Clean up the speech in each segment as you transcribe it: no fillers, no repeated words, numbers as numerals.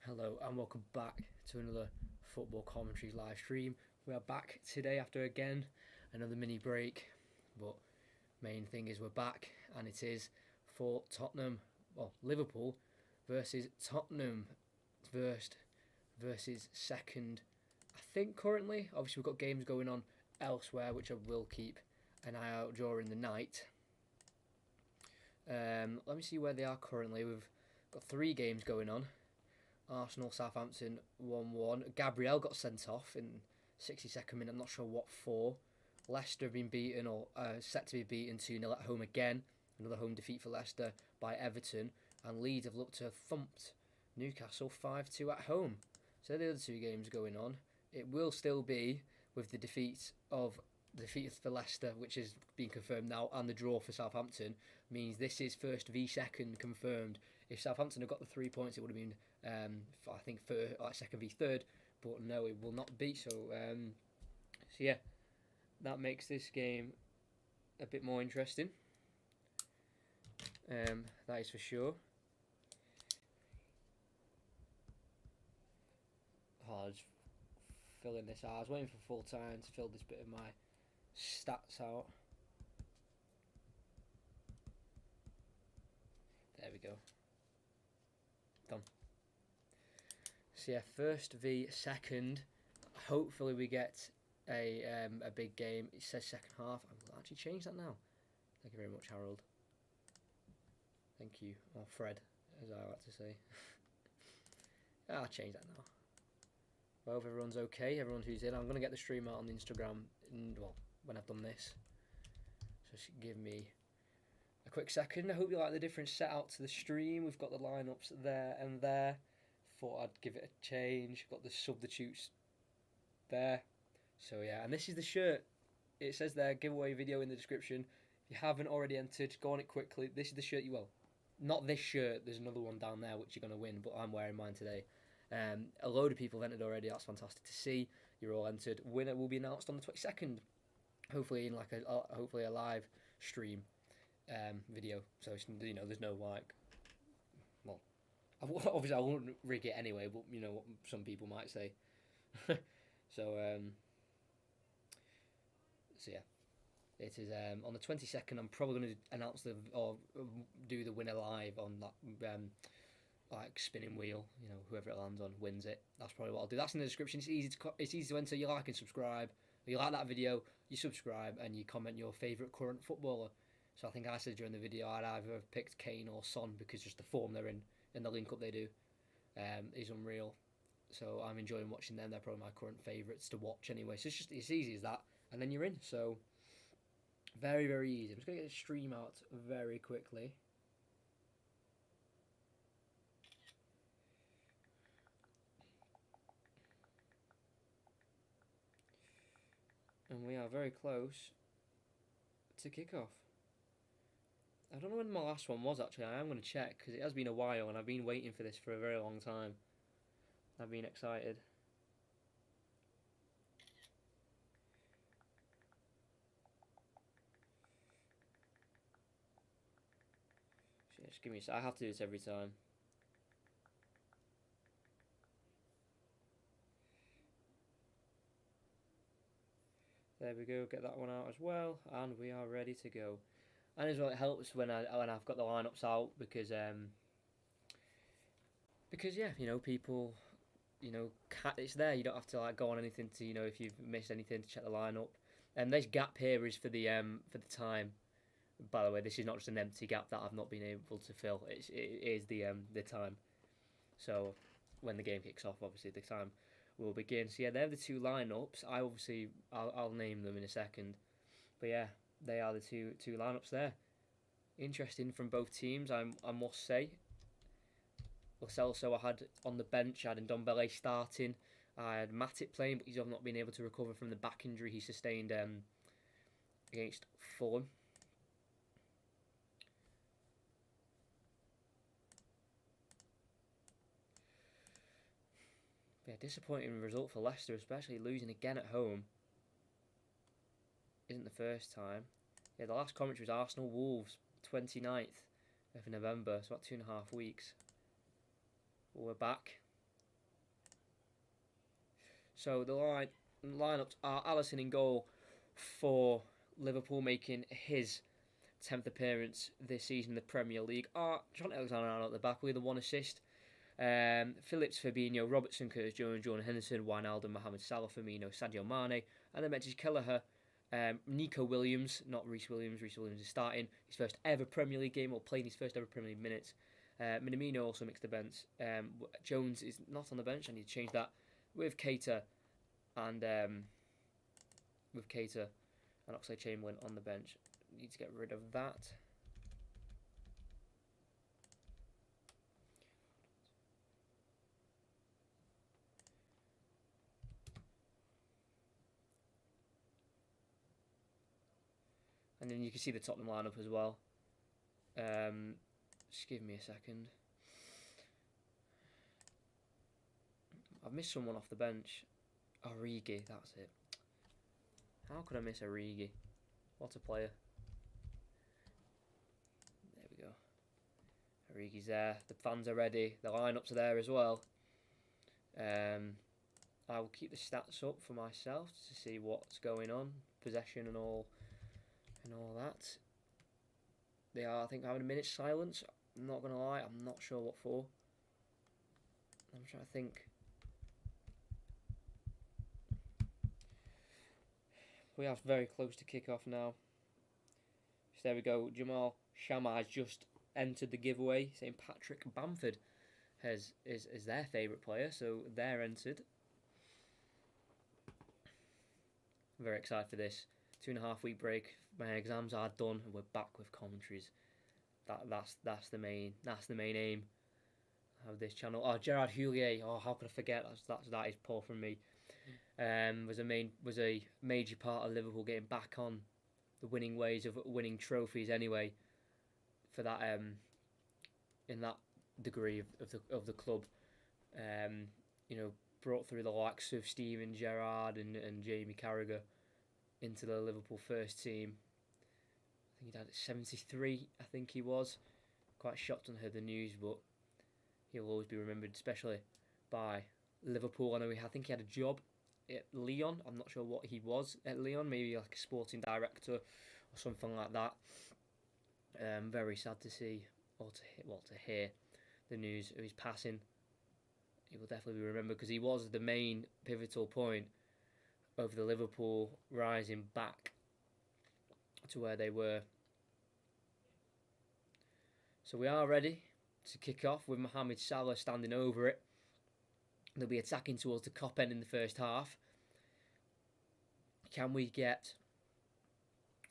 Hello and welcome back to another football commentary live stream. We are back today after again another mini break, but main thing is we're back and it is for Liverpool versus Tottenham first versus second. I think currently, obviously we've got games going on elsewhere which I will keep an eye out during the night. Let me see where they are currently. We've got 3 games going on. Arsenal, Southampton 1-1. Gabriel got sent off in 62nd minute. I'm not sure what for. Leicester have been beaten or set to be beaten 2-0 at home again. Another home defeat for Leicester by Everton. And Leeds have looked to have thumped Newcastle 5-2 at home. So the other 2 games going on. It will still be with the defeat for Leicester, which is being confirmed now, and the draw for Southampton, means this is first v second confirmed. If Southampton had got the 3 points, it would have been, I think, second v third, but no, it will not be. So yeah, that makes this game a bit more interesting. That is for sure. I'll just fill in this out. I was waiting for full time to fill this bit of my stats out. There we go. Done. So yeah, first v second. Hopefully we get a big game. It says second half. I'll actually change that now. Thank you very much, Harold. Thank you. Or Fred, as I like to say. I'll change that now. Well, if everyone's okay, everyone who's in, I'm going to get the stream out on the Instagram when I've done this. So just give me a quick second. I hope you like the different setup to the stream. We've got the lineups there and there. Thought I'd give it a change. Got the substitutes there. So yeah, and this is the shirt. It says there, giveaway video in the description. If you haven't already entered, go on it quickly. This is the shirt not this shirt. There's another one down there which you're going to win, but I'm wearing mine today. A load of people have entered already. That's fantastic to see. You're all entered. Winner will be announced on the 22nd. Hopefully in hopefully a live stream video. So there's no obviously I won't rig it anyway, but you know what some people might say. So yeah, it is on the 22nd. I'm probably going to announce do the winner live on that spinning wheel. Whoever it lands on wins it. That's probably what I'll do. That's in the description. It's easy to enter. You like and subscribe. If you like that video, you subscribe and you comment your favourite current footballer. So I think I said during the video I'd either have picked Kane or Son because just the form they're in and the link up they do is unreal. So I'm enjoying watching them. They're probably my current favourites to watch anyway. So it's easy as that, and then you're in. So very, very easy. I'm just going to get the stream out very quickly. And we are very close to kickoff. I don't know when my last one was actually. I am going to check because it has been a while and I've been waiting for this for a very long time. I've been excited. So just give me a sec. I have to do this every time. There we go, get that one out as well, and we are ready to go. And as well, it helps when I've got the lineups out because yeah, people, it's there. You don't have to go on anything to, if you've missed anything to check the lineup. And this gap here is for the time. By the way, this is not just an empty gap that I've not been able to fill. It is the time. So when the game kicks off, obviously the time will begin. So yeah, they're the 2 lineups. I'll name them in a second. But yeah, they are the two lineups there. Interesting from both teams, I must say. Lo Celso I had on the bench. I had Ndombele starting. I had Matip playing, but he's not been able to recover from the back injury he sustained against Fulham. Yeah, disappointing result for Leicester, especially losing again at home. Isn't the first time. Yeah, the last commentary was Arsenal Wolves, 29th of November. It's about 2.5 weeks. But we're back. So the lineups are Alisson in goal for Liverpool, making his 10th appearance this season in the Premier League. Trent Alexander-Arnold at the back with a 1 assist. Phillips, Fabinho, Robertson, Curtis Jones, Jordan Henderson, Wijnaldum, Mohamed Salah, Firmino, Sadio Mane, and then benches Kelleher, Nico Williams, not Reece Williams. Reece Williams is starting his first ever Premier League game, or playing his first ever Premier League minutes. Minamino also makes the bench. Jones is not on the bench. I need to change that with Keita and Oxlade-Chamberlain on the bench. Need to get rid of that. And then you can see the Tottenham lineup as well. Just give me a second. I've missed someone off the bench. Origi, that's it. How could I miss Origi? What a player. There we go. Origi's there. The fans are ready. The lineups are there as well. I will keep the stats up for myself to see what's going on. Possession and all that. They are, I think, having a minute's silence. I'm not going to lie, I'm not sure what for. I'm trying to think. We are very close to kick-off now. So there we go. Jamal Shammah has just entered the giveaway, saying Patrick Bamford is their favourite player, so they're entered. I'm very excited for this. 2.5 week break. My exams are done, and we're back with commentaries. That's the main aim of this channel. Oh, Gerard Houllier. Oh, how could I forget? That is poor from me. Was a major part of Liverpool getting back on the winning ways of winning trophies. Anyway, for that in that degree of the club, brought through the likes of Steven Gerrard and Jamie Carragher into the Liverpool first team. I think he died at 73, I think he was. Quite shocked when I heard the news, but he'll always be remembered, especially by Liverpool. I think he had a job at Lyon. I'm not sure what he was at Lyon, maybe like a sporting director or something like that. Very sad to see, or to hear the news of his passing. He will definitely be remembered because he was the main pivotal point of the Liverpool rising back to where they were. So we are ready to kick off with Mohamed Salah standing over it. They'll be attacking towards the Kop end in the first half. Can we get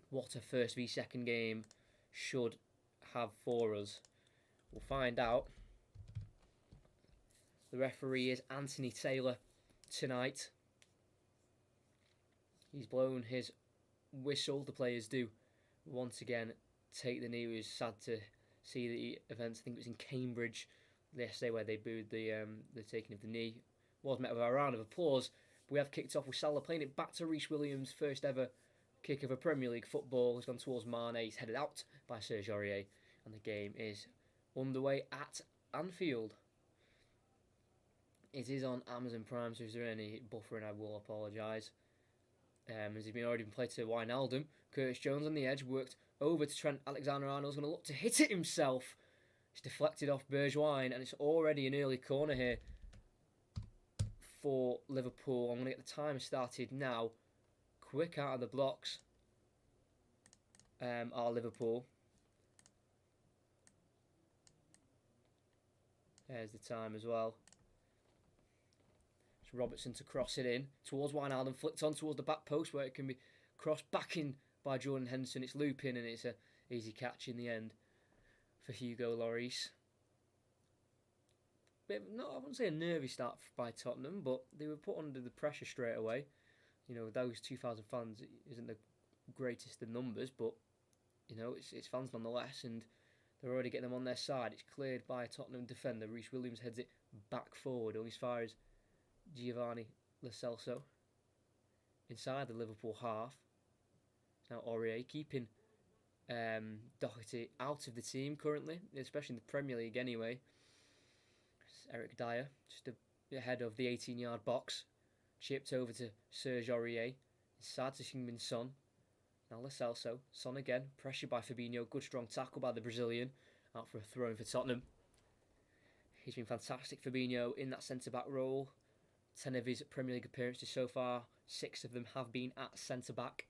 what a first v second game should have for us? We'll find out. The referee is Anthony Taylor tonight. He's blown his whistle. The players do once again take the knee. It was sad to see the events. I think it was in Cambridge yesterday where they booed the taking of the knee. Was met with a round of applause. We have kicked off with Salah playing it back to Reece Williams, first ever kick of a Premier League football. He's gone towards Mane. He's headed out by Serge Aurier, and the game is underway at Anfield. It is on Amazon Prime, so if there's any buffering, I will apologise. As he's already been played to Wijnaldum. Curtis Jones on the edge, worked over to Trent Alexander-Arnold's going to look to hit it himself. It's deflected off Bergwijn, and it's already an early corner here for Liverpool. I'm going to get the timer started now. Quick out of the blocks are Liverpool. There's the time as well. It's Robertson to cross it in towards Wijnaldum, flicked on towards the back post where it can be crossed back in by Jordan Henderson. It's looping, and it's a easy catch in the end for Hugo Lloris. I wouldn't say a nervy start by Tottenham, but they were put under the pressure straight away. Those 2,000 fans isn't the greatest in numbers, but it's fans nonetheless, and they're already getting them on their side. It's cleared by a Tottenham defender. Reece Williams heads it back forward, only as far as Giovanni Lo Celso inside the Liverpool half. Now Aurier keeping Doherty out of the team currently, especially in the Premier League anyway. It's Eric Dyer just ahead of the 18-yard box, Chipped over to Serge Aurier. Inside to Heung-min Son. Now Lo Celso. Son again. Pressured by Fabinho. Good strong tackle by the Brazilian. Out for a throw-in for Tottenham. He's been fantastic, Fabinho, in that centre-back role. 10 of his Premier League appearances so far. 6 of them have been at centre-back.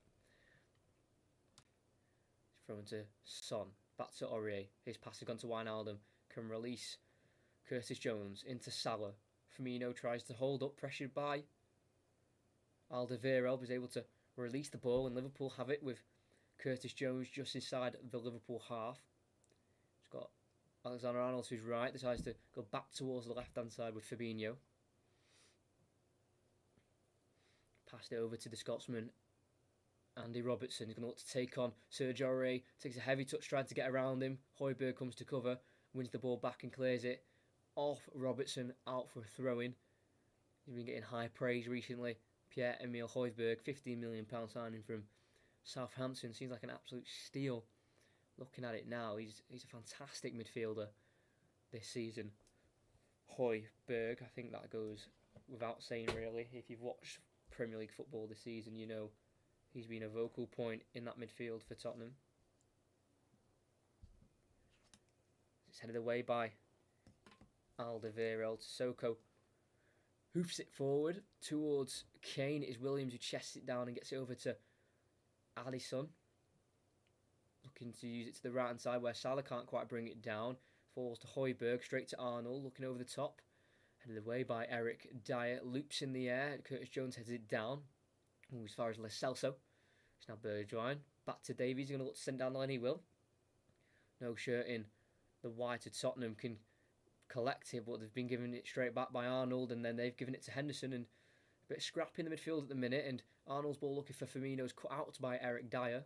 Thrown to Son. Back to Aurier. His pass has gone to Wijnaldum. Can release Curtis Jones into Salah. Firmino tries to hold up, pressured by Alderweireld. Was able to release the ball, and Liverpool have it with Curtis Jones just inside the Liverpool half. He's got Alexander-Arnold to his right. Decides to go back towards the left-hand side with Fabinho. Passed it over to the Scotsman, Andy Robertson. He's going to look to take on Serge Aurier. Takes a heavy touch, trying to get around him. Højbjerg comes to cover, wins the ball back and clears it off Robertson, out for a throw-in. He's been getting high praise recently. Pierre-Emile Højbjerg, £15 million signing from Southampton. Seems like an absolute steal. Looking at it now, he's a fantastic midfielder this season. Højbjerg, I think that goes without saying really. If you've watched Premier League football this season, you know he's been a vocal point in that midfield for Tottenham. It's headed away by Alderweireld. Sissoko hoofs it forward towards Kane. It is Williams who chests it down and gets it over to Alisson. Looking to use it to the right hand side where Salah can't quite bring it down. Falls to Højbjerg, straight to Arnold, looking over the top. Headed away by Eric Dyer. Loops in the air. Curtis Jones heads it down. As far as Lo Celso. It's now Bergwijn. Back to Davies. He's going to look to send down the line. He will. No shirt in. The white of Tottenham can collect it, but they've been giving it straight back by Arnold, and then they've given it to Henderson, and a bit of scrap in the midfield at the minute, and Arnold's ball looking for Firmino's cut out by Eric Dyer.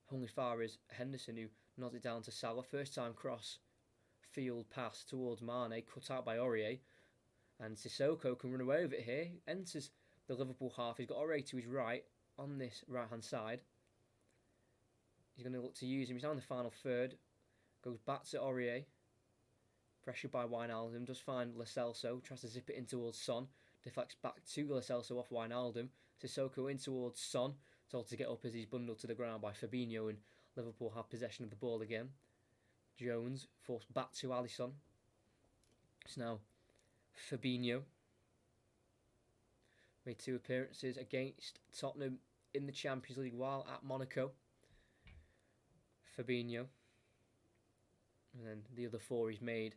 Hung as far as Henderson, who nods it down to Salah. First time cross field pass towards Mane, cut out by Aurier, and Sissoko can run away with it here. Enters the Liverpool half. He's got Aurier to his right on this right hand side. He's going to look to use him. He's now in the final third. Goes back to Aurier. Pressured by Wijnaldum. Does find Lo Celso. Tries to zip it in towards Son. Deflects back to Lo Celso off Wijnaldum. Sissoko in towards Son. Told to get up as he's bundled to the ground by Fabinho, and Liverpool have possession of the ball again. Jones forced back to Alisson. It's now Fabinho. Made 2 appearances against Tottenham in the Champions League while at Monaco. Fabinho. And then the other 4 he's made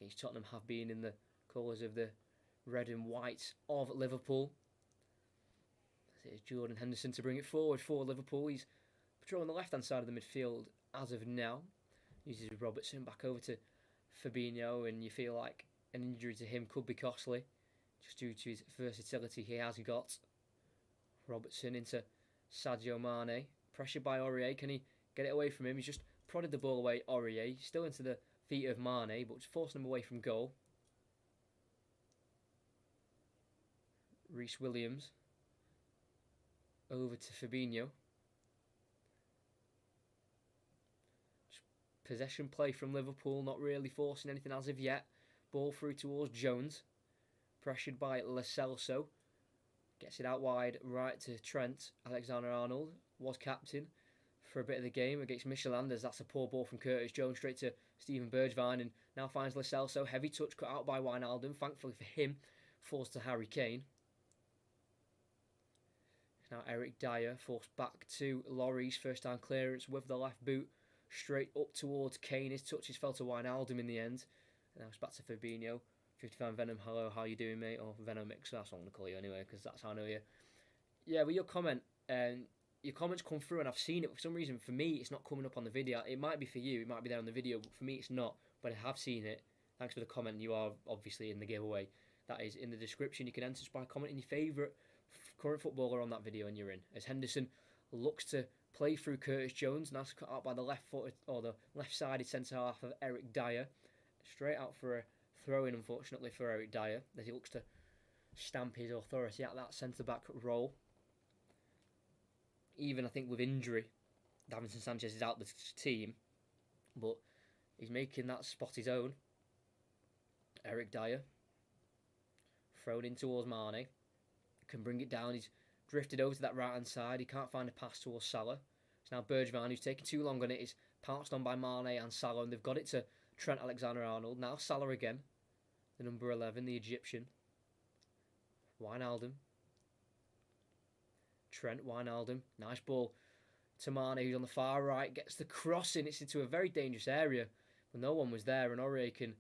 against Tottenham have been in the colours of the red and white of Liverpool. It's Jordan Henderson to bring it forward for Liverpool. He's patrolling the left-hand side of the midfield as of now. Uses Robertson back over to Fabinho, and you feel like an injury to him could be costly, just due to his versatility he has got. Robertson into Sadio Mane. Pressured by Aurier. Can he get it away from him? He's just prodded the ball away, Aurier. Still into the feet of Mane, but just forcing him away from goal. Reece Williams. Over to Fabinho. Possession play from Liverpool, not really forcing anything as of yet. Ball through towards Jones. Pressured by Lo Celso. Gets it out wide, right to Trent. Alexander-Arnold was captain for a bit of the game against Michelin-Landers. That's a poor ball from Curtis Jones straight to Steven Bergwijn, and now finds Lo Celso. Heavy touch cut out by Wijnaldum. Thankfully for him, falls to Harry Kane. Now Eric Dyer forced back to Lloris. First time clearance with the left boot. Straight up towards Kane. His touches fell to Wijnaldum in the end. And now it's back to Fabinho. 55 Venom, hello, how you doing, mate? Or Venomix, that's what I'm going to call you anyway, because that's how I know you. Yeah, well, your comments come through, and I've seen it. For some reason, for me, it's not coming up on the video. It might be for you, it might be there on the video, but for me, it's not. But I have seen it. Thanks for the comment. You are obviously in the giveaway. That is in the description. You can enter by commenting your favourite current footballer on that video, and you're in. As Henderson looks to play through Curtis Jones, and that's cut out by the left-footed, or the left-sided centre-half of Eric Dyer. Straight out for a throw-in, unfortunately, for Eric Dyer, as he looks to stamp his authority at that centre-back role. Even, I think, with injury, Davinson Sanchez is out the team, but he's making that spot his own. Eric Dyer. Thrown in towards Mane. can bring it down. He's drifted over to that right-hand side. He can't find a pass towards Salah. It's now Bergevin, who's taking too long on it. Is pounced on by Mane and Salah, and they've got it to Trent Alexander-Arnold. Now Salah again, the number 11, the Egyptian. Wijnaldum. Trent, Wijnaldum. Nice ball to Mane, who's on the far right. Gets the cross in. It's into a very dangerous area. But no one was there, and Aurier can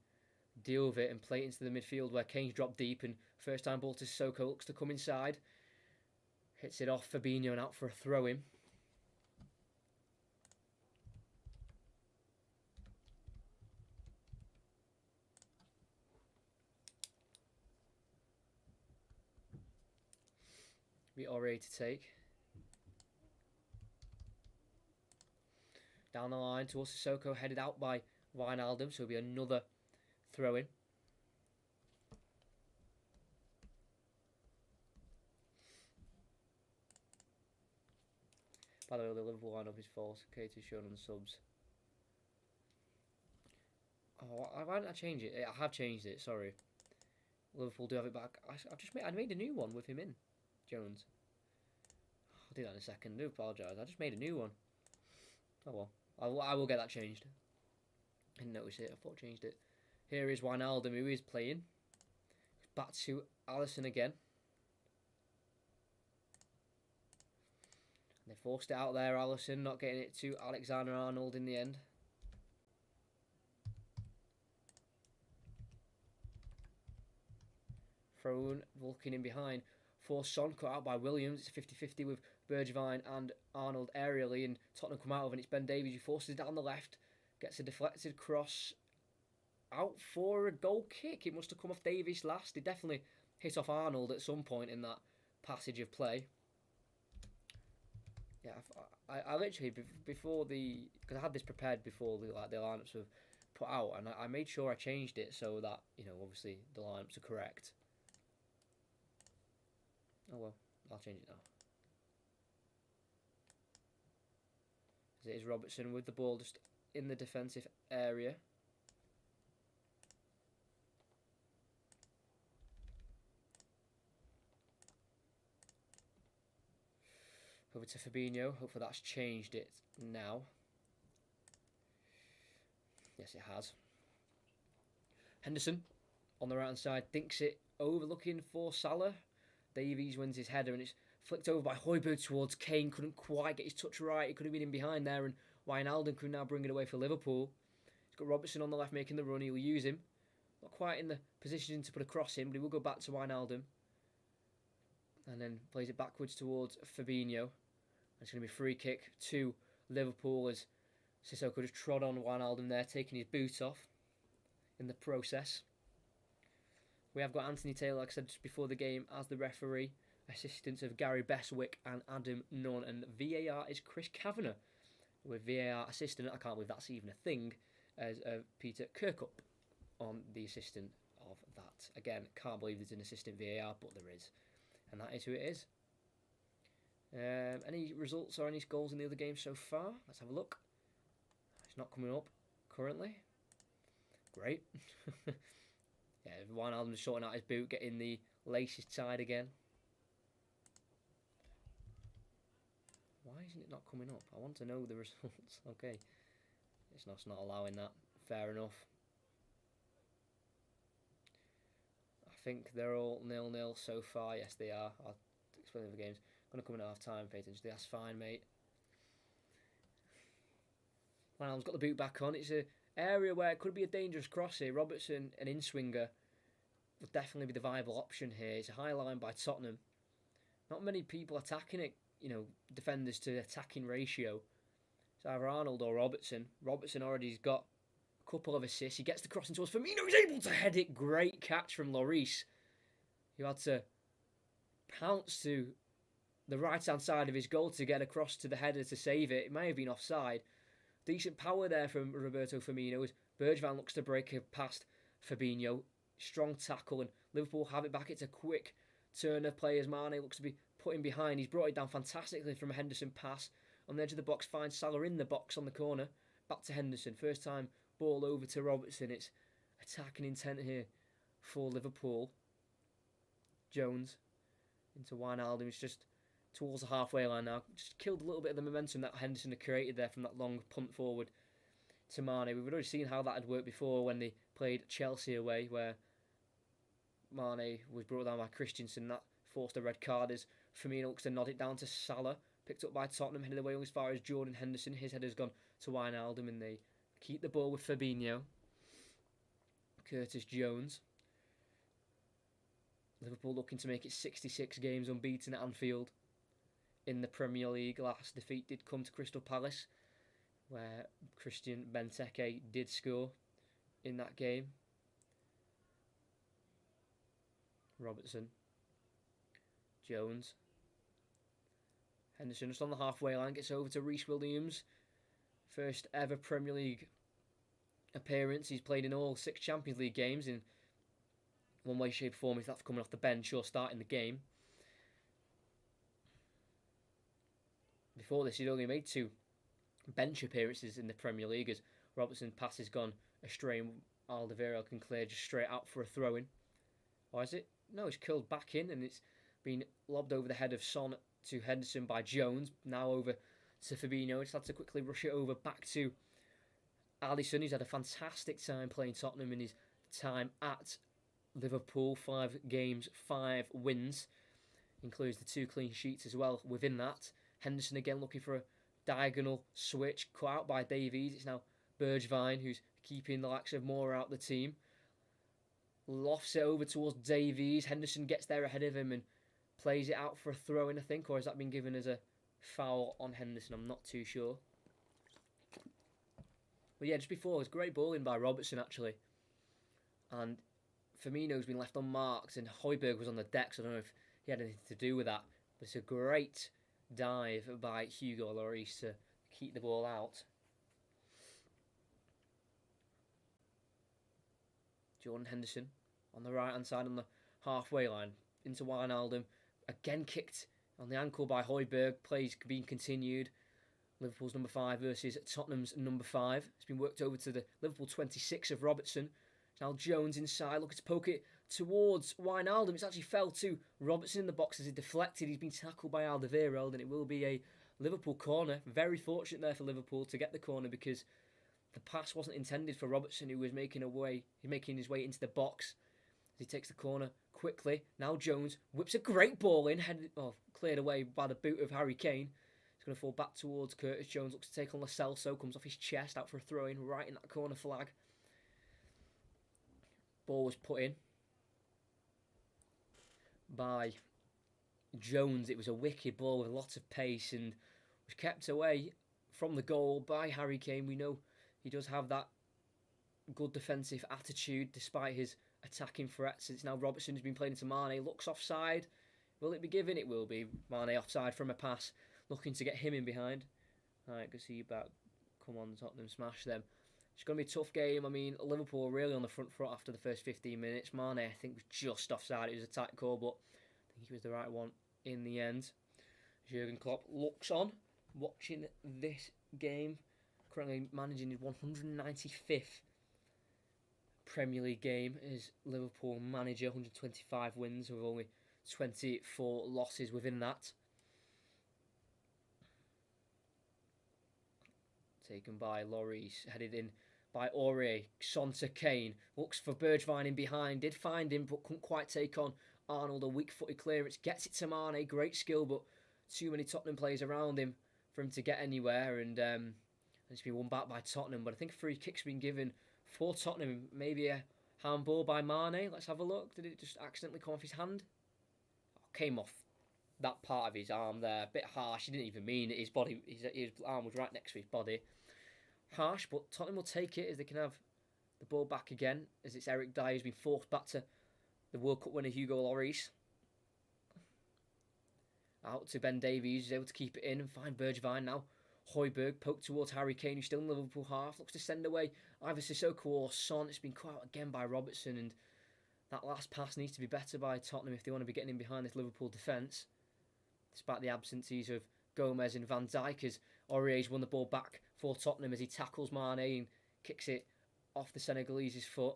deal with it and play it into the midfield where Kane's dropped deep, and first time ball to Sissoko, looks to come inside. Hits it off Fabinho and out for a throw-in. Be Aurier to take. Down the line towards Sissoko, headed out by Wijnaldum, so it'll be another throw-in. By the way, the Liverpool lineup is false. Kate's shown on subs. Oh, why didn't I change it? I have changed it, sorry. Liverpool do have it back. I made a new one with him in. Jones. I'll do that in a second. I do apologise. I just made a new one. Oh well. I will get that changed. I didn't notice it. I thought I changed it. Here is Wijnaldum, who is playing. Back to Alisson again. They forced it out there, Alisson, not getting it to Alexander-Arnold in the end. Thrown, looking in behind. For Son, cut out by Williams. It's 50-50 with Bergevin and Arnold aerially, and Tottenham come out of it. And it's Ben Davies who forces it down the left. Gets a deflected cross out for a goal kick. It must have come off Davies last. It definitely hit off Arnold at some point in that passage of play. Yeah, I literally, before because I had this prepared before the lineups were put out, and I made sure I changed it so that, obviously the lineups are correct. Oh well, I'll change it now. As it is Robertson with the ball just in the defensive area. Over to Fabinho. Hopefully that's changed it now. Yes, it has. Henderson on the right hand side thinks it over, looking for Salah. Davies wins his header and it's flicked over by Højbjerg towards Kane. Couldn't quite get his touch right. It could have been in behind there, and Wijnaldum could now bring it away for Liverpool. He's got Robertson on the left making the run. He'll use him. Not quite in the position to put a cross in, but he will go back to Wijnaldum. And then plays it backwards towards Fabinho. It's going to be a free kick to Liverpool as Sissoko just trod on Wijnaldum there, taking his boot off in the process. We have got Anthony Taylor, like I said just before the game, as the referee. Assistants of Gary Bestwick and Adam Nunn. And VAR is Chris Kavanagh, with VAR assistant, I can't believe that's even a thing, as Peter Kirkup on the assistant of that. Again, can't believe there's an assistant VAR, but there is. And that is who it is. Any results or any goals in the other games so far? Let's have a look. It's not coming up currently. Great. Yeah, Wijnaldum sorting out his boot, getting the laces tied again. Why isn't it not coming up? I want to know the results. Okay. It's not allowing that. Fair enough. I think they're all 0-0 so far. Yes, they are. I'll explain the games. I'm going to come in at half time, pay attention. That's fine, mate. Wijnaldum's got the boot back on. It's an area where it could be a dangerous cross here. Robertson, an in-swinger, would definitely be the viable option here. It's a high line by Tottenham. Not many people attacking it, defenders to attacking ratio. It's either Arnold or Robertson. Robertson already's got a couple of assists. He gets the crossing towards Firmino. He's able to head it. Great catch from Lloris, who had to pounce to the right-hand side of his goal to get across to the header to save it. It may have been offside. Decent power there from Roberto Firmino as Bergevin looks to break it past Fabinho. Strong tackle, and Liverpool have it back. It's a quick turn of play as Mane looks to be put in behind. He's brought it down fantastically from a Henderson pass. On the edge of the box, finds Salah in the box on the corner. Back to Henderson. First time ball over to Robertson. It's attacking intent here for Liverpool. Jones into Wijnaldum. It's just towards the halfway line now. Just killed a little bit of the momentum that Henderson had created there from that long punt forward to Mane. We've already seen how that had worked before when they played Chelsea away, where Mane was brought down by Christensen. That forced a red card as Firmino looks to nod it down to Salah. Picked up by Tottenham, headed away as far as Jordan Henderson. His header's gone to Wijnaldum, and they keep the ball with Fabinho. Curtis Jones. Liverpool looking to make it 66 games unbeaten at Anfield in the Premier League. Last defeat did come to Crystal Palace, where Christian Benteke did score in that game. Robertson. Jones. Henderson just on the halfway line, gets over to Reece Williams. First ever Premier League appearance. He's played in all 6 Champions League games in one way, shape, or form, if that's coming off the bench or starting the game. Before this, he'd only made 2 bench appearances in the Premier League as Robertson's pass has gone astray and Alderweireld can clear just straight out for a throw-in. Or is it? No, it's curled back in and it's been lobbed over the head of Son to Henderson by Jones. Now over to Fabinho. Just had to quickly rush it over back to Alisson. He's had a fantastic time playing Tottenham in his time at Liverpool. 5 games, 5 wins. Includes the 2 clean sheets as well within that. Henderson again looking for a diagonal switch. Cut out by Davies. It's now Bergwijn who's keeping the likes of Moore out the team. Lofts it over towards Davies. Henderson gets there ahead of him and plays it out for a throw-in, I think. Or has that been given as a foul on Henderson? I'm not too sure. But yeah, just before, it was great balling by Robertson, actually. And Firmino's been left unmarked, and Højbjerg was on the deck, so I don't know if he had anything to do with that. But it's a great dive by Hugo Lloris to keep the ball out. Jordan Henderson on the right-hand side on the halfway line into Wijnaldum. Again kicked on the ankle by Højbjerg. Plays being continued. Liverpool's number 5 versus Tottenham's number 5. It's been worked over to the Liverpool 26 of Robertson. Now Jones inside, looking to poke it towards Wijnaldum. It's actually fell to Robertson in the box as he deflected. He's been tackled by Alderweireld, and it will be a Liverpool corner. Very fortunate there for Liverpool to get the corner because the pass wasn't intended for Robertson, who was making his way into the box as he takes the corner quickly. Now Jones whips a great ball in, cleared away by the boot of Harry Kane. He's going to fall back towards Curtis Jones, looks to take on Lo Celso, comes off his chest, out for a throw-in, right in that corner flag. Ball was put in by Jones. It was a wicked ball with lots of pace and was kept away from the goal by Harry Kane. We know he does have that good defensive attitude despite his attacking threats. It's now Robertson who's been playing into Mane. Looks offside. Will it be given? It will be. Mane offside from a pass. Looking to get him in behind. Alright, good to see you back. Come on, Tottenham, smash them. It's going to be a tough game. I mean, Liverpool were really on the front foot after the first 15 minutes. Mane, I think, was just offside. It was a tight call, but I think he was the right one in the end. Jurgen Klopp looks on, watching this game. Currently managing his 195th Premier League game as Liverpool manager. 125 wins with only 24 losses within that. Taken by Lloris, headed in by Aurier. Son to Kane, looks for Bergwijn in behind, did find him but couldn't quite take on Arnold. A weak-footed clearance, gets it to Mane, great skill, but too many Tottenham players around him for him to get anywhere, and it's been won back by Tottenham. But I think a free kick's been given for Tottenham. Maybe a handball by Mane. Let's have a look. Did it just accidentally come off his hand? Came off that part of his arm there. A bit harsh. He didn't even mean it. His arm was right next to his body. Harsh, but Tottenham will take it as they can have the ball back again. As it's Eric Dyer who's been forced back to the World Cup winner Hugo Lloris. Out to Ben Davies. He's able to keep it in and find Bergwijn now. Højbjerg poked towards Harry Kane, who's still in Liverpool half. Looks to send away either Sissoko or Son. It's been caught out again by Robertson, and that last pass needs to be better by Tottenham if they want to be getting in behind this Liverpool defence. Despite the absences of Gomez and Van Dijk, as Aurier's won the ball back for Tottenham as he tackles Mane and kicks it off the Senegalese's foot.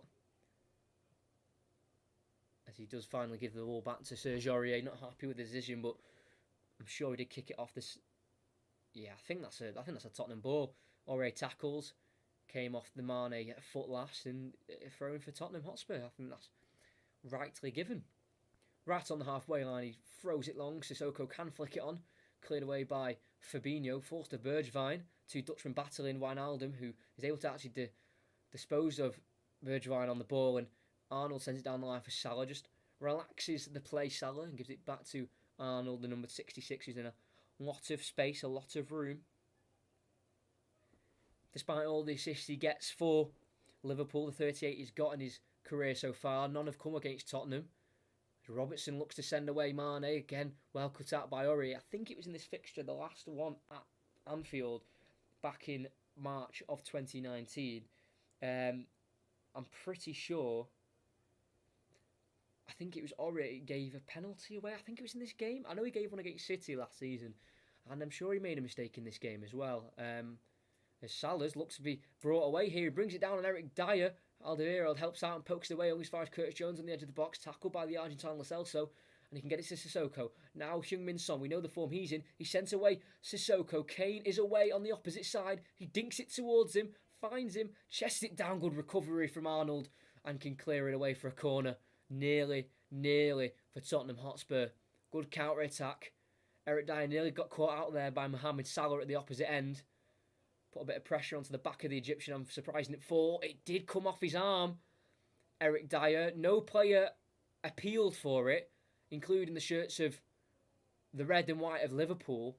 as he does finally give the ball back to Serge Aurier. Not happy with the decision, but I'm sure he did kick it off this. Yeah, I think that's a Tottenham ball. Aurier tackles, came off the Mane foot last, and thrown for Tottenham Hotspur. I think that's rightly given. Right on the halfway line, he throws it long. Sissoko can flick it on, cleared away by Fabinho, forced to Bergwijn. Two Dutchmen battling Wijnaldum, who is able to actually dispose of Bergwijn on the ball, and Arnold sends it down the line for Salah. Just relaxes the play, Salah, and gives it back to Arnold, the number 66, who's in a lot of space, a lot of room. Despite all the assists he gets for Liverpool, the 38 he's got in his career so far, none have come against Tottenham. Robertson looks to send away Mane, again, well cut out by Aurier. I think it was in this fixture, the last one at Anfield, back in March of 2019. I'm pretty sure, I think it was Aurier gave a penalty away. I think it was in this game. I know he gave one against City last season, and I'm sure he made a mistake in this game as well. As Salas looks to be brought away here, he brings it down on Eric Dyer. Alderweireld helps out and pokes it away only as far as Curtis Jones on the edge of the box, tackled by the Argentine Lo Celso, and he can get it to Sissoko. Now Heung-min Son, we know the form he's in. He sends away Sissoko. Kane is away on the opposite side. He dinks it towards him, finds him, chests it down. Good recovery from Arnold, and can clear it away for a corner. Nearly for Tottenham Hotspur. Good counter attack. Eric Dyer nearly got caught out there by Mohamed Salah at the opposite end. Put a bit of pressure onto the back of the Egyptian. I'm surprised it fall. It did come off his arm. Eric Dyer. No player appealed for it, including the shirts of the red and white of Liverpool.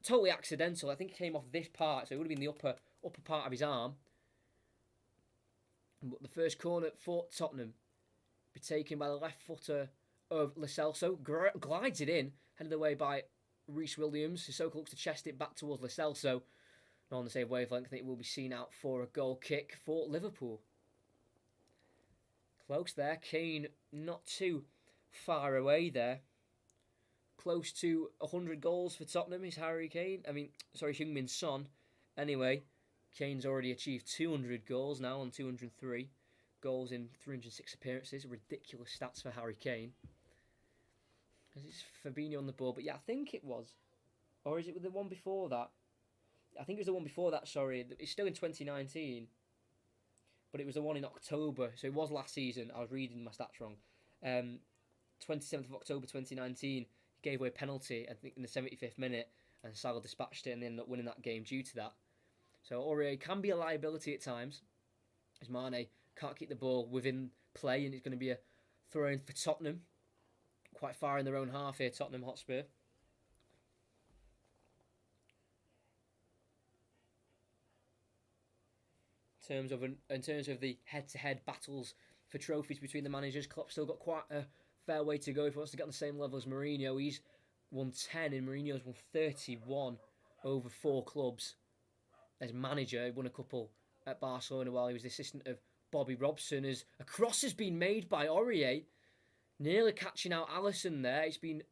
Totally accidental. I think it came off this part, so it would have been the upper part of his arm. But the first corner for Tottenham be taken by the left footer of Lo Celso. Glides it in, headed away by Reece Williams. Sissoko looks to chest it back towards Lo Celso. Not on the same wavelength, and it will be seen out for a goal kick for Liverpool. Close there. Kane not too far away there. Close to 100 goals for Tottenham is Heung-min Son. Anyway, Kane's already achieved 200 goals now on 203 goals in 306 appearances. Ridiculous stats for Harry Kane. It's Fabinho on the ball, but yeah, I think it was. Or is it the one before that? I think it was the one before that, sorry. It's still in 2019. But it was the one in October. So it was last season. I was reading my stats wrong. 27th of October 2019. He gave away a penalty, I think, in the 75th minute. And Salah dispatched it and they ended up winning that game due to that. So Aurier can be a liability at times. As Mane can't keep the ball within play. And it's going to be a throw-in for Tottenham. Quite far in their own half here, Tottenham Hotspur. In terms of the head-to-head battles for trophies between the managers, Klopp's still got quite a fair way to go if he wants to get on the same level as Mourinho. He's won 10 and Mourinho's won 31 over 4 clubs. As manager, he won a couple at Barcelona while he was the assistant of Bobby Robson. As a cross has been made by Aurier, nearly catching out Alisson there. It's been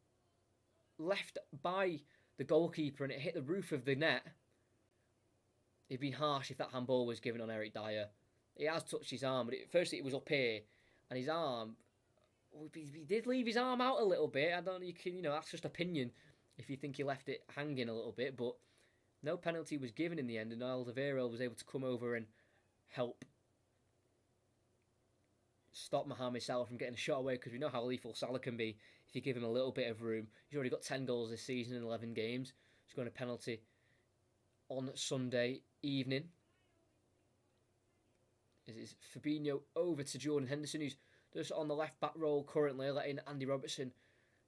left by the goalkeeper and it hit the roof of the net. It'd be harsh if that handball was given on Eric Dyer. He has touched his arm, but firstly it was up here, and his arm, he did leave his arm out a little bit. I don't know, that's just opinion if you think he left it hanging a little bit, but no penalty was given in the end, and Alderweireld was able to come over and help stop Mohamed Salah from getting a shot away, because we know how lethal Salah can be if you give him a little bit of room. He's already got 10 goals this season in 11 games. He's got a penalty on Sunday evening. It's Fabinho over to Jordan Henderson, who's just on the left back role currently, letting Andy Robertson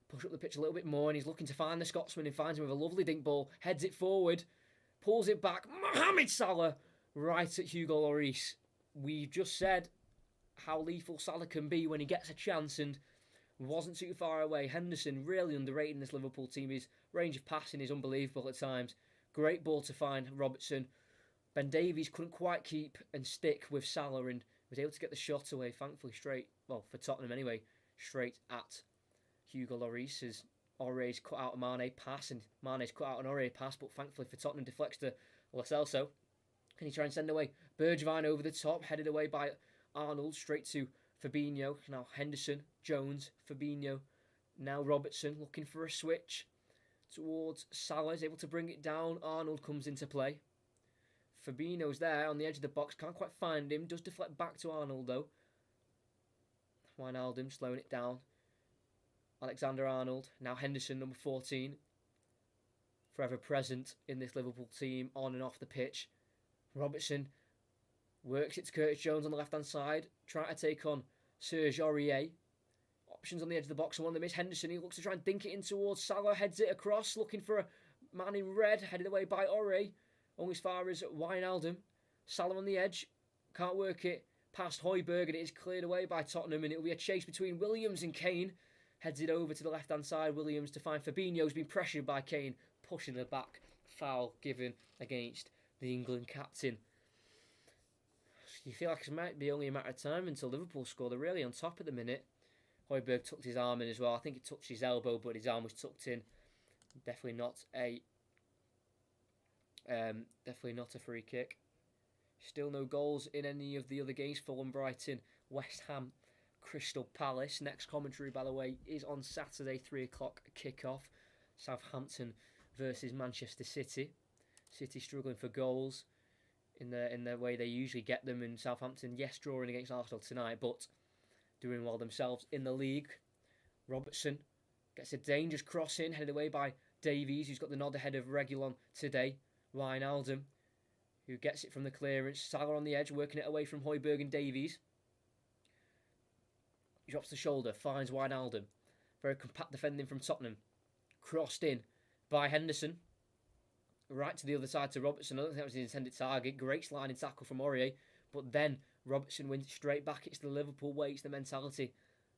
push up the pitch a little bit more, and he's looking to find the Scotsman and finds him with a lovely dink ball, heads it forward, pulls it back. Mohamed Salah right at Hugo Lloris. We've just said how lethal Salah can be when he gets a chance, and wasn't too far away. Henderson really underrated in this Liverpool team. His range of passing is unbelievable at times. Great ball to find Robertson. Ben Davies couldn't quite keep and stick with Salah and was able to get the shot away, thankfully straight, well, for Tottenham anyway, straight at Hugo Lloris as Aurier's cut out a Mane pass, and Mane's cut out an Aurier pass, but thankfully for Tottenham deflects to Lo Celso. Can he try and send away Bergwijn over the top, headed away by Arnold straight to Fabinho, now Henderson, Jones, Fabinho, now Robertson looking for a switch towards Salah, is able to bring it down. Arnold comes into play. Fabinho's there on the edge of the box, can't quite find him, does deflect back to Arnold though. Wijnaldum slowing it down. Alexander-Arnold, now Henderson, number 14. Forever present in this Liverpool team, on and off the pitch. Robertson works it to Curtis Jones on the left-hand side, trying to take on Serge Aurier. Options on the edge of the box, and one of them is Henderson. He looks to try and dink it in towards Salah, heads it across, looking for a man in red, headed away by Aurier. Only as far as Wijnaldum. Salah on the edge, can't work it past Højbjerg, and it is cleared away by Tottenham, and it will be a chase between Williams and Kane. Heads it over to the left-hand side, Williams to find Fabinho, who's been pressured by Kane, pushing the back. Foul given against the England captain. You feel like it might be only a matter of time until Liverpool score. They're really on top at the minute. Højbjerg tucked his arm in as well. I think it touched his elbow, but his arm was tucked in. Definitely not a free kick. Still no goals in any of the other games. Fulham, Brighton, West Ham, Crystal Palace. Next commentary, by the way, is on Saturday, 3 o'clock kickoff. Southampton versus Manchester City. City struggling for goals in the way they usually get them. And Southampton, yes, drawing against Arsenal tonight, but doing well themselves in the league. Robertson gets a dangerous cross in, headed away by Davies, who's got the nod ahead of Reguilon today. Wijnaldum, who gets it from the clearance. Salah on the edge, working it away from Højbjerg and Davies. He drops the shoulder, finds Wijnaldum. Very compact defending from Tottenham. Crossed in by Henderson. Right to the other side to Robertson. I don't think that was the intended target. Great sliding tackle from Aurier. But then Robertson wins straight back. It's the Liverpool way. It's the mentality.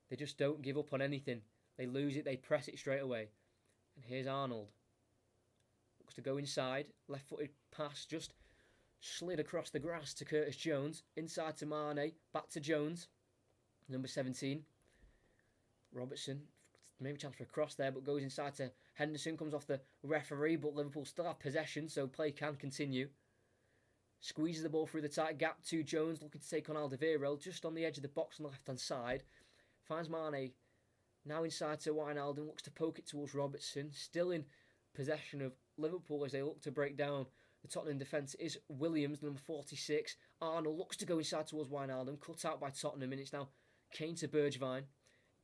They just don't give up on anything. They lose it. They press it straight away. And here's Arnold. Looks to go inside. Left-footed pass just slid across the grass to Curtis Jones. Inside to Mane. Back to Jones. Number 17. Robertson. Maybe a chance for a cross there, but goes inside to Henderson. Comes off the referee, but Liverpool still have possession, so play can continue. Squeezes the ball through the tight gap to Jones, looking to take on Alderweireld, just on the edge of the box on the left-hand side. Finds Mane. Now inside to Wijnaldum. Looks to poke it towards Robertson. Still in possession of Liverpool as they look to break down the Tottenham defence. Is Williams, number 46. Arnold looks to go inside towards Wijnaldum. Cut out by Tottenham, and it's now Kane to Bergwijn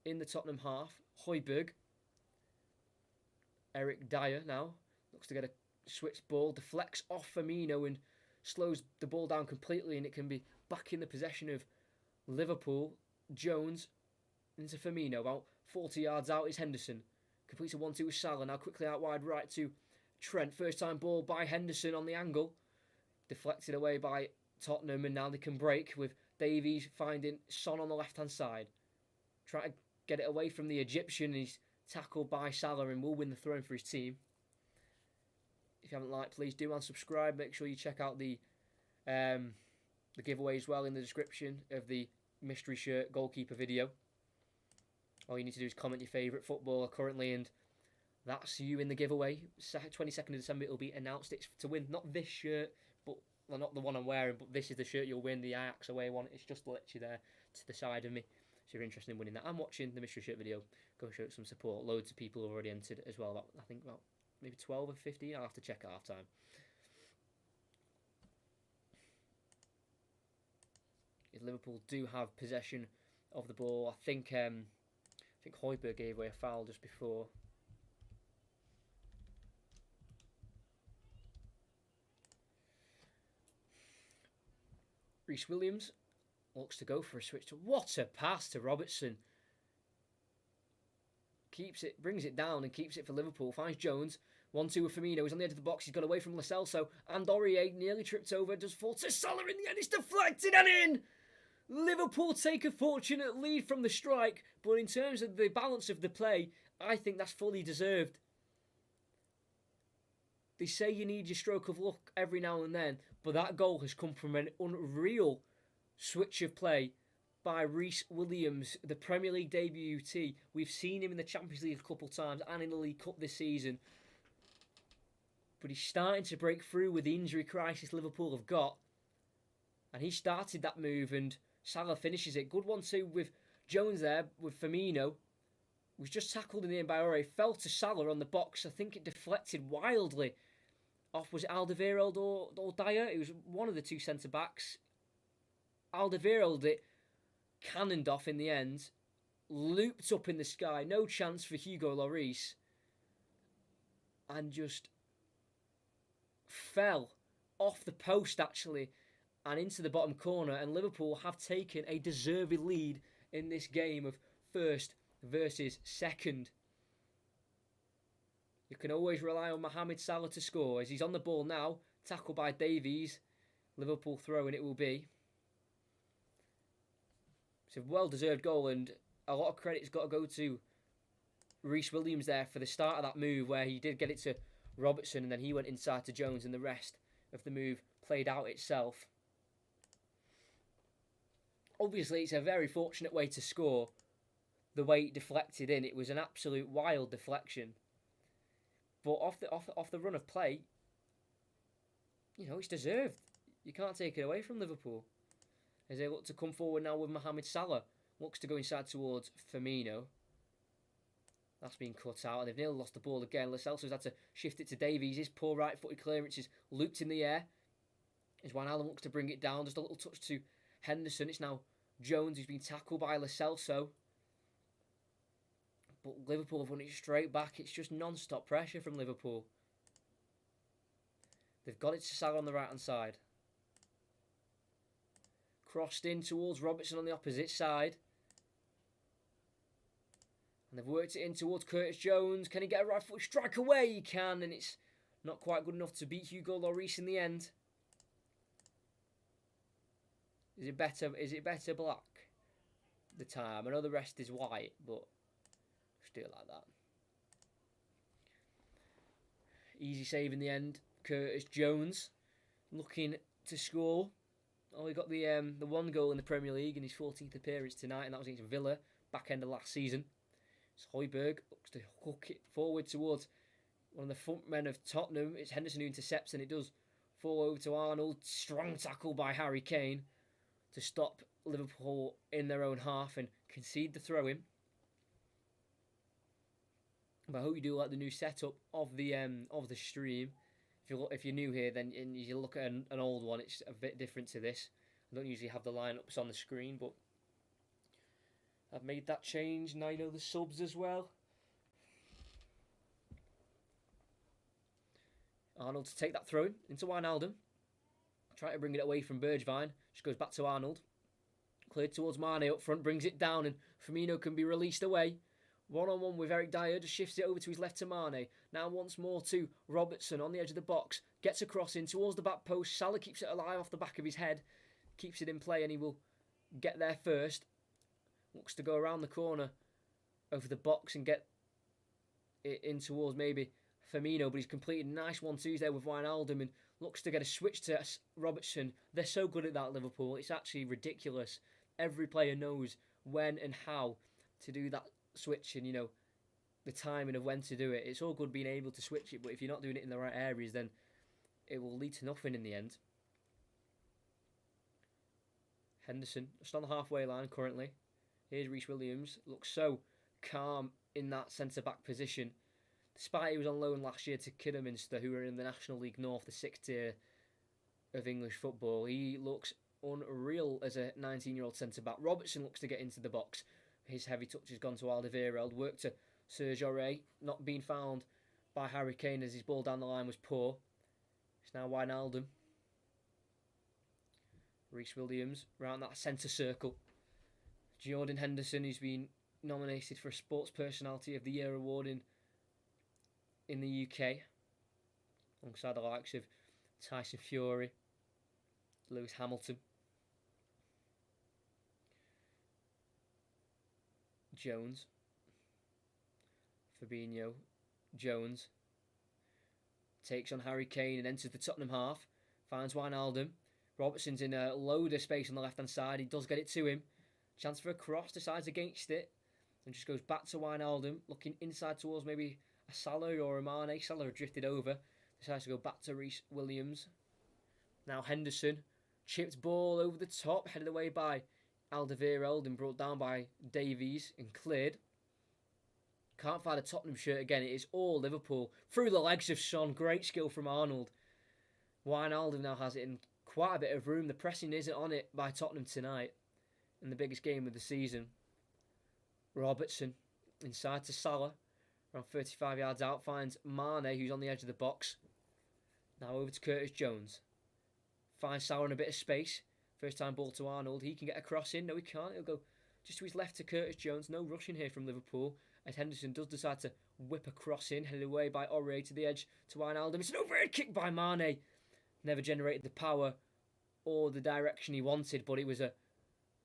in the Tottenham half. Højbjerg. Eric Dyer now looks to get a switched ball. Deflects off Firmino and slows the ball down completely, and it can be back in the possession of Liverpool. Jones into Firmino. About 40 yards out is Henderson. Completes a 1-2 with Salah. Now quickly out wide right to Trent. First time ball by Henderson on the angle. Deflected away by Tottenham, and now they can break with Davies finding Son on the left-hand side. Try to get it away from the Egyptian. He's tackled by Salah and will win the throne for his team. If you haven't liked, please do unsubscribe. Make sure you check out the giveaway as well in the description of the mystery shirt goalkeeper video. All you need to do is comment your favourite footballer currently, and that's you in the giveaway. 22nd of December it will be announced. It's to win not this shirt, but well, not the one I'm wearing, but this is the shirt you'll win, the Ajax away one. It's just literally there to the side of me. So if you're interested in winning that, I'm watching the mystery shirt video. Go show it some support. Loads of people already entered as well. I think about maybe 12 or 15. I'll have to check at half time. Liverpool do have possession of the ball. I think Højbjerg gave away a foul just before. Reece Williams looks to go for a switch. What a pass to Robertson. Keeps it, brings it down and keeps it for Liverpool. Finds Jones. 1-2 with Firmino. He's on the edge of the box. He's got away from Lo Celso. And Aurier nearly tripped over. Does fall to Salah in the end. It's deflected and in. Liverpool take a fortunate lead from the strike. But in terms of the balance of the play, I think that's fully deserved. They say you need your stroke of luck every now and then. But that goal has come from an unreal switch of play by Reece Williams, the Premier League debutee. We've seen him in the Champions League a couple of times and in the League Cup this season. But he's starting to break through with the injury crisis Liverpool have got. And he started that move, and Salah finishes it. Good 1-2 with Jones there, with Firmino. Was just tackled in the end by Ore. Fell to Salah on the box. I think it deflected wildly off. Was it Alderweireld or Dyer? It was one of the two centre-backs. Alderweireld it cannoned off in the end. Looped up in the sky. No chance for Hugo Lloris. And just fell off the post, actually, and into the bottom corner. And Liverpool have taken a deserved lead in this game of first versus second. You can always rely on Mohamed Salah to score, as he's on the ball now. Tackled by Davies. Liverpool throw, and it will be. It's a well-deserved goal, and a lot of credit's got to go to Reece Williams there for the start of that move, where he did get it to Robertson, and then he went inside to Jones, and the rest of the move played out itself. Obviously, it's a very fortunate way to score. The way it deflected in, it was an absolute wild deflection. But off the run of play, it's deserved. You can't take it away from Liverpool. As they look to come forward now with Mohamed Salah. Looks to go inside towards Firmino. That's been cut out, and they've nearly lost the ball again. Lo Celso's had to shift it to Davies. His poor right-footed clearance is looped in the air. As Wijnaldum looks to bring it down. Just a little touch to Henderson. It's now Jones who's been tackled by Lo Celso. But Liverpool have won it straight back. It's just non-stop pressure from Liverpool. They've got it to Salah on the right-hand side. Crossed in towards Robertson on the opposite side. And they've worked it in towards Curtis Jones. Can he get a right foot strike away? He can, and it's not quite good enough to beat Hugo Lloris in the end. Is it better black? The time. I know the rest is white, but still like that. Easy save in the end. Curtis Jones looking to score. Oh, he got the one goal in the Premier League in his 14th appearance tonight, and that was against Villa, back end of last season. So Højbjerg looks to hook it forward towards one of the front men of Tottenham. It's Henderson who intercepts, and it does fall over to Arnold. Strong tackle by Harry Kane to stop Liverpool in their own half and concede the throw-in. But I hope you do like the new setup of the stream. If you're new here, then and you look at an old one, it's a bit different to this. I don't usually have the lineups on the screen, but I've made that change. Now you know the subs as well. Arnold to take that throw into Wijnaldum. Try to bring it away from Bergwijn. Just goes back to Arnold. Cleared towards Mane up front, brings it down, and Firmino can be released away. One-on-one with Eric Dyer, just shifts it over to his left to Mane. Now once more to Robertson on the edge of the box. Gets a cross in towards the back post. Salah keeps it alive off the back of his head. Keeps it in play, and he will get there first. Looks to go around the corner over the box and get it in towards maybe Firmino, but he's completed nice 1-2s there with Wijnaldum and looks to get a switch to Robertson. They're so good at that, Liverpool. It's actually ridiculous. Every player knows when and how to do that switch and, the timing of when to do it. It's all good being able to switch it, but if you're not doing it in the right areas, then it will lead to nothing in the end. Henderson, just on the halfway line currently. Here's Reece Williams. Looks so calm in that centre-back position. Despite he was on loan last year to Kidderminster, who are in the National League North, the 6th tier of English football. He looks unreal as a 19-year-old centre-back. Robertson looks to get into the box. His heavy touch has gone to Alderweireld. Work to Serge Aurier. Not being found by Harry Kane as his ball down the line was poor. It's now Wijnaldum. Reece Williams around that centre circle. Jordan Henderson, who's been nominated for a Sports Personality of the Year award in the UK. Alongside the likes of Tyson Fury, Lewis Hamilton. Jones. Fabinho. Jones. Takes on Harry Kane and enters the Tottenham half. Finds Wijnaldum. Robertson's in a load of space on the left-hand side. He does get it to him. Chance for a cross. Decides against it. And just goes back to Wijnaldum. Looking inside towards maybe a Salah or a Mane. Salah drifted over. Decides to go back to Reece Williams. Now Henderson. Chipped ball over the top. Headed away by Alderweireld and brought down by Davies and cleared. Can't find a Tottenham shirt again. It is all Liverpool. Through the legs of Son. Great skill from Arnold. Wijnaldum now has it in quite a bit of room. The pressing isn't on it by Tottenham tonight in the biggest game of the season. Robertson inside to Salah. Around 35 yards out. Finds Mane, who's on the edge of the box. Now over to Curtis Jones. Finds Salah in a bit of space. First time ball to Arnold. He can get a cross in. No, he can't. He'll go just to his left to Curtis Jones. No rushing here from Liverpool. As Henderson does decide to whip a cross in. Headed away by Aurier to the edge to Wijnaldum. It's an overhead kick by Mane. Never generated the power or the direction he wanted. But it was a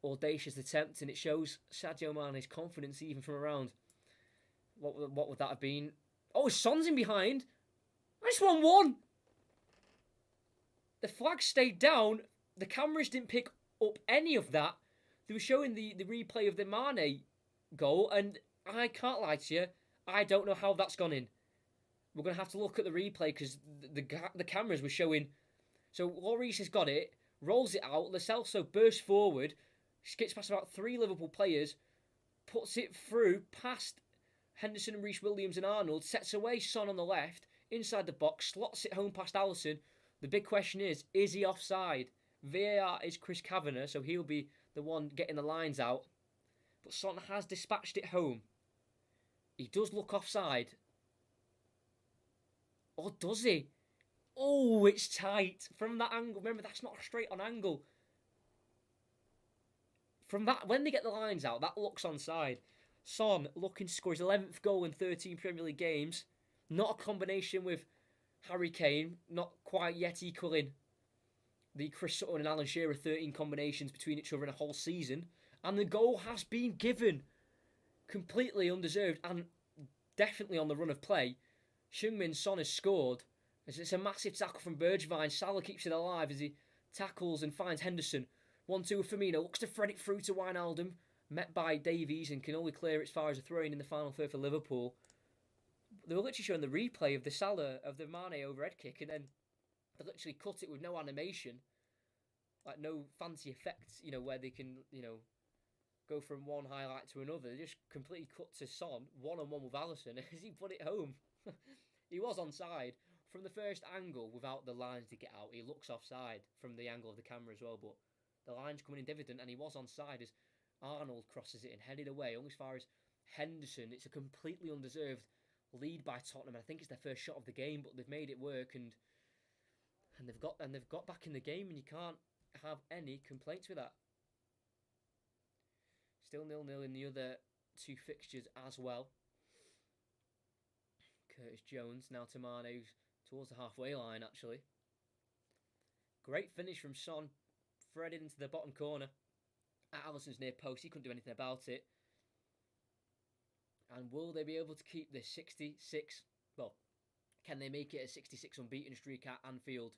audacious attempt. And it shows Sadio Mane's confidence even from around. What would that have been? Oh, Son's in behind. That's 1-1. The flag stayed down. The cameras didn't pick up any of that. They were showing the replay of the Mane goal, and I can't lie to you, I don't know how that's gone in. We're going to have to look at the replay because the cameras were showing. So Lloris has got it, rolls it out, Lo Celso bursts forward, skips past about 3 Liverpool players, puts it through past Henderson and Reece Williams and Arnold, sets away Son on the left, inside the box, slots it home past Alisson. The big question is he offside? VAR is Chris Kavanagh, so he'll be the one getting the lines out. But Son has dispatched it home. He does look offside. Or does he? Oh, it's tight. From that angle, remember, that's not a straight on angle. From that, when they get the lines out, that looks onside. Son looking to score his 11th goal in 13 Premier League games. Not a combination with Harry Kane, not quite yet equaling the Chris Sutton and Alan Shearer 13 combinations between each other in a whole season. And the goal has been given. Completely undeserved and definitely on the run of play. Heung-min Son has scored. It's a massive tackle from Bergwijn. Salah keeps it alive as he tackles and finds Henderson. 1-2 with Firmino. Looks to thread it through to Wijnaldum. Met by Davies and can only clear it as far as a throw-in in the final third for Liverpool. They were literally showing the replay of the Mane overhead kick, and then they literally cut it with no animation, like no fancy effects, where they can, go from one highlight to another. They just completely cut to Son, one-on-one with Alisson, as he put it home. He was onside. From the first angle, without the lines to get out, he looks offside from the angle of the camera as well, but the line's coming in dividend, and he was onside as Arnold crosses it and headed away, only as far as Henderson. It's a completely undeserved lead by Tottenham. I think it's their first shot of the game, but they've made it work, and they've got back in the game, and you can't have any complaints with that. Still 0-0 in the other 2 fixtures as well. Curtis Jones now to Mane, who's towards the halfway line actually. Great finish from Son, threaded into the bottom corner at Alisson's near post. He couldn't do anything about it. And will they be able to keep this 66? Well, can they make it a 66 unbeaten streak at Anfield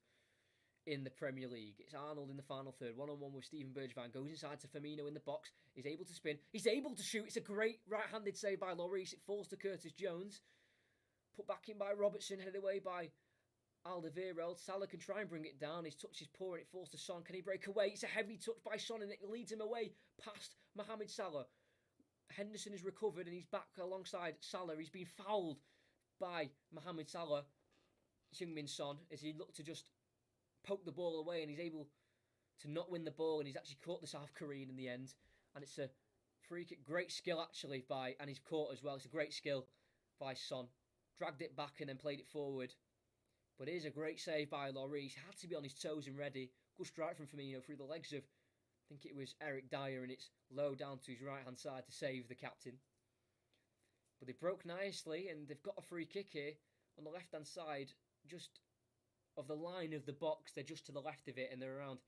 in the Premier League? It's Arnold in the final third. 1-on-1 with Steven Bergwijn. Goes inside to Firmino in the box. He's able to spin. He's able to shoot. It's a great right-handed save by Lloris. It falls to Curtis Jones. Put back in by Robertson. Headed away by Alderweireld. Salah can try and bring it down. His touch is poor and it falls to Son. Can he break away? It's a heavy touch by Son and it leads him away past Mohamed Salah. Henderson is recovered and he's back alongside Salah. He's been fouled by Mohamed Salah, Heung-min Son, as he looked to just poke the ball away, and he's able to not win the ball, and he's actually caught the South Korean in the end. And it's a free kick. Great skill actually and he's caught as well. It's a great skill by Son. Dragged it back and then played it forward. But it is a great save by Lloris. Had to be on his toes and ready. Good strike from Firmino through the legs of, I think it was Eric Dyer, and it's low down to his right-hand side to save the captain. But they broke nicely, and they've got a free kick here on the left-hand side, just of the line of the box. They're just to the left of it, and they're around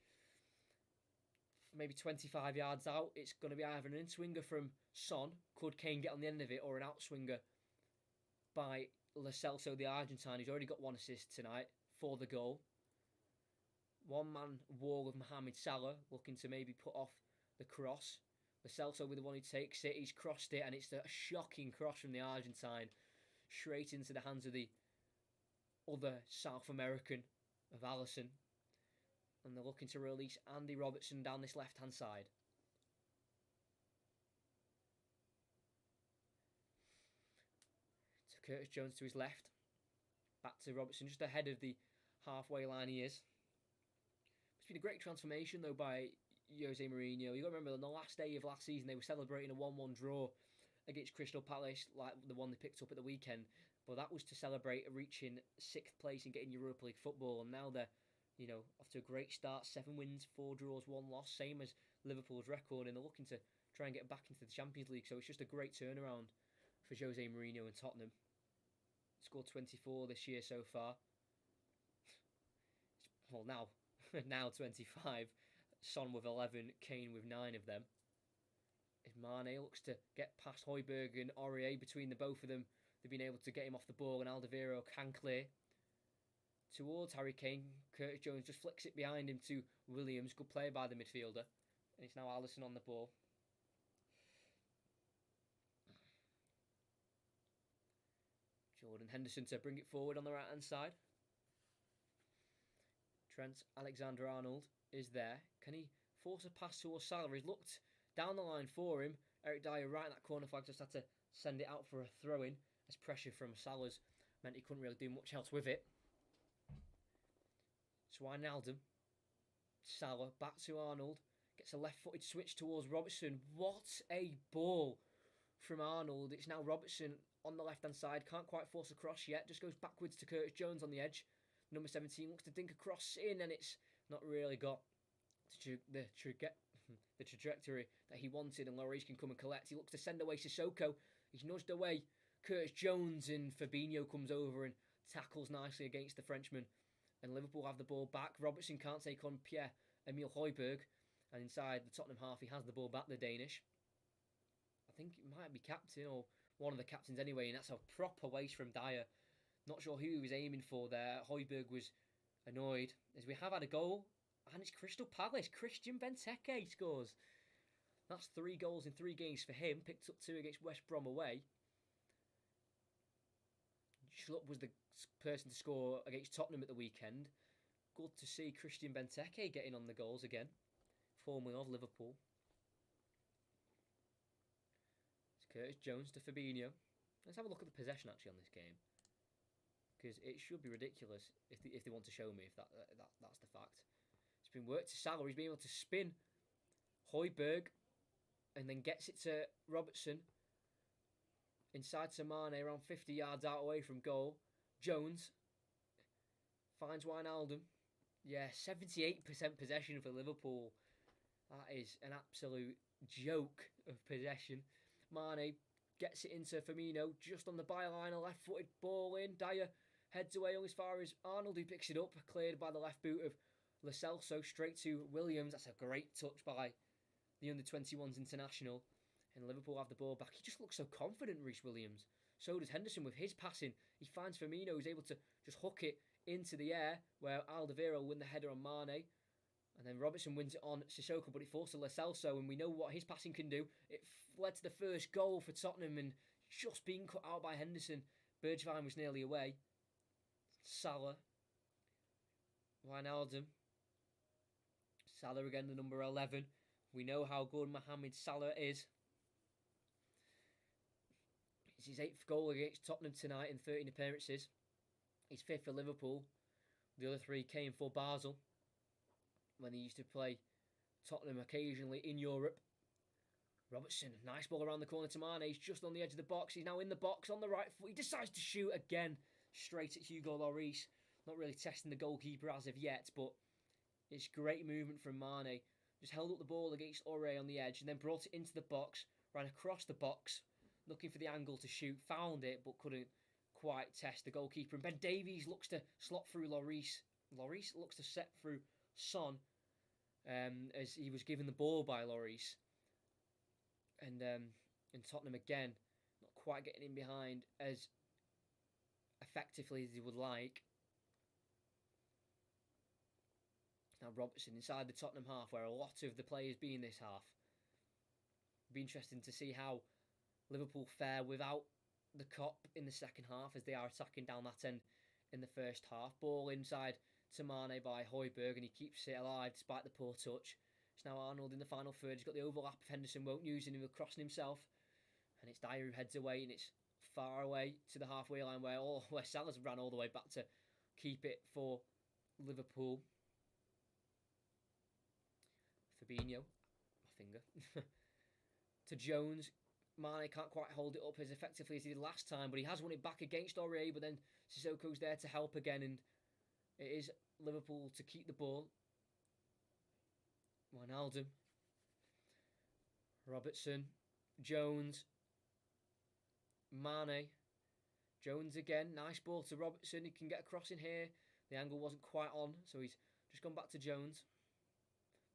maybe 25 yards out. It's going to be either an in-swinger from Son, could Kane get on the end of it, or an out-swinger by Lo Celso, the Argentine. He's already got 1 assist tonight for the goal. One-man wall of Mohamed Salah, looking to maybe put off the cross. Lo Celso with the one who takes it. He's crossed it, and it's a shocking cross from the Argentine, straight into the hands of the other South American of Alisson. And they're looking to release Andy Robertson down this left-hand side. Curtis Jones to his left. Back to Robertson, just ahead of the halfway line he is. It's been a great transformation, though, by Jose Mourinho. You've got to remember, on the last day of last season, they were celebrating a 1-1 draw against Crystal Palace, like the one they picked up at the weekend. But that was to celebrate reaching 6th place and getting Europa League football. And now they're, off to a great start. 7 wins, 4 draws, 1 loss. Same as Liverpool's record. And they're looking to try and get back into the Champions League. So it's just a great turnaround for Jose Mourinho and Tottenham. Scored 24 this year so far. Well, now 25. Son with 11, Kane with 9 of them. If Mane looks to get past Højbjerg and Aurier, between the both of them, they've been able to get him off the ball, and Alderweireld can clear. Towards Harry Kane, Curtis Jones just flicks it behind him to Williams. Good play by the midfielder. And it's now Alisson on the ball. Jordan Henderson to bring it forward on the right-hand side. Trent Alexander-Arnold is there. Can he force a pass towards Salah? He's looked down the line for him. Eric Dyer right in that corner flag, just had to send it out for a throw-in as pressure from Salah's meant he couldn't really do much else with it. So Wijnaldum, Salah, back to Arnold. Gets a left-footed switch towards Robertson. What a ball from Arnold. It's now Robertson on the left-hand side. Can't quite force a cross yet. Just goes backwards to Curtis Jones on the edge. Number 17 looks to dink a cross in, and it's not really got the trajectory that he wanted, and Lloris can come and collect. He looks to send away Sissoko. He's nudged away Curtis Jones, and Fabinho comes over and tackles nicely against the Frenchman. And Liverpool have the ball back. Robertson can't take on Pierre-Emile Højbjerg. And inside the Tottenham half, he has the ball back, the Danish. I think it might be captain, or one of the captains anyway, and that's a proper waste from Dyer. Not sure who he was aiming for there. Højbjerg was annoyed, as we have had a goal, and it's Crystal Palace. Christian Benteke scores. That's 3 goals in 3 games for him. Picked up 2 against West Brom away. Schlupp was the person to score against Tottenham at the weekend. Good to see Christian Benteke getting on the goals again, formerly of Liverpool. It's Curtis Jones to Fabinho. Let's have a look at the possession actually on this game, because it should be ridiculous if they want to show me if that's the fact. It's been worked to Salah. He's been able to spin Højbjerg and then gets it to Robertson. Inside to Mane, around 50 yards out away from goal. Jones finds Wijnaldum. Yeah, 78% possession for Liverpool. That is an absolute joke of possession. Mane gets it into Firmino, just on the byline, a left-footed ball in. Dyer heads away as far as Arnold, who picks it up, cleared by the left boot of Lo Celso, straight to Williams. That's a great touch by the under-21s international. And Liverpool have the ball back. He just looks so confident, Reece Williams. So does Henderson with his passing. He finds Firmino, who's able to just hook it into the air, where Alderweireld will win the header on Mane. And then Robertson wins it on Sissoko, but it falls to Lo Celso, and we know what his passing can do. It led to the first goal for Tottenham, and just being cut out by Henderson. Bergwijn was nearly away. Salah. Wijnaldum. Salah again, the number 11. We know how good Mohamed Salah is. It's his 8th goal against Tottenham tonight in 13 appearances. He's 5th for Liverpool. The other 3 came for Basel, when they used to play Tottenham occasionally in Europe. Robertson, nice ball around the corner to Mane. He's just on the edge of the box. He's now in the box on the right foot. He decides to shoot again, straight at Hugo Lloris. Not really testing the goalkeeper as of yet, but it's great movement from Mane. Just held up the ball against Aurier on the edge and then brought it into the box, ran across the box, looking for the angle to shoot. Found it, but couldn't quite test the goalkeeper. And Ben Davies looks to slot through Lloris. Lloris looks to set through Son, as he was given the ball by Lloris. And Tottenham again, not quite getting in behind as effectively as he would like. Now Robertson inside the Tottenham half, where a lot of the players be in this half. It'll be interesting to see how Liverpool fare without the Kop in the second half, as they are attacking down that end in the first half. Ball inside to Mane by Højbjerg, and he keeps it alive despite the poor touch. It's now Arnold in the final third. He's got the overlap of Henderson, won't use him, he'll crossing himself. And it's Dyer who heads away, and it's far away to the halfway line where Salah's ran all the way back to keep it for Liverpool. Fabinho, my finger, to Jones. Mane can't quite hold it up as effectively as he did last time, but he has won it back against Aurier, but then Sissoko's there to help again, and it is Liverpool to keep the ball. Wijnaldum, Robertson, Jones, Mane, Jones again, nice ball to Robertson, he can get across in here, the angle wasn't quite on, so he's just gone back to Jones.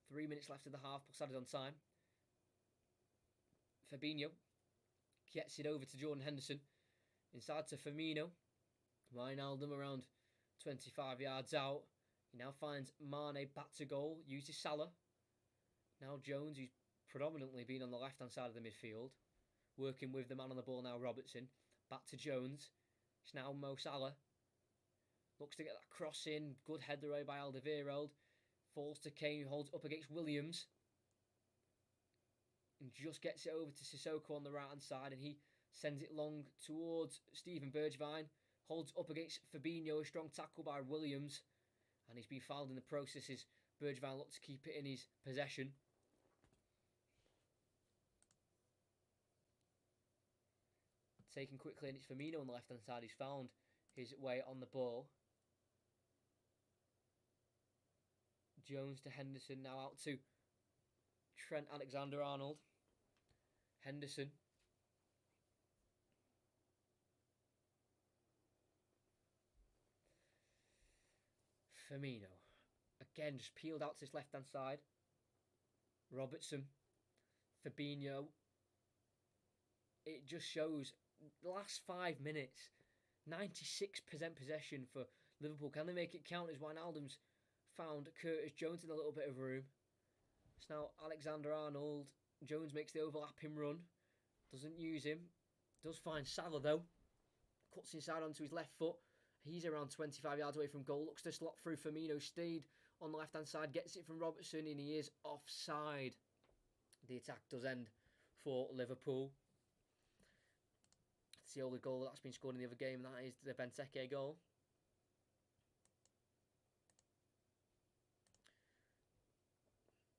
3 minutes left of the half, plus added on time. Fabinho gets it over to Jordan Henderson. Inside to Firmino. Wijnaldum around 25 yards out. He now finds Mane back to goal. Uses Salah. Now Jones, who's predominantly been on the left-hand side of the midfield. Working with the man on the ball now, Robertson. Back to Jones. It's now Mo Salah. Looks to get that cross in. Good header away by Alderweireld. Falls to Kane, who holds up against Williams. And just gets it over to Sissoko on the right-hand side. And he sends it long towards Steven Bergwijn. Holds up against Fabinho. A strong tackle by Williams. And he's been fouled in the process as Bergwijn looks to keep it in his possession. Taken quickly, and it's Firmino on the left-hand side. He's found his way on the ball. Jones to Henderson, now out to Trent Alexander-Arnold. Henderson. Firmino. Again, just peeled out to his left-hand side. Robertson. Fabinho. It just shows the last 5 minutes. 96% possession for Liverpool. Can they make it count as Wijnaldum's found Curtis Jones in a little bit of room? It's now Alexander-Arnold. Jones makes the overlapping run. Doesn't use him. Does find Salah though. Cuts inside onto his left foot. He's around 25 yards away from goal. Looks to slot through Firmino. Stayed on the left-hand side. Gets it from Robertson and he is offside. The attack does end for Liverpool. It's the only goal that's been scored in the other game, and that is the Benteke goal.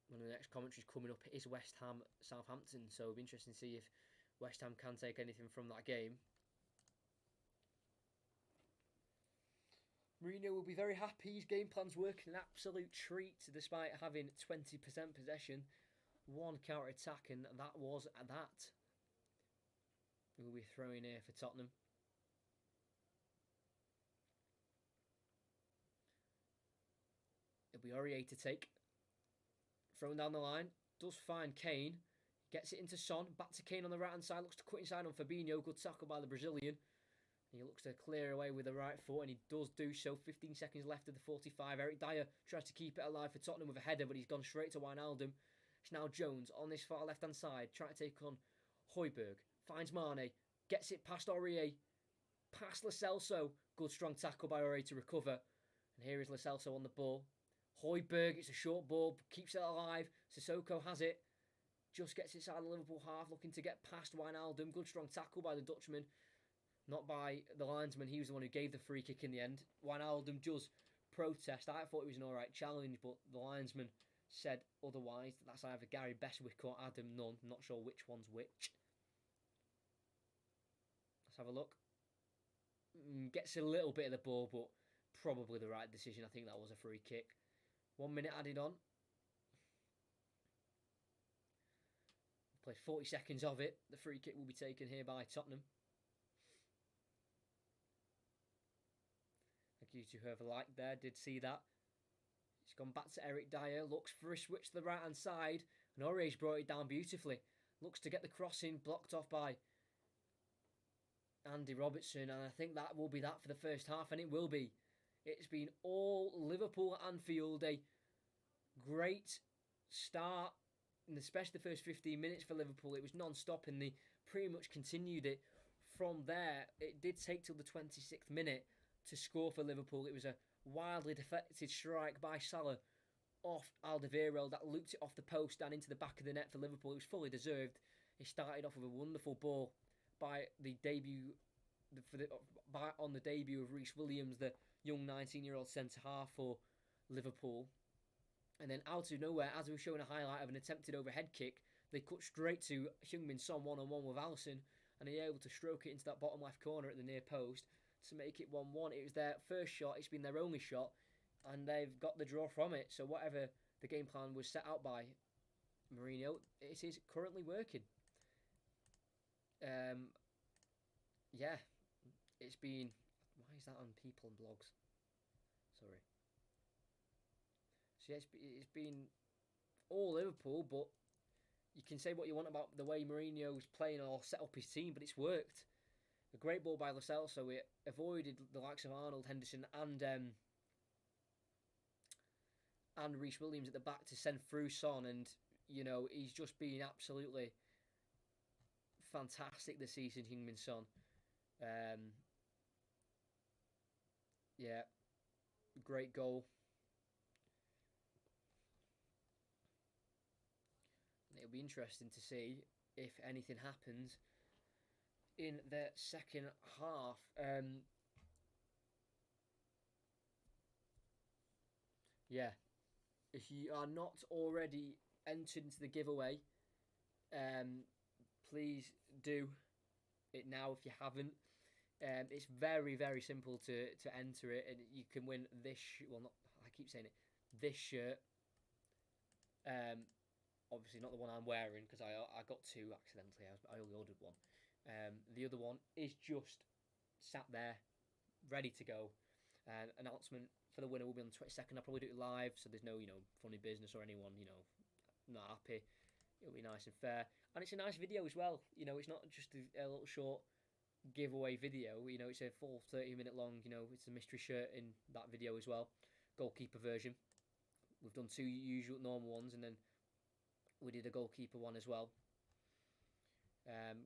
One of the next commentaries coming up is West Ham Southampton, so it'll be interesting to see if West Ham can take anything from that game. Mourinho will be very happy. His game plan's working an absolute treat despite having 20% possession, one counter attack, and that was that. We'll be throwing here for Tottenham. It'll be Aurier to take. Thrown down the line. Does find Kane. Gets it into Son. Back to Kane on the right-hand side. Looks to cut inside on Fabinho. Good tackle by the Brazilian. He looks to clear away with the right foot, and he does do so. 15 seconds left of the 45. Eric Dyer tries to keep it alive for Tottenham with a header, but he's gone straight to Wijnaldum. It's now Jones on this far left-hand side. Trying to take on Højbjerg. Finds Mane. Gets it past Aurier. Past Lo Celso. Good strong tackle by Aurier to recover. And here is Lo Celso on the ball. Højbjerg, it's a short ball. Keeps it alive. Sissoko has it. Just gets inside the Liverpool half. Looking to get past Wijnaldum. Good strong tackle by the Dutchman. Not by the linesman. He was the one who gave the free kick in the end. Wijnaldum does protest. I thought it was an alright challenge, but the linesman said otherwise. That's either Gary Bestwick or Adam Nunn. I'm not sure which one's which. Let's have a look. Gets a little bit of the ball, but probably the right decision. I think that was a free kick. 1 minute added on. Played 40 seconds of it. The free kick will be taken here by Tottenham. Thank you to whoever liked there. Did see that. It's gone back to Eric Dyer. Looks for a switch to the right hand side. And Aurier's brought it down beautifully. Looks to get the cross in. Blocked off by Andy Robertson. And I think that will be that for the first half. And it will be. It's been all Liverpool at Anfield. A great start. And especially the first 15 minutes for Liverpool. It was non-stop. And they pretty much continued it from there. It did take till the 26th minute to score for Liverpool. It was a wildly deflected strike by Salah off Alderweireld that looped it off the post and into the back of the net for Liverpool. It was fully deserved. He started off with a wonderful ball by the debut on the debut of Reece Williams, the young 19-year-old centre half for Liverpool. And then out of nowhere, as we were showing a highlight of an attempted overhead kick, they cut straight to Heung-min Son one-on-one with Alisson, and they're able to stroke it into that bottom left corner at the near post to make it 1-1. It was their first shot, it's been their only shot, and they've got the draw from it. So whatever the game plan was set out by Mourinho, it is currently working. Yeah, it's been... Why is that on people and blogs? Sorry. So yeah, it's been all Liverpool, but you can say what you want about the way Mourinho's playing or set up his team, but it's worked. A great ball by Lo Celso. It avoided the likes of Arnold, Henderson, and Reece Williams at the back to send through Son, and you know he's just been absolutely fantastic this season, Heung-min Son. Yeah, great goal. It'll be interesting to see if anything happens in the second half. Yeah, if you are not already entered into the giveaway, please do it now if you haven't. It's very, very simple to enter it, and you can win this. Well, not I keep saying it. This shirt. Obviously not the one I'm wearing because I got two accidentally. I only ordered one. The other one is just sat there, ready to go. Announcement for the winner will be on the 22nd. I'll probably do it live, so there's no funny business or anyone not happy. It'll be nice and fair, and it's a nice video as well. It's not just a little short giveaway video. It's a full 30-minute long. It's a mystery shirt in that video as well, goalkeeper version. We've done two usual normal ones, and then we did a goalkeeper one as well.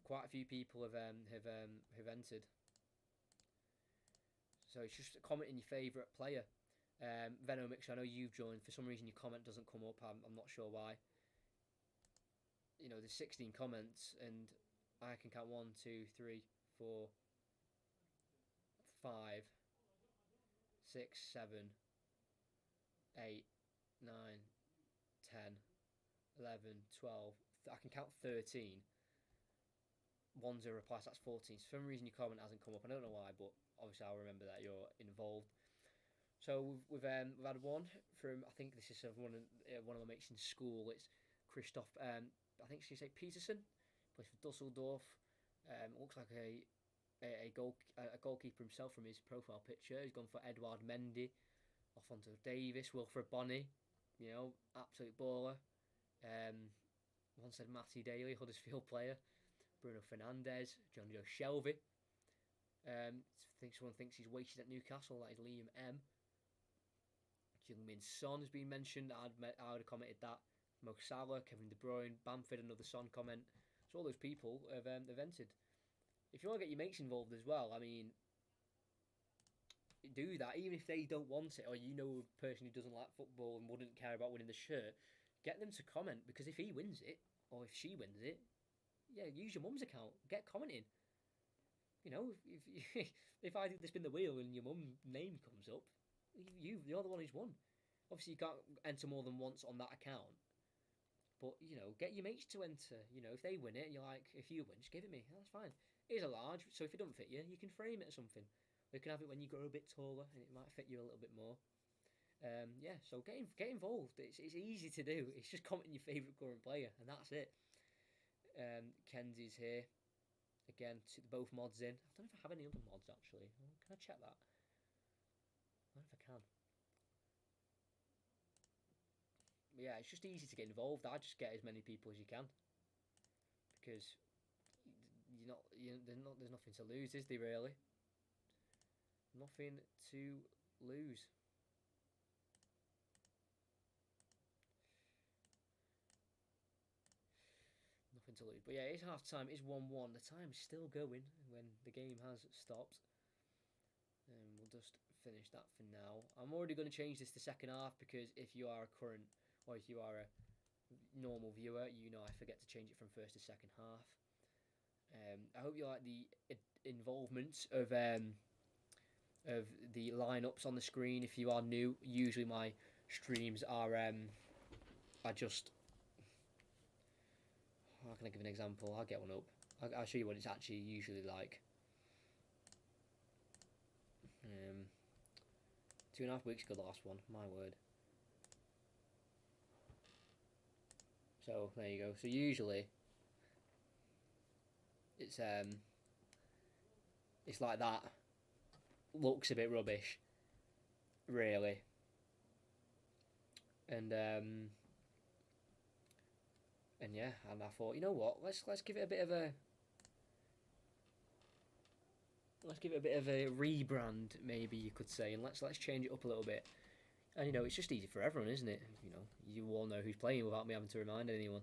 Quite a few people have entered. So it's just commenting your favourite player. Venomix, I know you've joined. For some reason your comment doesn't come up. I'm not sure why. There's 16 comments, and I can count 1, 2, 3, 4, 5, 6, 7, 8, 9, 10, 11, 12. I can count 13. One's a reply, so that's 14. So for some reason your comment hasn't come up. I don't know why, but obviously I'll remember that you're involved. So we've had one from, I think this is one of my mates in school. It's Christoph. I think she said Peterson. Plays for Dusseldorf. Looks like a goalkeeper himself from his profile picture. He's gone for Edouard Mendy. Off onto Davis, Wilfred Bonney. Absolute baller. One said Matty Daly, Huddersfield player. Bruno Fernandes, John Joe Shelby. Someone thinks he's wasted at Newcastle. That is Liam M. Heung-min Son has been mentioned. I would have commented that. Mo Salah, Kevin De Bruyne, Bamford, another Son comment. So all those people have entered. If you want to get your mates involved as well, I mean, do that. Even if they don't want it, or a person who doesn't like football and wouldn't care about winning the shirt, get them to comment, because if he wins it, or if she wins it, yeah, use your mum's account. Get commenting. If I did the spin the wheel and your mum's name comes up, you're the one who's won. Obviously, you can't enter more than once on that account. But, get your mates to enter. If they win it, and you're like, if you win, just give it me. That's fine. It is a large, so if it doesn't fit you, you can frame it or something. Or you can have it when you grow a bit taller, and it might fit you a little bit more. So get involved. It's easy to do. It's just commenting your favourite current player, and that's it. Kenzie's here. Again, both mods in. I don't know if I have any other mods, actually. Can I check that? I don't know if I can. But yeah, it's just easy to get involved. I just get as many people as you can. Because there's nothing to lose, is there, really? Nothing to lose. Nothing to lose. But yeah, it's half time. It's 1-1. The time's still going when the game has stopped. And we'll just finish that for now. I'm already going to change this to second half, because if you are a current, or if you are a normal viewer, I forget to change it from first to second half. I hope you like the involvement of the lineups on the screen. If you are new, usually my streams are just. How can I give an example? I'll get one up. I'll show you what it's actually usually like. 2.5 weeks ago, the last one. My word. So there you go. So usually it's like that. Looks a bit rubbish, really. And yeah, and I thought, you know what? Let's give it a bit of a rebrand, maybe you could say, and let's change it up a little bit. And you know, it's just easy for everyone, isn't it? You know, you all know who's playing without me having to remind anyone.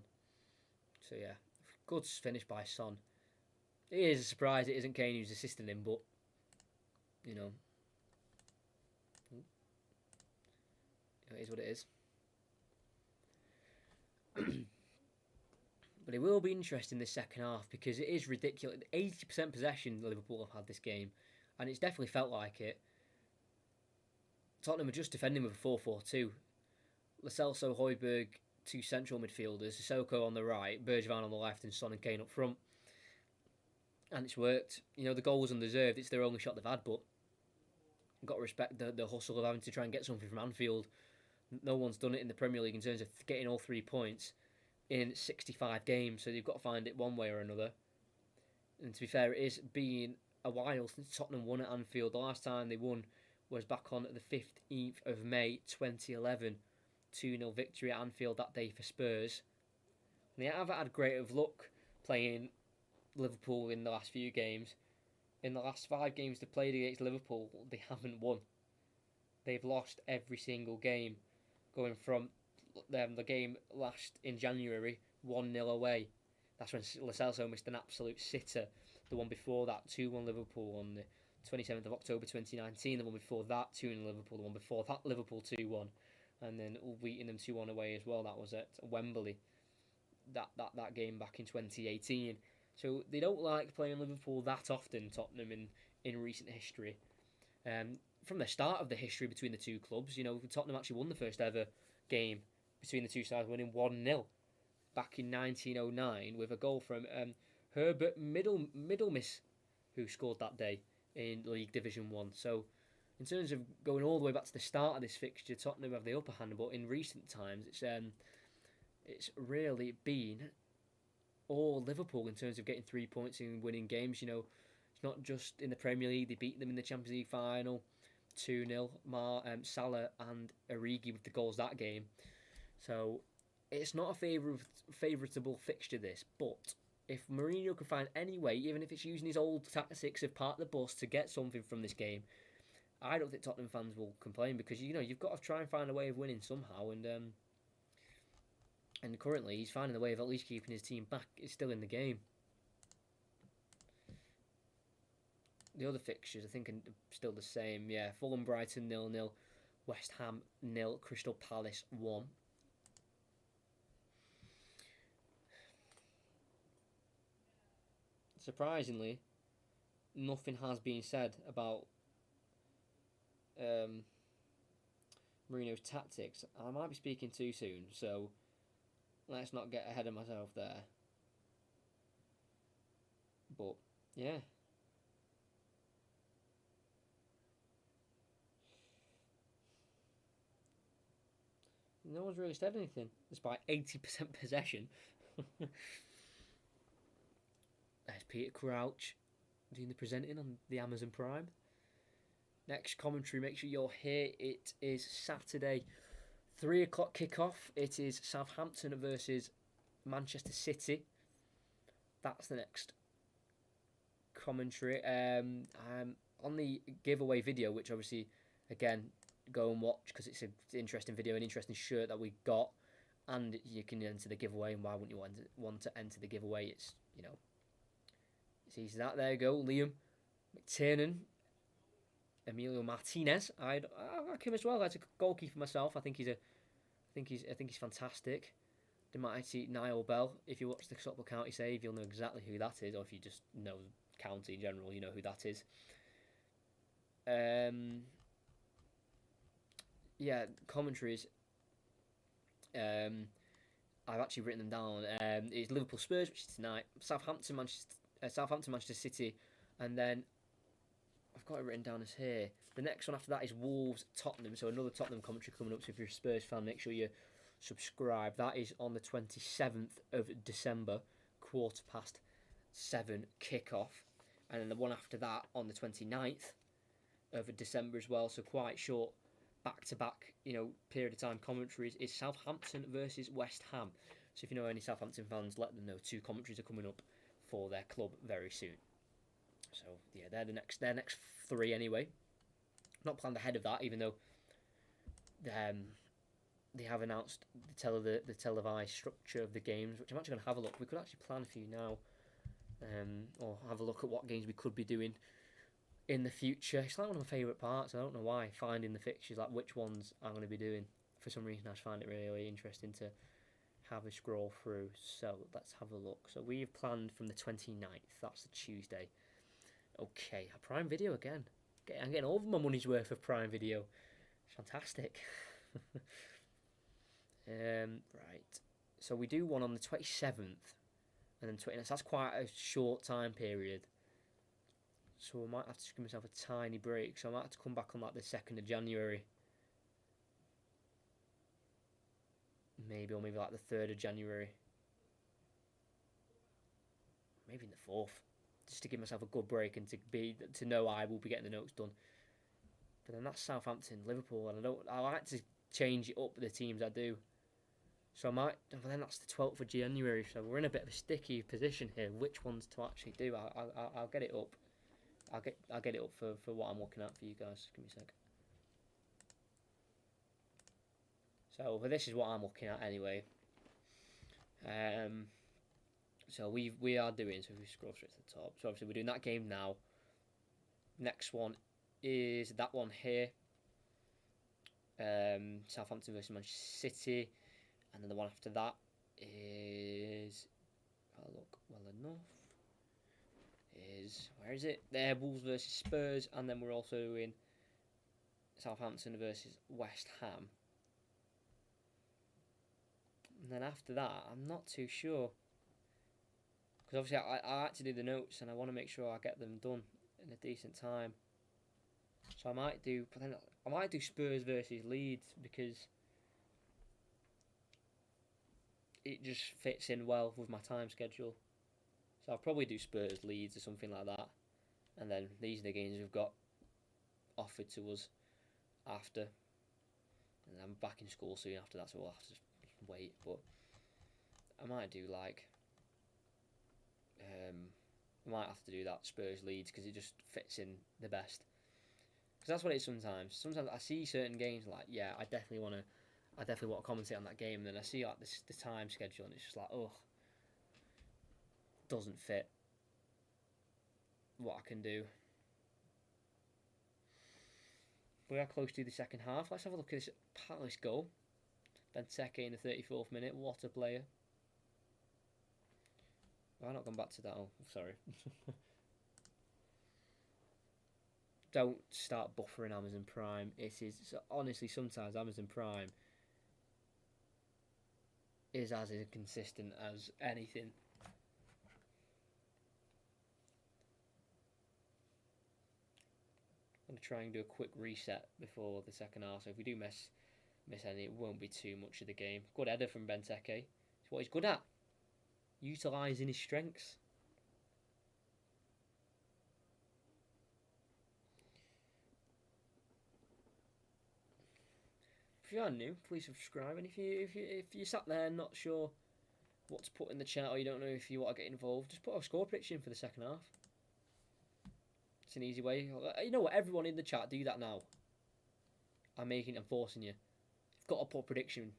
So yeah, good finish by Son. It is a surprise it isn't Kane who's assisting him, but you know, it is what it is. But it will be interesting this second half because it is ridiculous. 80% possession Liverpool have had this game, and it's definitely felt like it. Tottenham are just defending with a 4-4-2. Lo Celso, Højbjerg, two central midfielders, Sissoko on the right, Bergwijn on the left, and Son and Kane up front. And it's worked. You know, the goal was undeserved. It's their only shot they've had, but you've got to respect the hustle of having to try and get something from Anfield. No one's done it in the Premier League in terms of getting all 3 points in 65 games, so they've got to find it one way or another. And to be fair, it is been a while since Tottenham won at Anfield. The last time they won was back on the 15th of May 2011. 2-0 victory at Anfield that day for Spurs. And they haven't had great of luck playing Liverpool in the last few games. In the last 5 games they've played against Liverpool, they haven't won. They've lost every single game, going from the game last in January, 1-0 away. That's when Lo Celso missed an absolute sitter. The one before that, 2-1 Liverpool on the 27th of October 2019. The one before that, 2-0 Liverpool. The one before that, Liverpool 2-1. And then beating them 2-1 away as well. That was at Wembley. That game back in 2018. So they don't like playing Liverpool that often, Tottenham, in recent history. From the start of the history between the two clubs, you know, Tottenham actually won the first ever game between the two sides, winning 1-0 back in 1909 with a goal from Herbert Middlemiss, who scored that day in League Division 1. So in terms of going all the way back to the start of this fixture, Tottenham have the upper hand, but in recent times it's really been all Liverpool in terms of getting 3 points and winning games. You know, it's not just in the Premier League. They beat them in the Champions League final 2-0. Salah and Origi with the goals that game. So it's not a favourable fixture, this, but if Mourinho can find any way, even if it's using his old tactics of park the bus to get something from this game, I don't think Tottenham fans will complain, because you know you've got to try and find a way of winning somehow, and currently he's finding a way of at least keeping his team back. It's still in the game. The other fixtures I think are still the same. Yeah, Fulham, Brighton 0-0, West Ham 0, Crystal Palace 1. Surprisingly, nothing has been said about Mourinho's tactics. I might be speaking too soon, so let's not get ahead of myself there. But yeah, no one's really said anything, despite 80% possession. There's Peter Crouch doing the presenting on the Amazon Prime. Next commentary, make sure you're here. It is Saturday, 3 o'clock kickoff. It is Southampton versus Manchester City. That's the next commentary. On the giveaway video, which obviously, again, go and watch because it's an interesting video, an interesting shirt that we got, and you can enter the giveaway. And why wouldn't you want to enter the giveaway? It's, you know, it's easy. That there you go, Liam McTiernan, Emilio Martinez. I like him as well. That's a goalkeeper myself. I think he's fantastic. the mighty Niall Bell. If you watch the Stockport County save, you'll know exactly who that is, or if you just know county in general, you know who that is. Yeah, commentaries. I've actually written them down. It's Liverpool Spurs, which is tonight. Southampton Manchester City, and then I've got it written down as here. The next one after that is Wolves Tottenham. So another Tottenham commentary coming up. So if you're a Spurs fan, make sure you subscribe. That is on the 27th of December, 7:15 kickoff, and then the one after that on the 29th of December as well. So quite short back-to-back, period of time commentaries is Southampton versus West Ham. So if you know any Southampton fans, let them know 2 commentaries are coming up for their club very soon. So yeah, they're next 3 anyway. Not planned ahead of that, even though they have announced the televised structure of the games, which I'm actually going to have a look. We could actually plan a few now, or have a look at what games we could be doing in the future. It's like one of my favourite parts. I don't know why, finding the fixtures, like which ones I'm going to be doing. For some reason I just find it really interesting to have a scroll through. So let's have a look. So we've planned from the 29th, that's the Tuesday. Okay, a Prime Video again. I'm getting over my money's worth of Prime Video. It's fantastic. Right, so we do one on the 27th and then 29th. So that's quite a short time period. So I might have to give myself a tiny break. So I might have to come back on like the 2nd of January. Maybe, or maybe like the 3rd of January. Maybe in the 4th. Just to give myself a good break and to know I will be getting the notes done. But then that's Southampton, Liverpool, and I like to change it up the teams I do. So I might, but then that's the 12th of January. So we're in a bit of a sticky position here. Which ones to actually do? I'll get it up. I'll get it up for what I'm looking at for you guys. Give me a sec. So, but this is what I'm looking at anyway. So we are doing. So if we scroll straight to the top. So obviously we're doing that game now. Next one is that one here. Southampton versus Manchester City, and then the one after that is. I'll look well enough. Where is it? There, Wolves versus Spurs, and then we're also doing Southampton versus West Ham. And then after that, I'm not too sure, because obviously I like to do the notes and I want to make sure I get them done in a decent time. So I might do Spurs versus Leeds, because it just fits in well with my time schedule. So I'll probably do Spurs, Leeds or something like that. And then these are the games we've got offered to us after. And I'm back in school soon after that, so we'll have to just wait. But I might do I might have to do that Spurs, Leeds, because it just fits in the best. Because that's what it is sometimes. Sometimes I see certain games like, yeah, I definitely want to commentate on that game, and then I see like the time schedule, and it's just like, oh, doesn't fit what I can do. We are close to the second half. Let's have a look at this Palace goal. Benteke in the 34th minute. What a player. Have I not gone back to that? Oh, sorry. Don't start buffering Amazon Prime. It is honestly, sometimes Amazon Prime is as inconsistent as anything. I'm going to try and do a quick reset before the second half. So if we do miss any, it won't be too much of the game. Good header from Benteke. It's what he's good at. Utilising his strengths. If you are new, please subscribe. And if you sat there not sure what to put in the chat, or you don't know if you want to get involved, just put a score prediction for the second half. It's an easy way. You know what? Everyone in the chat, do that now. I'm forcing you. You've got to put a prediction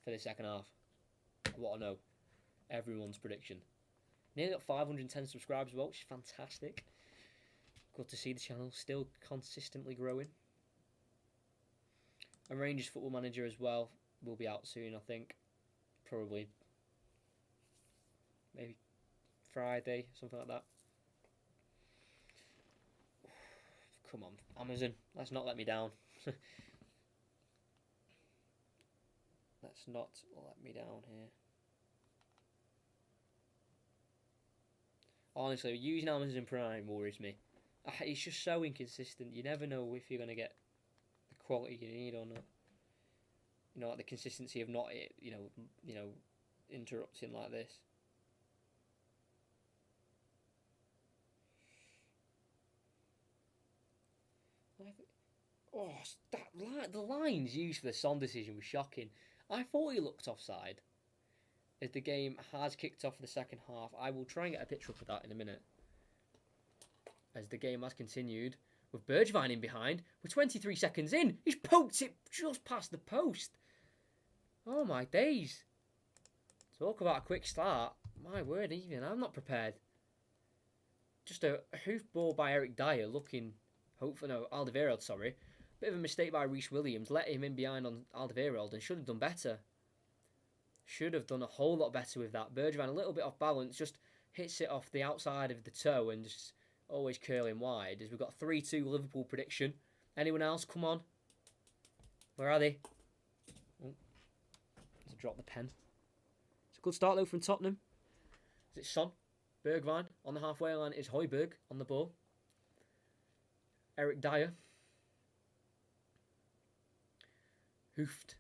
for the second half. I want to know everyone's prediction. Nearly got 510 subscribers as well, which is fantastic. Good to see the channel still consistently growing. And Rangers Football Manager as well will be out soon, I think. probably maybe Friday, something like that. Come on, Amazon, let's not let me down. Let's not let me down here. Honestly, using Amazon Prime worries me. It's just so inconsistent. You never know if you're going to get the quality you need or not. You know, like the consistency of not, interrupting like this. Oh, the lines used for the Son decision was shocking. I thought he looked offside. As the game has kicked off for the second half, I will try and get a picture up of that in a minute. As the game has continued, with Bergwijn in behind, we're 23 seconds in. He's poked it just past the post. Oh my days. Talk about a quick start. My word, even I'm not prepared. Just a hoof ball by Eric Dyer looking, Alderweireld, sorry. Bit of a mistake by Reece Williams. Let him in behind on Alderweireld and should have done better. Should have done a whole lot better with that. Bergwijn a little bit off balance, just hits it off the outside of the toe and just always curling wide. As we've got 3-2 Liverpool prediction. Anyone else? Come on. Where are they? Oh, to drop the pen. It's a good start though from Tottenham. Is it Son? Bergwijn on the halfway line is Højbjerg on the ball. Eric Dyer. Hoofed.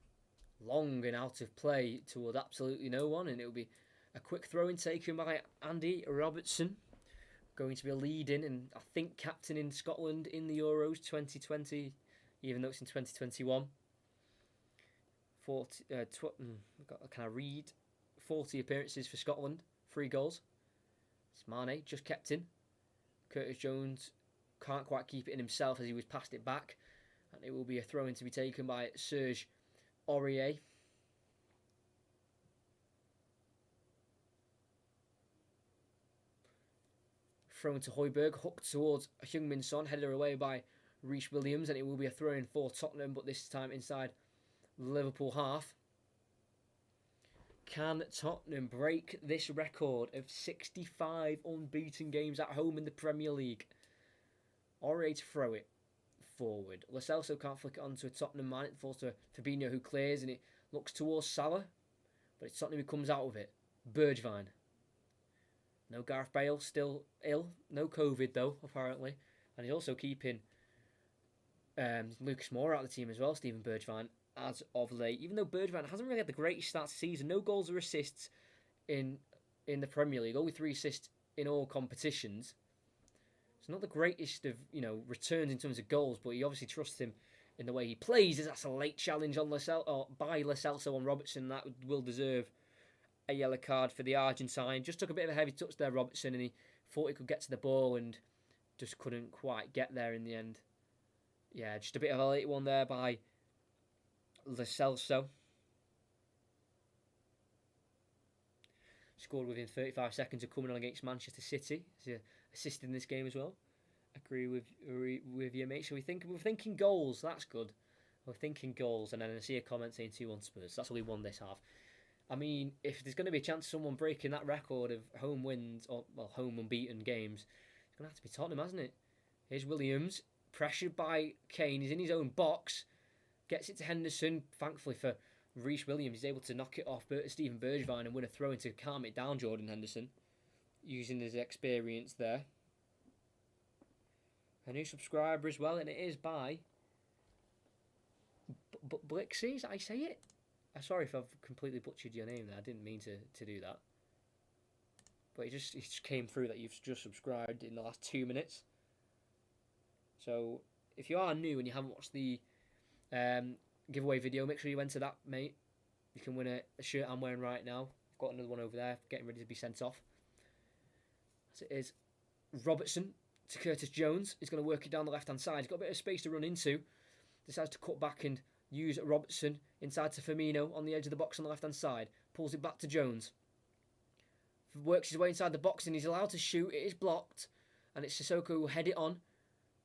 Long and out of play toward absolutely no one, and it will be a quick throw-in taken by Andy Robertson. Going to be leading and I think captain in Scotland in the Euros 2020, even though it's in 2021. 40 appearances for Scotland, 3 goals. It's Mane, just kept in. Curtis Jones can't quite keep it in himself as he was passed it back. And it will be a throw-in to be taken by Serge Aurier. Thrown to Højbjerg, hooked towards Heung-min Son, headed away by Reece Williams, and it will be a throw-in for Tottenham, but this time inside the Liverpool half. Can Tottenham break this record of 65 unbeaten games at home in the Premier League? Aurier to throw it forward. Lo Celso can't flick it onto a Tottenham man. It falls to Fabinho, who clears, and it looks towards Salah, but it's Tottenham who comes out of it. Bergwijn. No Gareth Bale, still ill. No COVID though, apparently, and he's also keeping Lucas Moura out of the team as well. Steven Bergwijn, as of late, even though Bergwijn hasn't really had the greatest start to the season. No goals or assists in the Premier League. Only 3 assists in all competitions. It's not the greatest of returns in terms of goals, but he obviously trusts him in the way he plays. As that's a late challenge on by Lo Celso on Robertson, that will deserve a yellow card for the Argentine. Just took a bit of a heavy touch there, Robertson, and he thought he could get to the ball and just couldn't quite get there in the end. Yeah, just a bit of a late one there by Lo Celso. Scored within 35 seconds of coming on against Manchester City. He's assisted in this game as well. Agree with you, mate. So we're thinking goals. That's good. We're thinking goals, and then I see a comment saying 2-1 Spurs. That's all we won this half. I mean, if there's going to be a chance of someone breaking that record of home wins, or home unbeaten games, it's going to have to be Tottenham, hasn't it? Here's Williams, pressured by Kane. He's in his own box, gets it to Henderson. Thankfully for Reece Williams, he's able to knock it off Steven Bergwijn and win a throw-in to calm it down, Jordan Henderson, using his experience there. A new subscriber as well, and it is by Blixie, is that how I say it? Sorry if I've completely butchered your name there. I didn't mean to do that. But it just came through that you've just subscribed in the last 2 minutes. So if you are new and you haven't watched the giveaway video, make sure you enter that, mate. You can win a shirt I'm wearing right now. I've got another one over there, getting ready to be sent off. As it is, Robertson to Curtis Jones. He's going to work it down the left-hand side. He's got a bit of space to run into. Decides to cut back and use Robertson inside to Firmino on the edge of the box on the left-hand side. Pulls it back to Jones. Works his way inside the box and he's allowed to shoot. It is blocked. And it's Sissoko who will head it on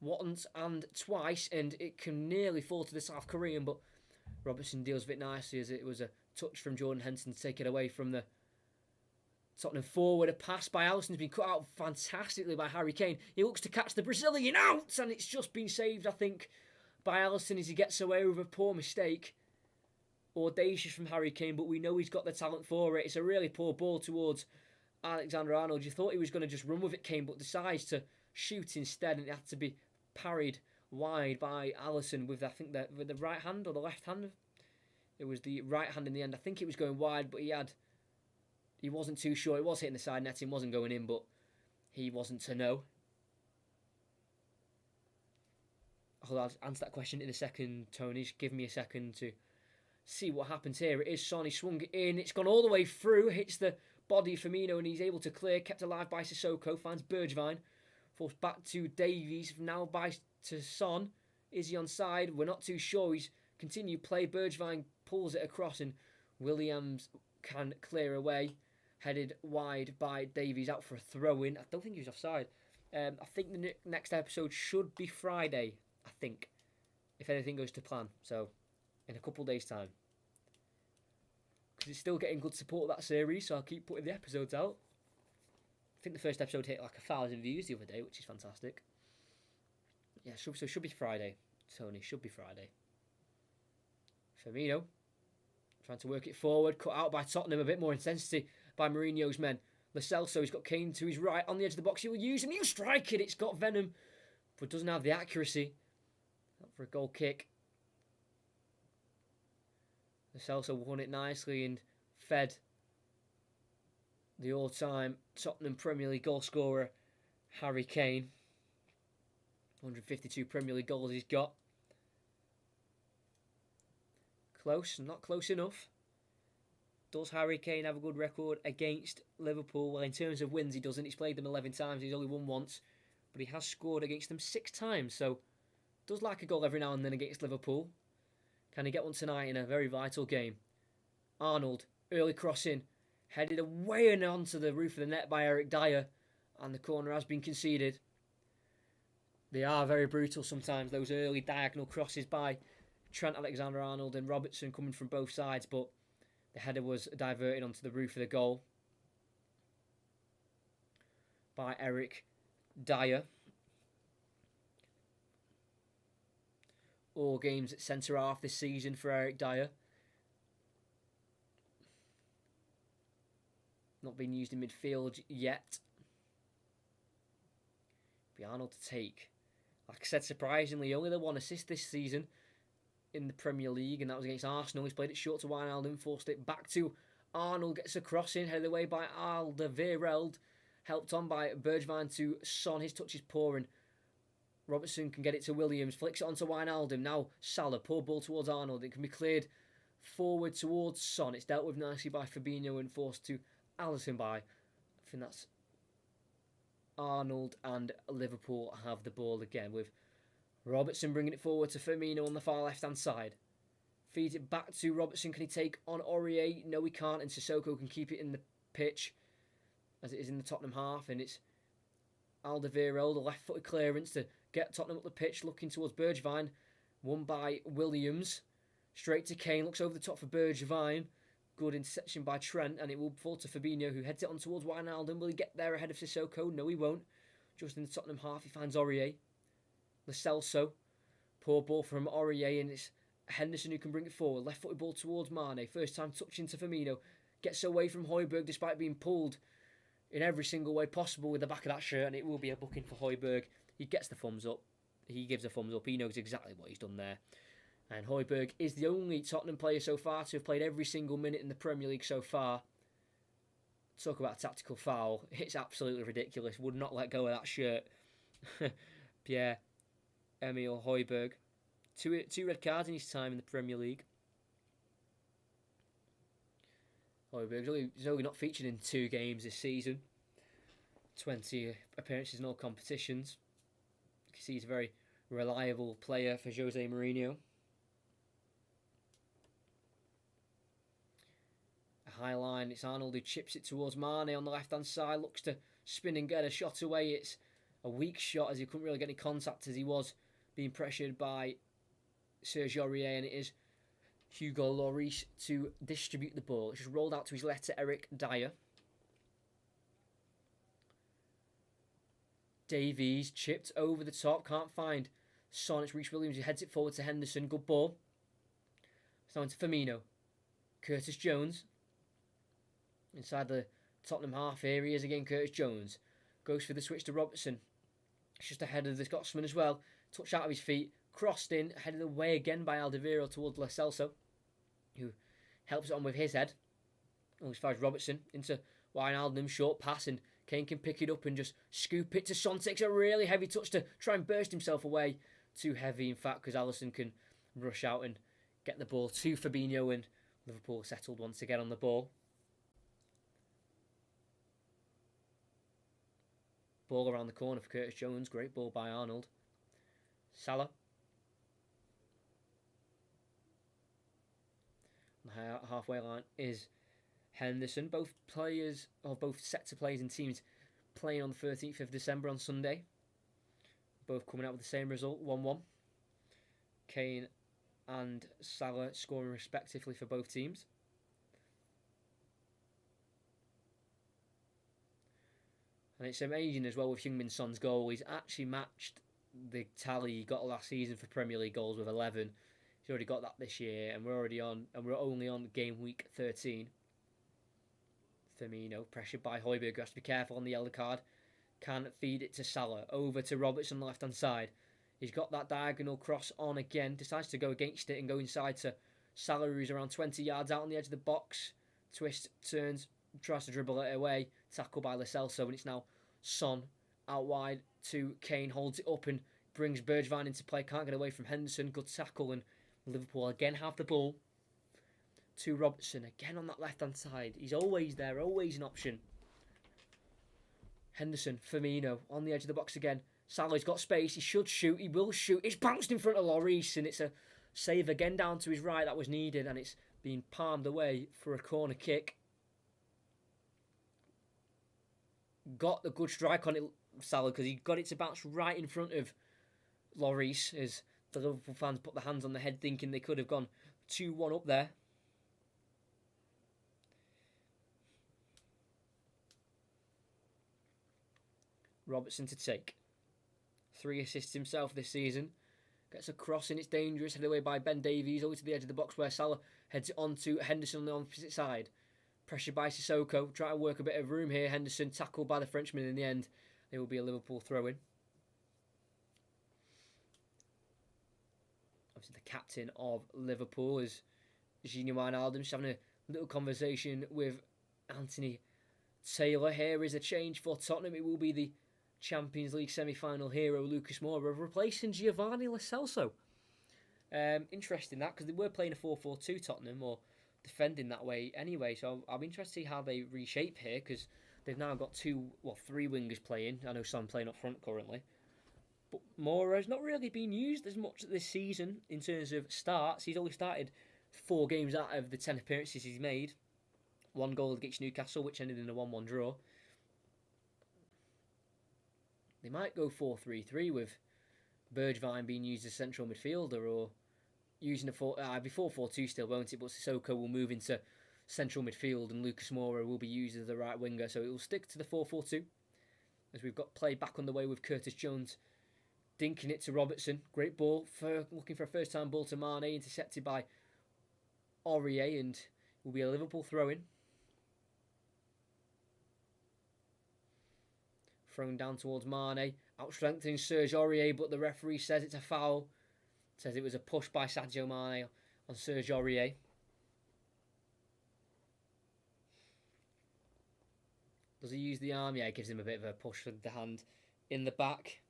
once and twice. And it can nearly fall to the South Korean. But Robertson deals with it nicely as it was a touch from Jordan Henderson to take it away from the Tottenham forward. A pass by Alisson's been cut out fantastically by Harry Kane. He looks to catch the Brazilian out, and it's just been saved, I think, by Alisson as he gets away with a poor mistake. Audacious from Harry Kane, but we know he's got the talent for it. It's a really poor ball towards Alexander-Arnold. You thought he was going to just run with it, Kane, but decides to shoot instead, and it had to be parried wide by Alisson with, I think, with the right hand or the left hand. It was the right hand in the end. I think it was going wide, but he wasn't too sure. It was hitting the side netting, wasn't going in, but he wasn't to know. I'll answer that question in a second, Tony. Just give me a second to see what happens here. It is Son. He swung it in. It's gone all the way through. Hits the body of Firmino, and he's able to clear. Kept alive by Sissoko. Finds Bergwijn. Forced back to Davies. Now to Son. Is he onside? We're not too sure. He's continued play. Bergwijn pulls it across, and Williams can clear away. Headed wide by Davies, out for a throw-in. I don't think he was offside. I think the next episode should be Friday, I think, if anything goes to plan. So, in a couple of days' time. Because it's still getting good support of that series, so I'll keep putting the episodes out. I think the first episode hit like 1,000 views the other day, which is fantastic. Yeah, so it should be Friday, Tony. Should be Friday. Firmino trying to work it forward, cut out by Tottenham, a bit more intensity by Mourinho's men. Lo Celso, he's got Kane to his right on the edge of the box. He will use him. He'll strike it. It's got venom, but doesn't have the accuracy. Up for a goal kick. Lo Celso won it nicely and fed the all-time Tottenham Premier League goal scorer, Harry Kane. 152 Premier League goals he's got. Close, not close enough. Does Harry Kane have a good record against Liverpool? Well, in terms of wins, he doesn't. He's played them 11 times. He's only won once. But he has scored against them 6 times. So, does like a goal every now and then against Liverpool. Can he get one tonight in a very vital game? Arnold, early crossing. Headed away and onto the roof of the net by Eric Dyer. And the corner has been conceded. They are very brutal sometimes, those early diagonal crosses by Trent Alexander-Arnold and Robertson coming from both sides, but the header was diverted onto the roof of the goal by Eric Dyer. All games at centre-half this season for Eric Dyer. Not been used in midfield yet. Be Arnold to take. Like I said, surprisingly, only the 1 assist this season in the Premier League, and that was against Arsenal. He's played it short to Wijnaldum, forced it back to Arnold, gets a cross in, headed away by Alderweireld, helped on by Bergwijn to Son. His touch is poor, and Robertson can get it to Williams, flicks it onto Wijnaldum. Now Salah, poor ball towards Arnold. It can be cleared forward towards Son. It's dealt with nicely by Fabinho and forced to Alisson by, I think that's Arnold, and Liverpool have the ball again with Robertson bringing it forward to Firmino on the far left-hand side. Feeds it back to Robertson. Can he take on Aurier? No, he can't, and Sissoko can keep it in the pitch as it is in the Tottenham half, and it's Alderweireld, a left-footed clearance to get Tottenham up the pitch, looking towards Bergwijn, won by Williams. Straight to Kane, looks over the top for Bergwijn. Good interception by Trent, and it will fall to Fabinho, who heads it on towards Wijnaldum. Will he get there ahead of Sissoko? No, he won't. Just in the Tottenham half, he finds Aurier. Lo Celso. Poor ball from Aurier, and it's Henderson who can bring it forward. Left-footed ball towards Mane. First time touching to Firmino. Gets away from Højbjerg despite being pulled in every single way possible with the back of that shirt, and it will be a booking for Højbjerg. He gets the thumbs up. He gives a thumbs up. He knows exactly what he's done there. And Højbjerg is the only Tottenham player so far to have played every single minute in the Premier League so far. Talk about a tactical foul. It's absolutely ridiculous. Would not let go of that shirt. Pierre-Emile Højbjerg. Two red cards in his time in the Premier League. He's only not featured in 2 games this season. 20 appearances in all competitions. You can see he's a very reliable player for Jose Mourinho. A high line, it's Arnold who chips it towards Mane on the left-hand side. Looks to spin and get a shot away. It's a weak shot as he couldn't really get any contact as he was being pressured by Serge Aurier, and it is Hugo Lloris to distribute the ball. It's just rolled out to his left to Eric Dyer. Davies chipped over the top. Can't find Son. It's Reece Williams who heads it forward to Henderson. Good ball. It's down to Firmino. Curtis Jones. Inside the Tottenham half here. He is again, Curtis Jones. Goes for the switch to Robertson. It's just ahead of the Scotsman as well. Touch out of his feet. Crossed in. Headed away again by Alderweireld towards Lo Celso, who helps it on with his head. As far as Robertson into Wijnaldum. Short pass, and Kane can pick it up and just scoop it to Son. Takes a really heavy touch to try and burst himself away. Too heavy, in fact, because Alisson can rush out and get the ball to Fabinho, and Liverpool settled once again on the ball. Ball around the corner for Curtis Jones. Great ball by Arnold. Salah. The halfway line is Henderson. Both players, or both sets of players and teams playing on the 13th of December on Sunday. Both coming out with the same result, 1-1. Kane and Salah scoring respectively for both teams. And it's amazing as well with Heung-min Son's goal. He's actually matched the tally he got last season for Premier League goals with 11. He's already got that this year, and we're only on game week 13. Firmino, pressured by Højbjerg, has to be careful on the yellow card. Can feed it to Salah. Over to Robertson, left hand side. He's got that diagonal cross on again. Decides to go against it and go inside to Salah, who's around 20 yards out on the edge of the box. Twist, turns, tries to dribble it away. Tackle by Lo Celso, and it's now Son out wide to Kane. Holds it up and brings Bergwijn into play. Can't get away from Henderson. Good tackle, and Liverpool again have the ball. To Robertson, again on that left-hand side. He's always there, always an option. Henderson, Firmino, on the edge of the box again. Salah's got space, he should shoot, he will shoot. It's bounced in front of Lloris, and it's a save again down to his right that was needed, and it's been palmed away for a corner kick. Got the good strike on it, Salah, because he got it to bounce right in front of Lloris, as the Liverpool fans put their hands on the head thinking they could have gone 2-1 up there. Robertson to take. 3 assists himself this season. Gets a cross and it's dangerous. Headed away by Ben Davies over to the edge of the box where Salah heads it on to Henderson on the opposite side. Pressured by Sissoko. Trying to work a bit of room here. Henderson tackled by the Frenchman in the end. It will be a Liverpool throw-in. Obviously the captain of Liverpool is Gini Wijnaldum. Just having a little conversation with Anthony Taylor. Here is a change for Tottenham. It will be the Champions League semi-final hero Lucas Moura replacing Giovanni Lo Celso. Interesting that, because they were playing a 4-4-2 Tottenham, or defending that way anyway, so I'm interested to see how they reshape here, because they've now got 3 wingers playing. I know Son playing up front currently, but Moura's not really been used as much this season in terms of starts. He's only started 4 games out of the 10 appearances he's made. 1 goal against Newcastle, which ended in a 1-1 draw. They might go 4-3-3 with Bergwijn being used as central midfielder, or using a 4-4-2 still, won't it? But Sissoko will move into central midfield and Lucas Moura will be used as the right winger. So it will stick to the 4-4-2 as we've got play back on the way with Curtis Jones dinking it to Robertson. Great ball, looking for a first-time ball to Mane, intercepted by Aurier, and will be a Liverpool throw-in. Thrown down towards Mane, out-strengthening Serge Aurier, but the referee says it's a foul. Says it was a push by Sadio Mane on Serge Aurier. Does he use the arm? Yeah, it gives him a bit of a push with the hand in the back.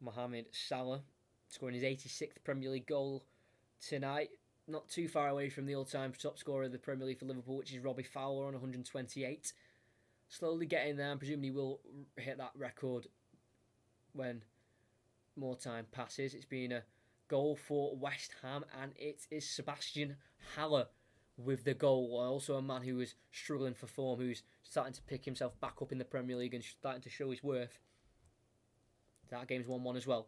Mohamed Salah scoring his 86th Premier League goal tonight. Not too far away from the all-time top scorer of the Premier League for Liverpool, which is Robbie Fowler on 128. Slowly getting there, and presumably will hit that record when more time passes. It's been a goal for West Ham, and it is Sebastian Haller with the goal. Also a man who was struggling for form, who's starting to pick himself back up in the Premier League and starting to show his worth. That game's 1-1 as well.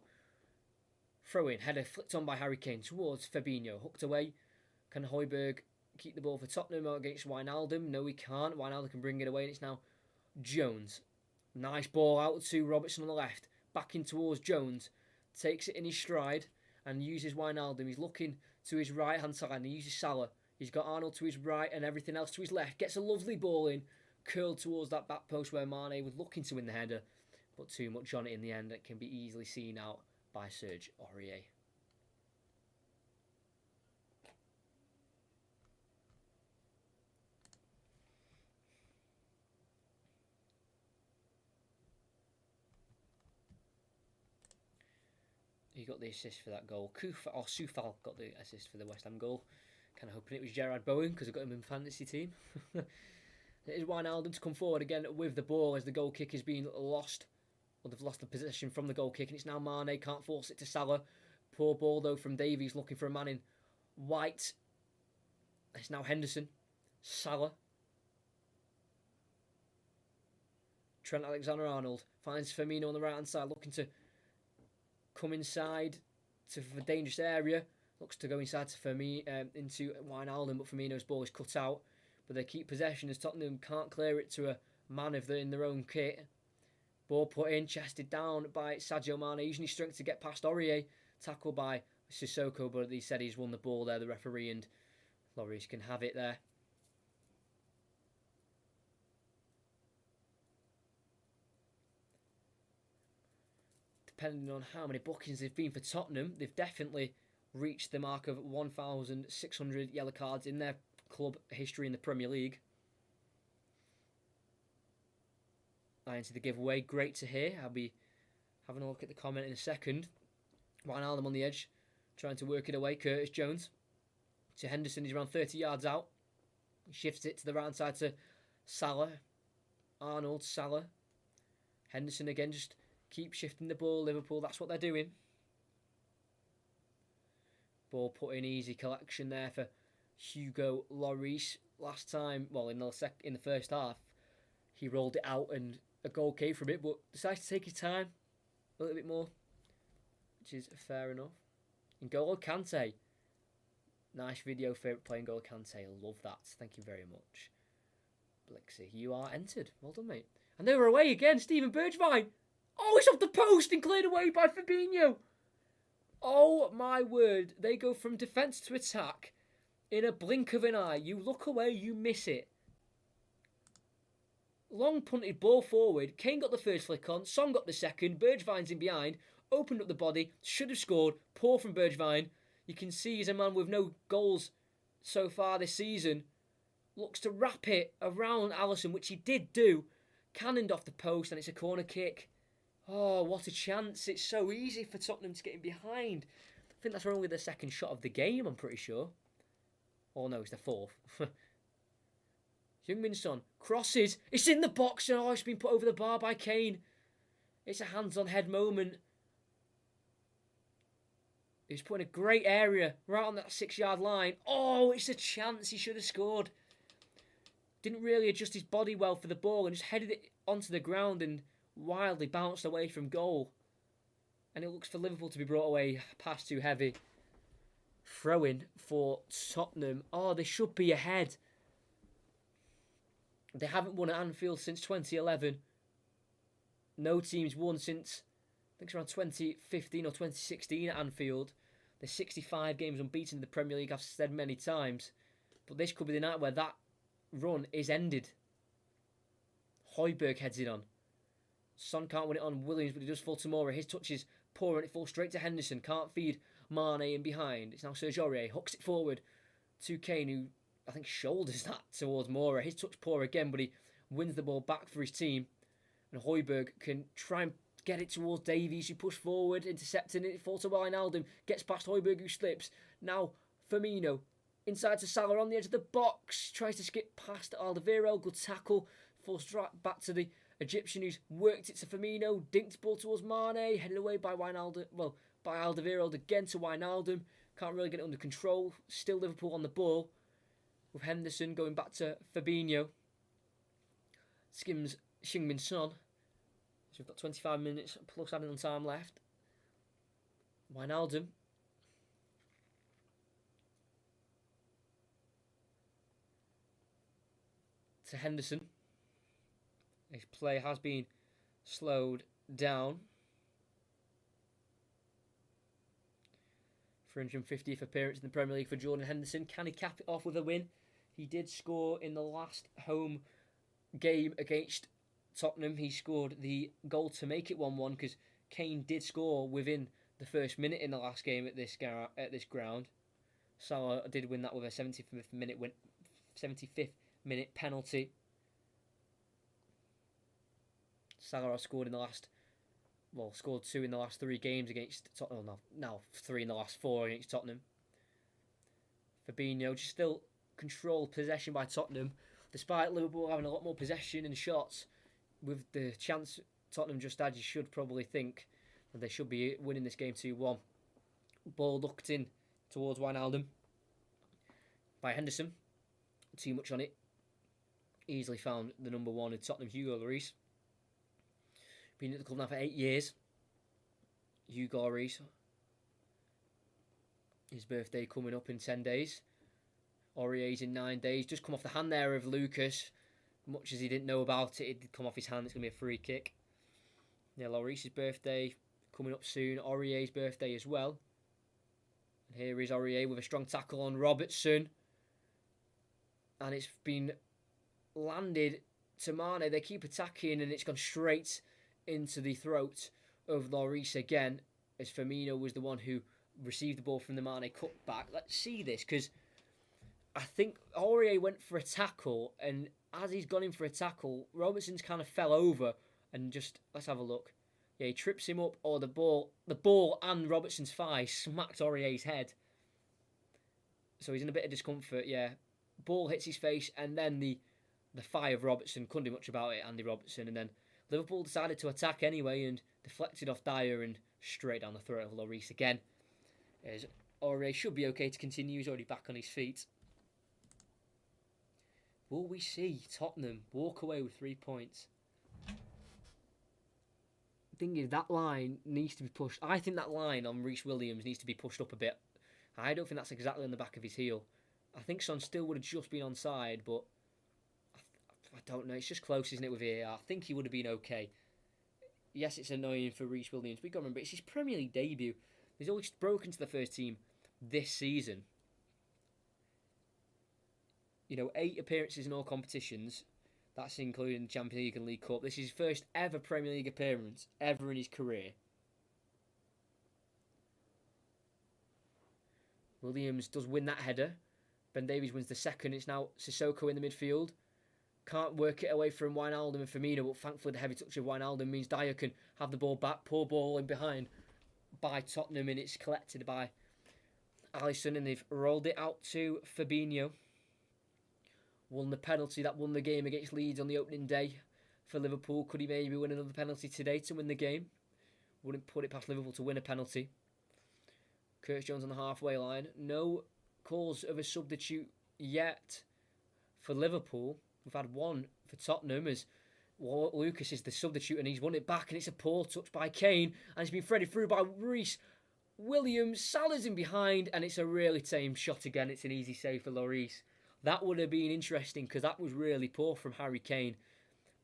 Throw in, header flicked on by Harry Kane towards Fabinho, hooked away. Can Højbjerg keep the ball for Tottenham against Wijnaldum? No, he can't. Wijnaldum can bring it away, and it's now Jones. Nice ball out to Robertson on the left. Back in towards Jones. Takes it in his stride and uses Wijnaldum. He's looking to his right-hand side and he uses Salah. He's got Arnold to his right and everything else to his left. Gets a lovely ball in. Curled towards that back post where Mane was looking to win the header. But too much on it in the end. It can be easily seen out by Serge Aurier. He got the assist for that goal. Soufal got the assist for the West Ham goal. Kind of hoping it was Gerard Bowen because I got him in fantasy team. It is Wijnaldum to come forward again with the ball as the goal kick is being lost. Well, they've lost the possession from the goal kick and it's now Mane. Can't force it to Salah. Poor ball though from Davies looking for a man in white. It's now Henderson. Salah. Trent Alexander-Arnold finds Firmino on the right hand side looking to come inside to a dangerous area. Looks to go inside to into Wijnaldum, but Firmino's ball is cut out. But they keep possession as Tottenham can't clear it to a man in their own kit. Ball put in, chested down by Sadio Mane, using his strength to get past Aurier. Tackled by Sissoko, but he said he's won the ball there, the referee, and Lloris can have it there. Depending on how many bookings they've been for Tottenham, they've definitely reached the mark of 1,600 yellow cards in their club history in the Premier League. Into the giveaway, great to hear. I'll be having a look at the comment in a second. Wijnaldum on the edge, trying to work it away. Curtis Jones to Henderson, he's around 30 yards out. He shifts it to the right side to Salah. Arnold, Salah. Henderson again, just keep shifting the ball. Liverpool, that's what they're doing. Ball put in, easy collection there for Hugo Lloris. Last time, well, in the first half, he rolled it out and a goal came from it, but decided to take his time a little bit more, which is fair enough. N'Golo Kante. Nice video, favourite play N'Golo Kante. Love that. Thank you very much. Blixie, you are entered. Well done, mate. And they were away again. Steven Bergwijn. Oh, it's off the post and cleared away by Fabinho. Oh, my word. They go from defence to attack in a blink of an eye. You look away, you miss it. Long punted ball forward. Kane got the first flick on. Son got the second. Bergwijn's in behind. Opened up the body. Should have scored. Poor from Bergwijn. You can see he's a man with no goals so far this season. Looks to wrap it around Alisson, which he did do. Cannoned off the post and it's a corner kick. Oh, what a chance. It's so easy for Tottenham to get in behind. I think that's only the second shot of the game, I'm pretty sure. Oh no, it's the fourth. Heung-min Son crosses. It's in the box. And it's been put over the bar by Kane. It's a hands-on head moment. He's put in a great area right on that 6-yard line. Oh, it's a chance. He should have scored. Didn't really adjust his body well for the ball and just headed it onto the ground and wildly bounced away from goal. And it looks for Liverpool to be brought away. Pass too heavy. Throw-in for Tottenham. Oh, they should be ahead. They haven't won at Anfield since 2011. No team's won since, I think it's around 2015 or 2016 at Anfield. There's 65 games unbeaten in the Premier League, I've said many times. But this could be the night where that run is ended. Højbjerg heads it on. Son can't win it on Williams, but he does fall to Moura. His touch is poor and it falls straight to Henderson. Can't feed Mane in behind. It's now Serge Aurier. Hooks it forward to Kane, who I think shoulders that towards Moura. His touch poor again, but he wins the ball back for his team. And Højbjerg can try and get it towards Davies, who pushed forward, intercepting it. It falls to Wijnaldum. Gets past Højbjerg, who slips. Now Firmino inside to Salah on the edge of the box. Tries to skip past Alderweireld. Good tackle. Falls back to the Egyptian, who's worked it to Firmino. Dinked the ball towards Mane. Headed away by Wijnaldum. Well, by Alderweireld again to Wijnaldum. Can't really get it under control. Still Liverpool on the ball. with Henderson going back to Fabinho. Skims Heung-min Son. So we've got 25 minutes plus adding on time left. Wijnaldum. To Henderson. His play has been slowed down. 350th appearance in the Premier League for Jordan Henderson. Can he cap it off with a win? He did score in the last home game against Tottenham. He scored the goal to make it 1-1 because Kane did score within the first minute in the last game at this ground. Salah did win that with a 75th minute penalty. Salah scored scored 2 in the last 3 games against Tottenham. Now 3 in the last 4 against Tottenham. Fabinho just still controlled possession by Tottenham, despite Liverpool having a lot more possession and shots. With the chance Tottenham just had, you should probably think that they should be winning this game 2-1. Ball looked in towards Wijnaldum by Henderson. Too much on it. Easily found the number 1 in Tottenham, Hugo Lloris. Been at the club now for 8 years. Hugo Lloris. His birthday coming up in 10 days. Aurier's in 9 days. Just come off the hand there of Lucas. Much as he didn't know about it, it did come off his hand. It's going to be a free kick. Yeah, Lloris's birthday coming up soon. Aurier's birthday as well. And here is Aurier with a strong tackle on Robertson. And it's been landed to Mane. They keep attacking and it's gone straight into the throat of Lloris again, as Firmino was the one who received the ball from the Mane cutback. Let's see this, because I think Aurier went for a tackle, and as he's gone in for a tackle, Robertson's kind of fell over and just, let's have a look. Yeah, he trips him up, or the ball and Robertson's thigh smacked Aurier's head. So he's in a bit of discomfort, yeah. Ball hits his face, and then the thigh of Robertson, couldn't do much about it, Andy Robertson, and then Liverpool decided to attack anyway and deflected off Dyer and straight down the throat of Lloris again. As Aurier should be okay to continue, he's already back on his feet. Will we see Tottenham walk away with 3 points? The thing is, that line needs to be pushed. I think that line on Reece Williams needs to be pushed up a bit. I don't think that's exactly on the back of his heel. I think Son still would have just been onside, but I don't know. It's just close, isn't it, with VAR? I think he would have been okay. Yes, it's annoying for Reece Williams, but you've got to remember, it's his Premier League debut. He's always broken to the first team this season. 8 appearances in all competitions. That's including the Champions League and League Cup. This is his first ever Premier League appearance ever in his career. Williams does win that header. Ben Davies wins the second. It's now Sissoko in the midfield. Can't work it away from Wijnaldum and Firmino, but thankfully the heavy touch of Wijnaldum means Dyer can have the ball back. Poor ball in behind by Tottenham, and it's collected by Alisson, and they've rolled it out to Fabinho. Won the penalty that won the game against Leeds on the opening day for Liverpool. Could he maybe win another penalty today to win the game? Wouldn't put it past Liverpool to win a penalty. Curtis Jones on the halfway line. No calls of a substitute yet for Liverpool. We've had one for Tottenham as Lucas is the substitute and he's won it back, and it's a poor touch by Kane and it's been threaded through by Reece Williams. Salah's in behind and it's a really tame shot again. It's an easy save for Lloris. That would have been interesting because that was really poor from Harry Kane.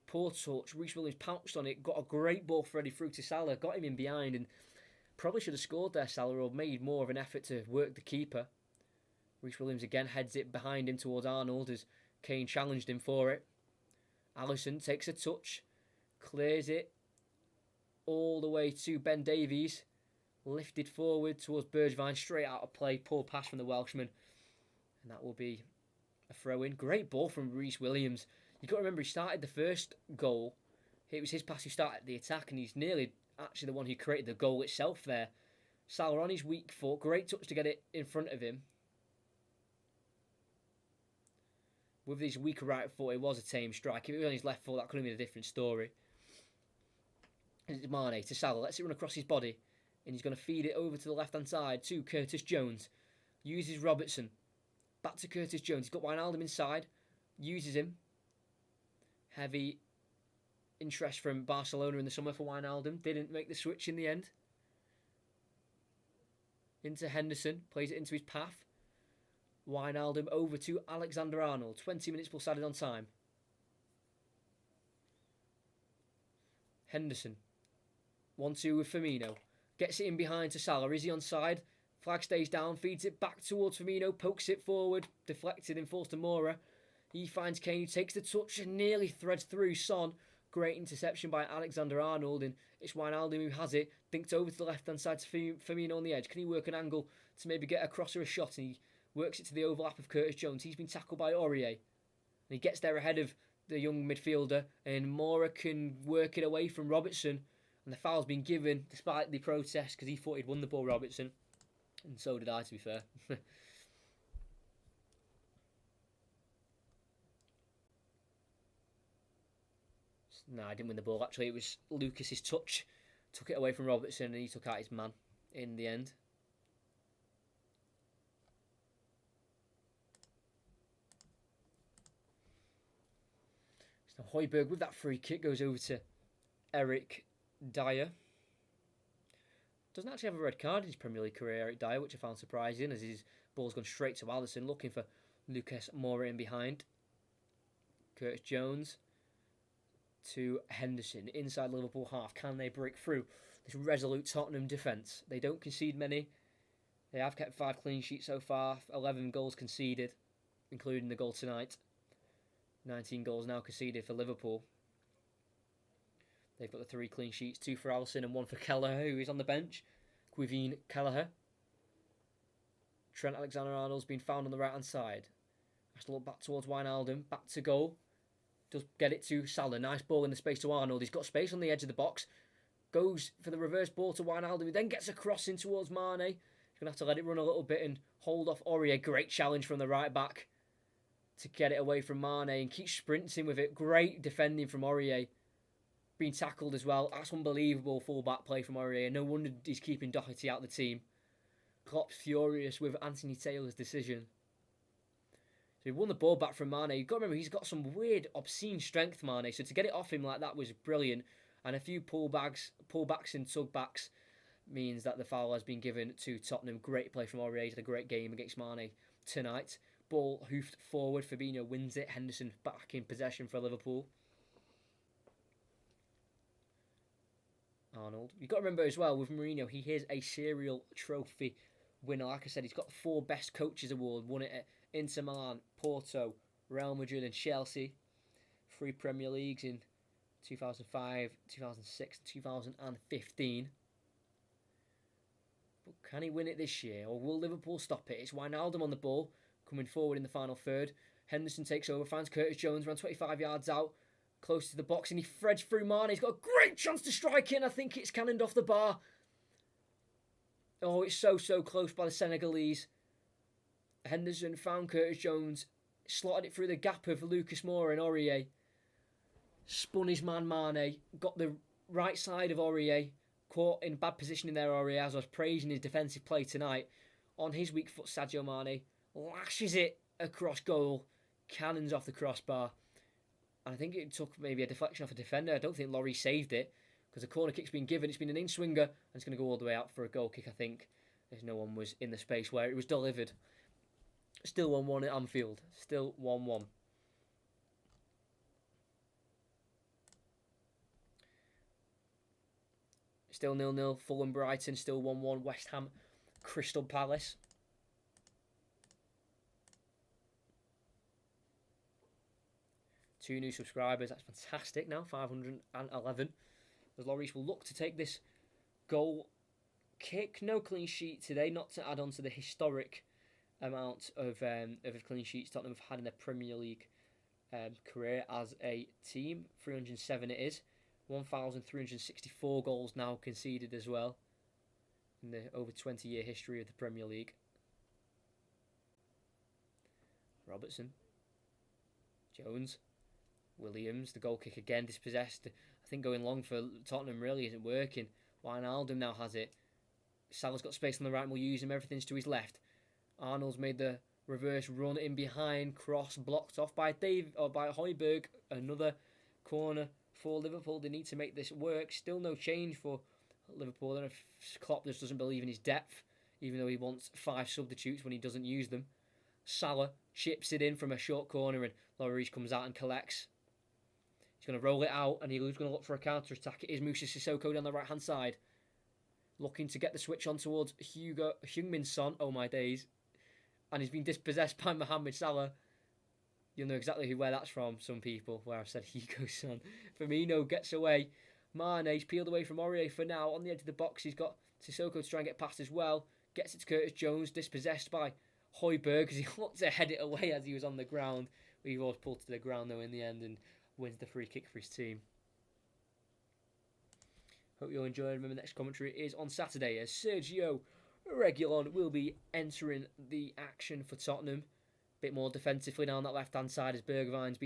Poor touch. Reece Williams pounced on it, got a great ball threaded through to Salah, got him in behind, and probably should have scored there, Salah, or made more of an effort to work the keeper. Reece Williams again heads it behind him towards Arnold as Kane challenged him for it. Alisson takes a touch, clears it all the way to Ben Davies, lifted forward towards Bergwijn, straight out of play, poor pass from the Welshman, and that will be a throw-in. Great ball from Reece Williams. You've got to remember, he started the first goal. It was his pass who started the attack, and he's nearly actually the one who created the goal itself there. Salah on his weak foot, great touch to get it in front of him. With his weaker right foot, it was a tame strike. If it was on his left foot, that could have been a different story. It's Mane to Salah. Lets it run across his body. And he's going to feed it over to the left-hand side to Curtis Jones. Uses Robertson. Back to Curtis Jones. He's got Wijnaldum inside. Uses him. Heavy interest from Barcelona in the summer for Wijnaldum. Didn't make the switch in the end. Into Henderson. Plays it into his path. Wijnaldum over to Alexander-Arnold. 20 minutes plus added on time. Henderson. 1-2 with Firmino. Gets it in behind to Salah. Is he onside? Flag stays down. Feeds it back towards Firmino. Pokes it forward. Deflected and forced to Moura. He finds Kane, who takes the touch and nearly threads through Son. Great interception by Alexander-Arnold. And it's Wijnaldum who has it. Dinked over to the left-hand side to Firmino on the edge. Can he work an angle to maybe get a cross or a shot? And he works it to the overlap of Curtis Jones. He's been tackled by Aurier. And he gets there ahead of the young midfielder. And Moura can work it away from Robertson. And the foul's been given despite the protest because he thought he'd won the ball, Robertson. And so did I, to be fair. No, I didn't win the ball. Actually, it was Lucas's touch. Took it away from Robertson and he took out his man in the end. So Højbjerg with that free kick goes over to Eric Dyer. Doesn't actually have a red card in his Premier League career, Eric Dyer, which I found surprising as his ball's gone straight to Alisson, looking for Lucas Moura in behind. Curtis Jones to Henderson inside Liverpool half. Can they break through this resolute Tottenham defence? They don't concede many. They have kept 5 clean sheets so far, 11 goals conceded, including the goal tonight. 19 goals now conceded for Liverpool. They've got the 3 clean sheets, 2 for Alisson and 1 for Kelleher, who is on the bench. Quivine Kelleher. Trent Alexander-Arnold's been found on the right-hand side. Has to look back towards Wijnaldum, back to goal. Does get it to Salah. Nice ball in the space to Arnold. He's got space on the edge of the box. Goes for the reverse ball to Wijnaldum. He then gets a cross in towards Mane. He's going to have to let it run a little bit and hold off Aurier. Great challenge from the right back to get it away from Mane and keep sprinting with it. Great defending from Aurier. Being tackled as well. That's unbelievable full-back play from Aurier. No wonder he's keeping Doherty out of the team. Klopp's furious with Anthony Taylor's decision. So he won the ball back from Mane. You've got to remember, he's got some weird, obscene strength, Mane. So to get it off him like that was brilliant. And a few pullbacks and tugbacks means that the foul has been given to Tottenham. Great play from Aurier. He had a great game against Mane tonight. Ball hoofed forward. Fabinho wins it. Henderson back in possession for Liverpool. Arnold. You've got to remember as well, with Mourinho, he is a serial trophy winner. Like I said, he's got the 4 Best Coaches Award. Won it at Inter Milan, Porto, Real Madrid and Chelsea. 3 Premier Leagues in 2005, 2006, 2015. But can he win it this year, or will Liverpool stop it? It's Wijnaldum on the ball, coming forward in the final third. Henderson takes over, finds Curtis Jones around 25 yards out, close to the box, and he threads through Mane. He's got a great chance to strike it, and I think it's cannoned off the bar. Oh, it's so close by the Senegalese. Henderson found Curtis Jones, slotted it through the gap of Lucas Moura and Aurier. Spun his man Mane, got the right side of Aurier, caught in bad position in there Aurier, as I was praising his defensive play tonight. On his weak foot, Sadio Mane lashes it across goal, cannons off the crossbar. And I think it took maybe a deflection off a defender. I don't think Laurie saved it because the corner kick's been given. It's been an in-swinger and it's going to go all the way out for a goal kick, I think, as no one was in the space where it was delivered. Still 1-1 at Anfield. Still 1-1. Still 0-0. Fulham Brighton. Still 1-1. West Ham Crystal Palace. Two new subscribers. That's fantastic now. 511. As Lloris will look to take this goal kick. No clean sheet today. Not to add on to the historic amount of clean sheets Tottenham have had in their Premier League career as a team. 307 it is. 1,364 goals now conceded as well in the over 20-year history of the Premier League. Robertson. Jones. Williams, the goal kick again, dispossessed. I think going long for Tottenham really isn't working. Wijnaldum now has it. Salah's got space on the right and will use him. Everything's to his left. Arnold's made the Reverse run in behind, cross blocked off by by Højbjerg. Another corner for Liverpool. They need to make this work. Still no change for Liverpool. I don't know if Klopp just doesn't believe in his depth, even though he wants 5 substitutes when he doesn't use them. Salah chips it in from a short corner, and Lloris comes out and collects. He's going to roll it out, and he's going to look for a counter-attack. It is Moussa Sissoko down the right-hand side, looking to get the switch on towards Heung-min Son. Oh my days. And he's been dispossessed by Mohamed Salah. You'll know exactly where that's from, some people, where I've said Hugo Son. Firmino gets away. Mane's peeled away from Aurier for now. On the edge of the box, he's got Sissoko to try and get past as well. Gets it to Curtis Jones, dispossessed by Højbjerg because he looked to head it away as he was on the ground. But he was pulled to the ground, though, in the end, and wins the free kick for his team. Hope you'll enjoy. Remember, the next commentary is on Saturday as Sergio Reguilon will be entering the action for Tottenham. A bit more defensively down that left-hand side as Bergwijn's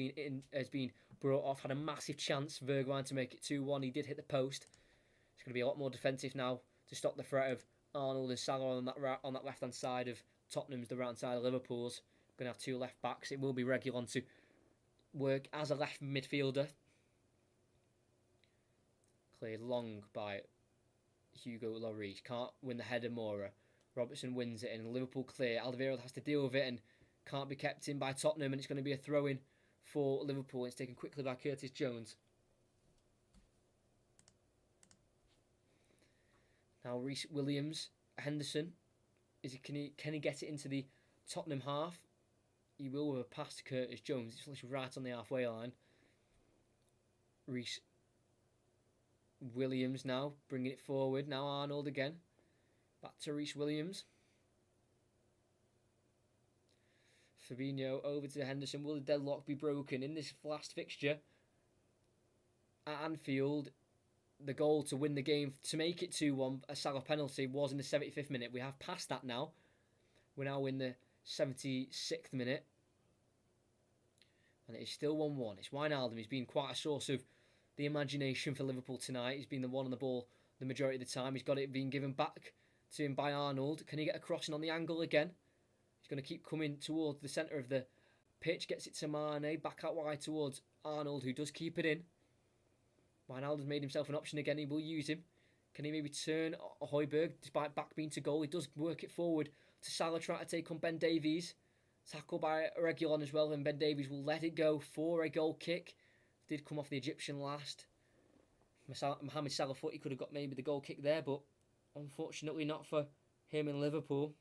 has been brought off. Had a massive chance, Bergwijn, to make it 2-1. He did hit the post. It's going to be a lot more defensive now to stop the threat of Arnold and Salah on that left-hand side of Tottenham's, the right-hand side of Liverpool's. Going to have 2 left-backs. It will be Reguilon to work as a left midfielder. Cleared long by Hugo Lloris. Can't win the header. Mora. Robertson wins it, and Liverpool clear. Alderweireld has to deal with it and can't be kept in by Tottenham, and it's going to be a throw-in for Liverpool. It's taken quickly by Curtis Jones. Now Reece Williams, Henderson. Can he get it into the Tottenham half? He will with a pass to Curtis Jones. It's literally right on the halfway line. Reece Williams now bringing it forward. Now Arnold again. Back to Reece Williams. Fabinho over to Henderson. Will the deadlock be broken in this last fixture at Anfield? The goal to win the game, to make it 2-1, a Salah penalty, was in the 75th minute. We have passed that now. We're now in the 76th minute. And it is still 1-1. It's Wijnaldum. He's been quite a source of the imagination for Liverpool tonight. He's been the one on the ball the majority of the time. He's got it being given back to him by Arnold. Can he get a crossing on the angle again? He's going to keep coming towards the centre of the pitch. Gets it to Mane. Back out wide towards Arnold, who does keep it in. Wijnaldum's made himself an option again. He will use him. Can he maybe turn Højbjerg, despite back being to goal? He does work it forward to Salah, trying to take on Ben Davies. Tackle by Reguilon as well, and Ben Davies will let it go for a goal kick. Did come off the Egyptian last. Mohamed Salah thought he could have got maybe the goal kick there, but unfortunately not for him in Liverpool.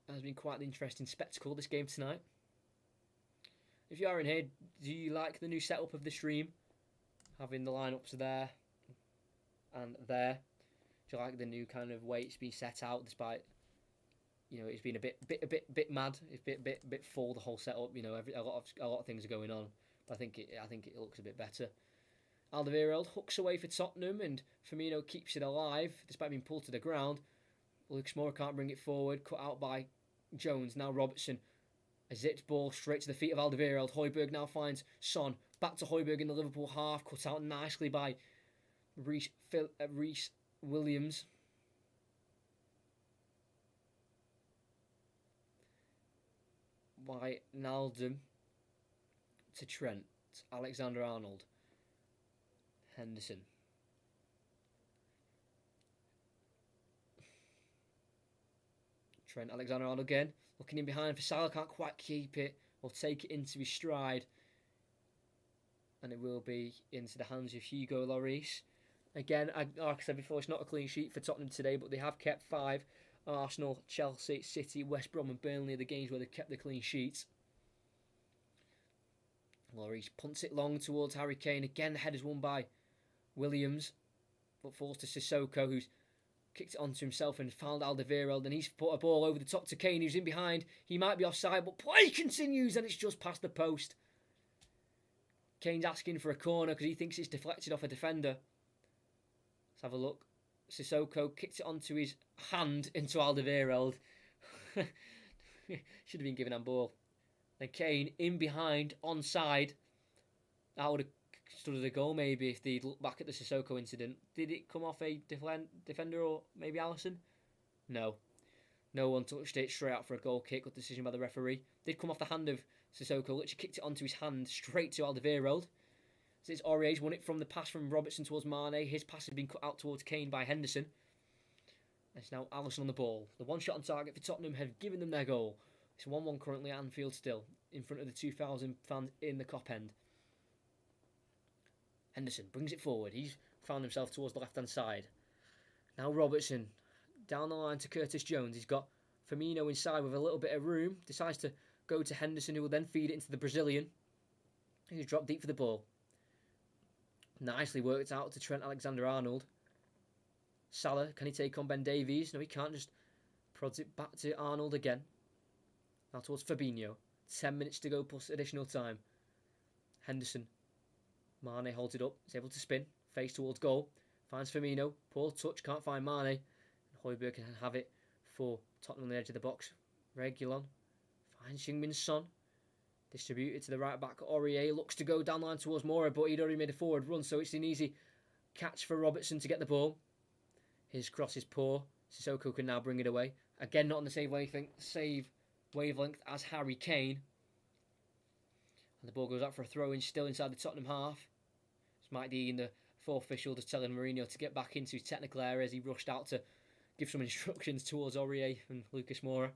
It has been quite an interesting spectacle, this game tonight. If you are in here, do you like the new setup of the stream? Having the lineups there and there. Do you like the new kind of way it's been set out, despite, you know, it's been a bit mad. It's a bit full, the whole setup. You know, a lot of things are going on. But I think it looks a bit better. Alderweireld hooks away for Tottenham, and Firmino keeps it alive despite being pulled to the ground. Lucas Moura can't bring it forward. Cut out by Jones. Now Robertson. A zipped ball straight to the feet of Alderweireld. Højbjerg now finds Son. Back to Højbjerg in the Liverpool half. Cut out nicely by Reece Williams. Wijnaldum to Trent. Alexander-Arnold. Henderson. Trent Alexander-Arnold again. Looking in behind for Salah. Can't quite keep it or take it into his stride. And it will be into the hands of Hugo Lloris. Again, like I said before, it's not a clean sheet for Tottenham today, but they have kept 5. Arsenal, Chelsea, City, West Brom and Burnley are the games where they've kept the clean sheets. Lloris punts it long towards Harry Kane. Again, the header's won by Williams, but falls to Sissoko, who's kicked it onto himself and found Alderweireld, and he's put a ball over the top to Kane, who's in behind. He might be offside, but play continues, and it's just past the post. Kane's asking for a corner because he thinks it's deflected off a defender. Let's have a look. Sissoko kicked it onto his hand into Alderweireld. Should have been given a ball. Then Kane in behind, onside. That would have stood at a goal maybe if they'd look back at the Sissoko incident. Did it come off a defender or maybe Alisson? No. No one touched it, straight out for a goal kick. Good decision by the referee. Did come off the hand of Sissoko, literally kicked it onto his hand straight to Alderweireld. So it's Aurier's won it from the pass from Robertson towards Mane. His pass has been cut out towards Kane by Henderson. It's now Alisson on the ball. The one shot on target for Tottenham have given them their goal. It's 1-1 currently at Anfield still, in front of the 2,000 fans in the Kop end. Henderson brings it forward. He's found himself towards the left-hand side. Now Robertson, down the line to Curtis Jones. He's got Firmino inside with a little bit of room. Decides to go to Henderson, who will then feed it into the Brazilian. He's dropped deep for the ball. Nicely worked out to Trent Alexander-Arnold. Salah, can he take on Ben Davies? No, he can't. Just prods it back to Arnold again. Now towards Fabinho. 10 minutes to go plus additional time. Henderson. Mane holds it up. He's able to spin. Face towards goal. Finds Firmino. Poor touch. Can't find Mane. And Højbjerg can have it for Tottenham on the edge of the box. Reguilon. Finds Heung-min Son. Distributed to the right back. Aurier looks to go down line towards Moura, but he'd already made a forward run, so it's an easy catch for Robertson to get the ball. His cross is poor. Sissoko can now bring it away. Again, not on the save wavelength as Harry Kane. And the ball goes out for a throw-in still inside the Tottenham half. It's Mike Dean, the fourth official, just telling Mourinho to get back into his technical area as he rushed out to give some instructions towards Aurier and Lucas Moura.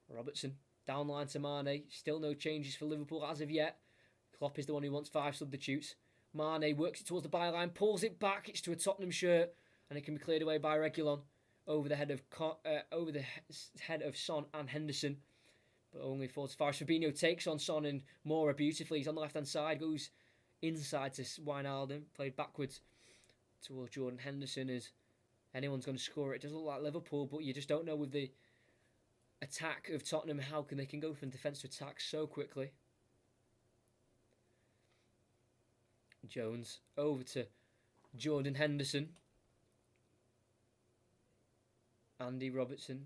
Robertson, down line to Mane. Still no changes for Liverpool as of yet. Klopp is the one who wants 5 substitutes. Mane works it towards the byline, pulls it back. It's to a Tottenham shirt, and it can be cleared away by Reguilon over the head of Son and Henderson. But only 45. Fabinho takes on Son and Moura beautifully. He's on the left-hand side, goes inside to Wijnaldum, played backwards towards Jordan Henderson. As anyone's going to score it, doesn't look like Liverpool, but you just don't know with the attack of Tottenham how they can go from defence to attack so quickly. Jones over to Jordan Henderson. Andy Robertson.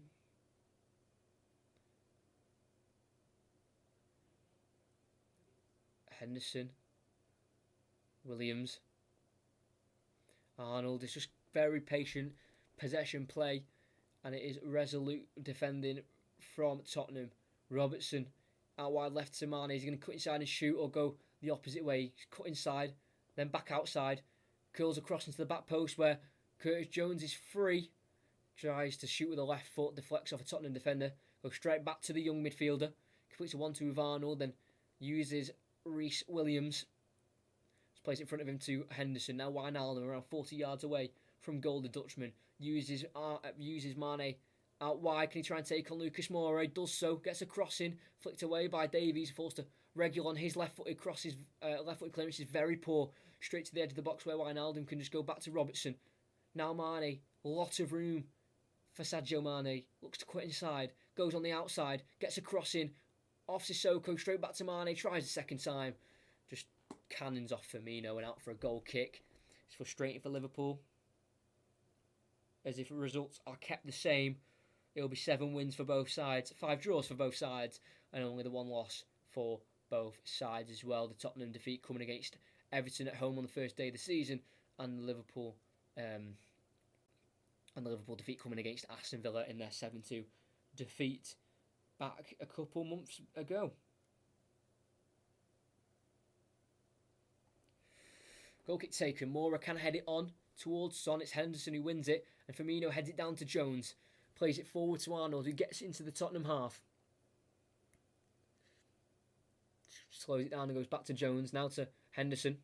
Henderson. Williams. Arnold is just very patient possession play, and it is resolute defending from Tottenham. Robertson out wide left to Mane. He's going to cut inside and shoot, or go the opposite way. He's cut inside, then back outside, curls across into the back post where Curtis Jones is free. Tries to shoot with the left foot, deflects off a Tottenham defender, goes straight back to the young midfielder, completes a 1-2 with Arnold, then uses Reece Williams. Just plays it in front of him to Henderson. Now Wijnaldum around 40 yards away from goal, the Dutchman. Uses Mane out wide. Can he try and take on Lucas Moura? He does so, gets a crossing, flicked away by Davies, forced to Reguilon. His left-footed clearance is very poor, straight to the edge of the box where Wijnaldum can just go back to Robertson. Now Mane, lot of room for Sadio Mane, looks to quit inside, goes on the outside, gets a crossing, off Sissoko, straight back to Mane, tries a second time, just cannons off Firmino and out for a goal kick. It's frustrating for Liverpool, as if results are kept the same, it'll be 7 wins for both sides, 5 draws for both sides, and only the 1 loss for both sides as well. The Tottenham defeat coming against Everton at home on the first day of the season, and the Liverpool defeat coming against Aston Villa in their 7-2 defeat back a couple months ago. Goal kick taken. Moura can head it on towards Son. It's Henderson who wins it, and Firmino heads it down to Jones. Plays it forward to Arnold, who gets it into the Tottenham half. Slows it down and goes back to Jones. Now to Henderson.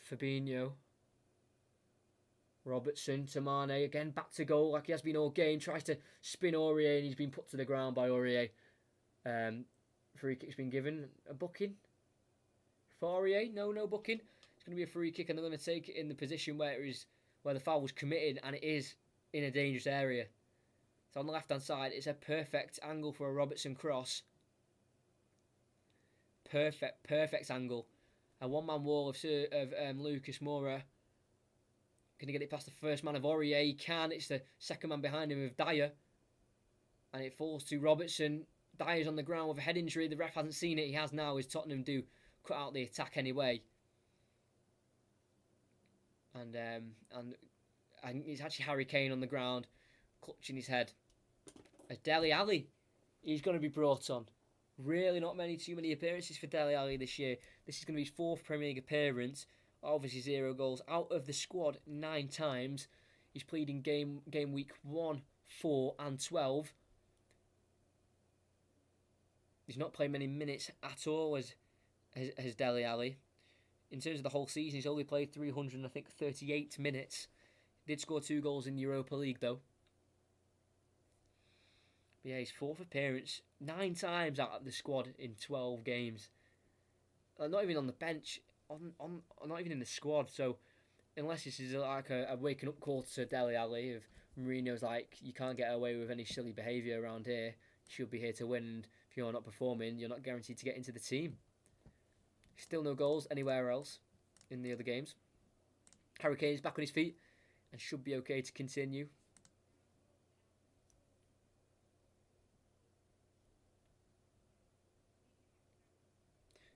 Fabinho. Robertson to Mane, again back to goal like he has been all game, tries to spin Aurier and he's been put to the ground by Aurier. Free kick's been given, a booking for Aurier, no booking. It's going to be a free kick and they're going to take it in the position where the foul was committed, and it is in a dangerous area. So on the left hand side, it's a perfect angle for a Robertson cross. Perfect angle. A one-man wall of Lucas Moura. Can he get it past the first man of Aurier? He can. It's the second man behind him of Dyer. And it falls to Robertson. Dyer's on the ground with a head injury. The ref hasn't seen it. He has now, as Tottenham do cut out the attack anyway. And it's actually Harry Kane on the ground, clutching his head. As Dele Alli, he's going to be brought on. Really not too many appearances for Dele Alli this year. This is going to be his 4th Premier League appearance. Obviously 0 goals. Out of the squad 9 times. He's played in game week 1, 4 and 12. He's not played many minutes at all as Dele Alli. In terms of the whole season, he's only played 338 minutes. He did score 2 goals in the Europa League, though. But yeah, his 4th appearance, 9 times out of the squad in 12 games. Not even on the bench, not even in the squad. So, unless this is like a waking up call to Dele Alli, if Mourinho's like, you can't get away with any silly behaviour around here, you should be here to win, and if you're not performing, you're not guaranteed to get into the team. Still no goals anywhere else in the other games. Harry Kane's back on his feet and should be okay to continue.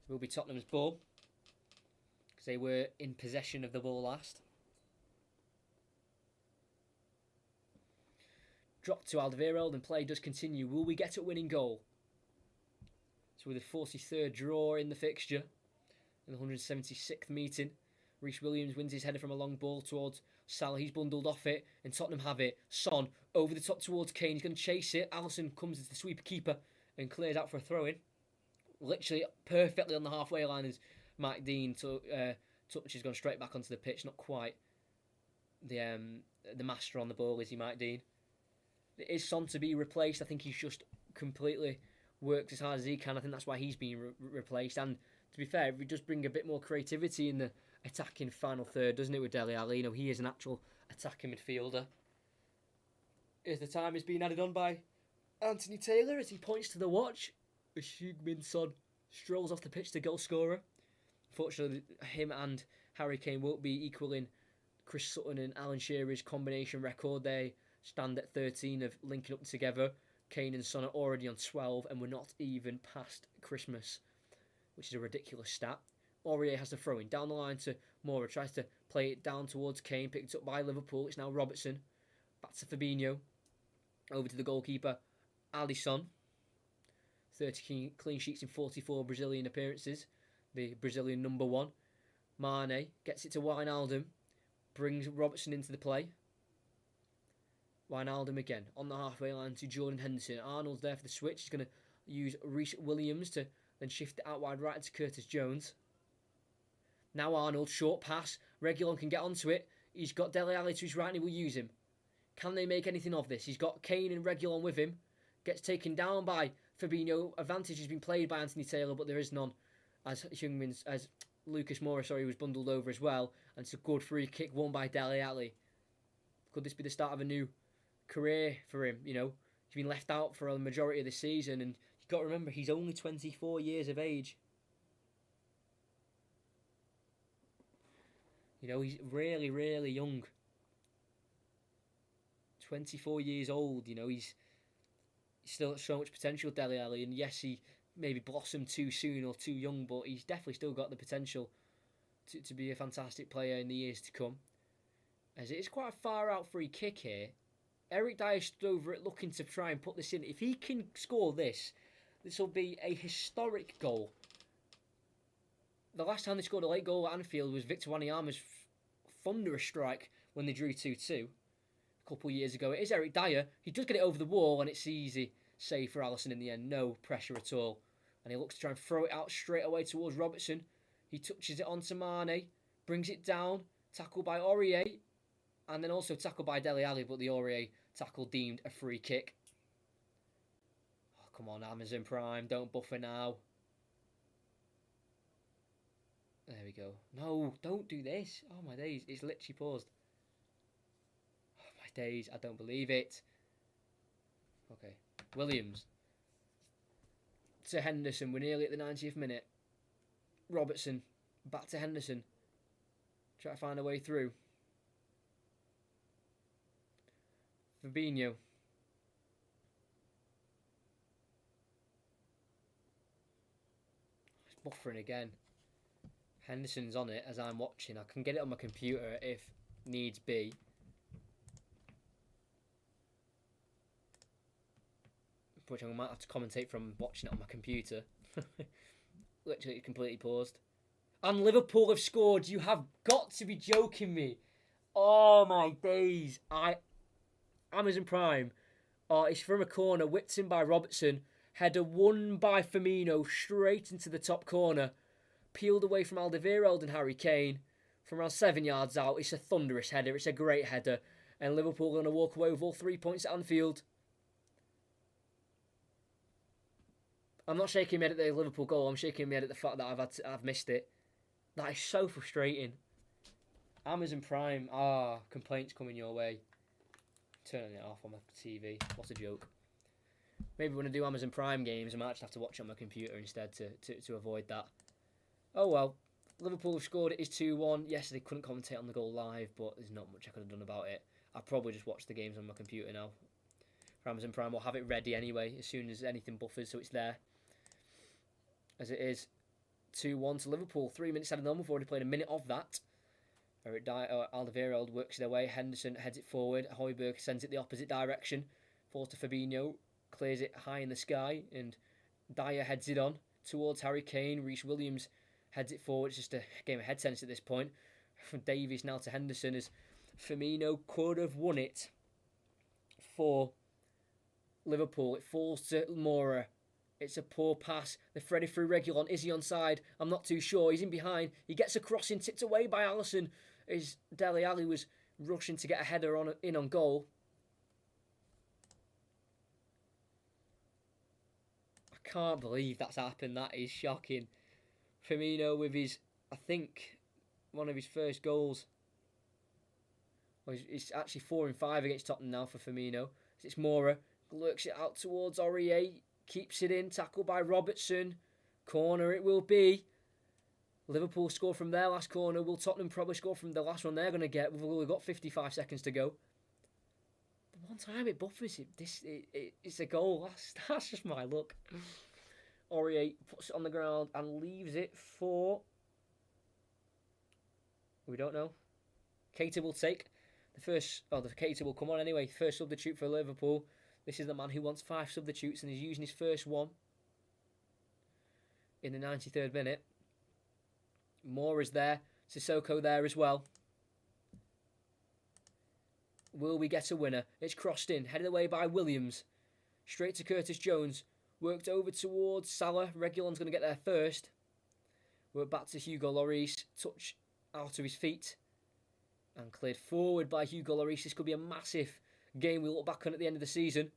It will be Tottenham's ball because they were in possession of the ball last. Drop to Alderweireld and play does continue. Will we get a winning goal? So with a 43rd draw in the fixture, in the 176th meeting, Reece Williams wins his header from a long ball towards Salah. He's bundled off it, and Tottenham have it. Son over the top towards Kane. He's going to chase it. Alisson comes as the sweeper keeper and clears out for a throw-in. Literally perfectly on the halfway line as Mike Dean touch has gone straight back onto the pitch. Not quite the master on the ball, is he, Mike Dean? It is Son to be replaced. I think he's just completely worked as hard as he can. I think that's why he's been replaced. And to be fair, it does bring a bit more creativity in the attacking final third, doesn't it, with Dele Alli? You know, he is an actual attacking midfielder. As the time is being added on by Anthony Taylor as he points to the watch, as Heung-min Son strolls off the pitch to goal scorer. Unfortunately, him and Harry Kane won't be equaling Chris Sutton and Alan Shearer's combination record. They stand at 13 of linking up together. Kane and Son are already on 12 and we're not even past Christmas, which is a ridiculous stat. Aurier has the throw-in down the line to Moura, tries to play it down towards Kane, picked up by Liverpool. It's now Robertson, back to Fabinho, over to the goalkeeper, Alisson. 30 clean sheets in 44 Brazilian appearances, the Brazilian number 1. Mane gets it to Wijnaldum, brings Robertson into the play. Wijnaldum again on the halfway line to Jordan Henderson. Arnold's there for the switch. He's going to use Reece Williams to then shift it out wide right to Curtis Jones. Now Arnold, short pass. Reguilon can get onto it. He's got Dele Alli to his right and he will use him. Can they make anything of this? He's got Kane and Reguilon with him. Gets taken down by Fabinho. Advantage has been played by Anthony Taylor, but there is none as Lucas Moura, was bundled over as well. And it's a good free kick won by Dele Alli. Could this be the start of a new career for him? You know, he's been left out for a majority of the season, and you've got to remember he's only 24 years of age. You know, he's really, really young. 24 years old, you know, he's still got so much potential, Dele Alli, and yes, he maybe blossomed too soon or too young, but he's definitely still got the potential to be a fantastic player in the years to come. As it is quite a far out free kick here. Eric Dyer stood over it looking to try and put this in. If he can score this, this will be a historic goal. The last time they scored a late goal at Anfield was Victor Wanyama's thunderous strike when they drew 2-2 a couple of years ago. It is Eric Dyer. He does get it over the wall and it's easy save for Alisson in the end. No pressure at all. And he looks to try and throw it out straight away towards Robertson. He touches it onto Mane, brings it down, tackled by Aurier, and then also tackled by Dele Alli, but the Aurier tackle deemed a free kick. Oh, come on, Amazon Prime, don't buffer now. There we go. No, don't do this. Oh my days, it's literally paused. Oh my days, I don't believe it. Okay, Williams. To Henderson, we're nearly at the 90th minute. Robertson, back to Henderson. Try to find a way through. Fabinho. buffering again. Henderson's on it as I'm watching. I can get it on my computer if needs be. Which I might have to commentate from watching it on my computer. Literally completely paused. And Liverpool have scored. You have got to be joking me. Oh my days. Amazon Prime. Oh, it's from a corner, whipped in by Robertson. Header won by Firmino straight into the top corner. Peeled away from Alderweireld and Harry Kane. From around 7 yards out. It's a thunderous header. It's a great header. And Liverpool are going to walk away with all 3 points at Anfield. I'm not shaking my head at the Liverpool goal. I'm shaking my head at the fact that I've missed it. That is so frustrating. Amazon Prime. Complaints coming your way. Turning it off on my TV. What a joke. Maybe when I do Amazon Prime games, I might just have to watch it on my computer instead to avoid that. Oh well. Liverpool have scored. It is 2-1. Yes, they couldn't commentate on the goal live, but there's not much I could have done about it. I'll probably just watch the games on my computer now. For Amazon Prime, we'll have it ready anyway as soon as anything buffers, so it's there. As it is 2-1 to Liverpool. 3 minutes out of normal. We've already played a minute of that. Alderweireld works it away. Henderson heads it forward. Højbjerg sends it the opposite direction. Falls to Fabinho. Clears it high in the sky. And Dyer heads it on towards Harry Kane. Reece Williams heads it forward. It's just a game of head sense at this point. From Davies now to Henderson as Firmino could have won it for Liverpool. It falls to Moura. It's a poor pass. The threaded through Reguilon. Is he onside? I'm not too sure. He's in behind. He gets a crossing tipped away by Alisson as Dele Alli was rushing to get a header in on goal. I can't believe that's happened. That is shocking. Firmino with his, I think, one of his first goals. Well, it's actually 4 and 5 against Tottenham now for Firmino. It's Moura. Lurks it out towards Aurier. Keeps it in. Tackled by Robertson. Corner it will be. Liverpool score from their last corner. Will Tottenham probably score from the last one they're going to get? We've only got 55 seconds to go. The one time it buffers it, it's a goal. That's just my luck. Aurier puts it on the ground and leaves it for... We don't know. Keita will take the first... Oh, the Keita will come on anyway. First substitute for Liverpool. This is the man who wants 5 substitutes and is using his first one in the 93rd minute. Moore is there. Sissoko there as well. Will we get a winner? It's crossed in. Headed away by Williams. Straight to Curtis Jones. Worked over towards Salah. Reguilon's going to get there first. We're back to Hugo Lloris. Touch out of his feet. And cleared forward by Hugo Lloris. This could be a massive game we look back on at the end of the season.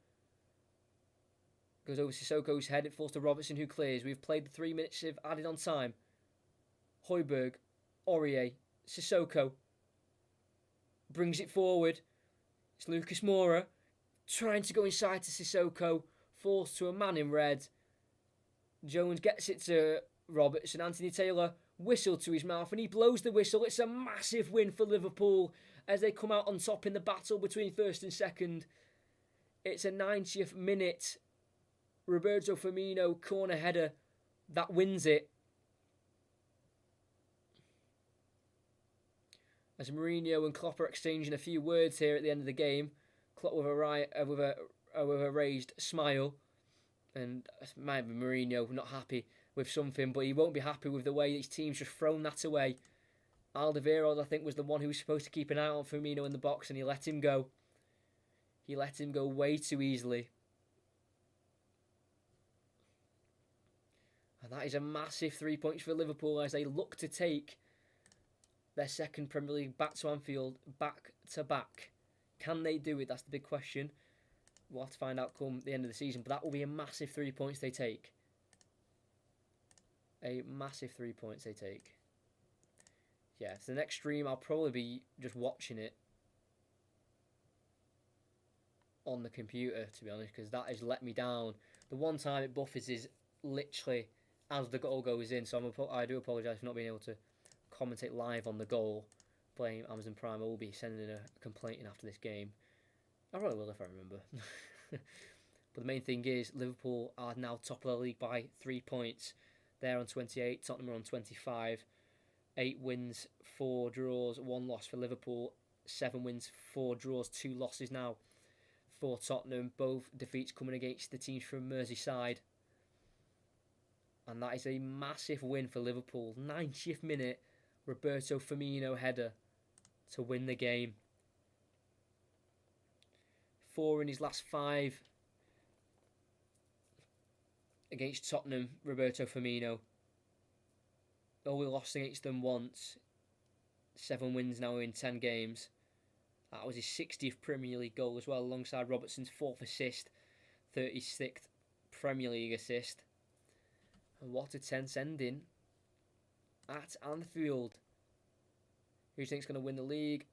Goes over Sissoko's head. It falls to Robertson who clears. We've played the 3 minutes of added on time. Højbjerg, Aurier, Sissoko. Brings it forward. It's Lucas Moura. Trying to go inside to Sissoko. Falls to a man in red. Jones gets it to Robertson. Anthony Taylor whistle to his mouth and he blows the whistle. It's a massive win for Liverpool as they come out on top in the battle between first and second. It's a 90th minute Roberto Firmino corner header that wins it. As Mourinho and Klopp are exchanging a few words here at the end of the game. Klopp with a raised smile. And might be Mourinho not happy with something, but he won't be happy with the way his team's just thrown that away. Alderweireld, I think, was the one who was supposed to keep an eye on Firmino in the box, and he let him go. He let him go way too easily. And that is a massive 3 points for Liverpool as they look to take their second Premier League back to Anfield, back to back. Can they do it? That's the big question. We'll have to find out come the end of the season, but that will be a massive 3 points they take. A massive 3 points they take. Yeah, so the next stream I'll probably be just watching it on the computer, to be honest, because that has let me down. The one time it buffers is literally as the goal goes in, so I do apologise for not being able to commentate live on the goal. Playing Amazon Prime, I will be sending a complaint in after this game. I probably will if I remember. But the main thing is Liverpool are now top of the league by 3 points. They're on 28. Tottenham are on 25. 8 wins, 4 draws, 1 loss for Liverpool. 7 wins, 4 draws, 2 losses now for Tottenham. Both defeats coming against the teams from Merseyside. And that is a massive win for Liverpool. 90th minute, Roberto Firmino header to win the game. 4 in his last 5 against Tottenham, Roberto Firmino. Only lost against them once. 7 wins now in 10 games. That was his 60th Premier League goal as well, alongside Robertson's 4th assist, 36th Premier League assist. And what a tense ending at Anfield. Who do you think is going to win the league?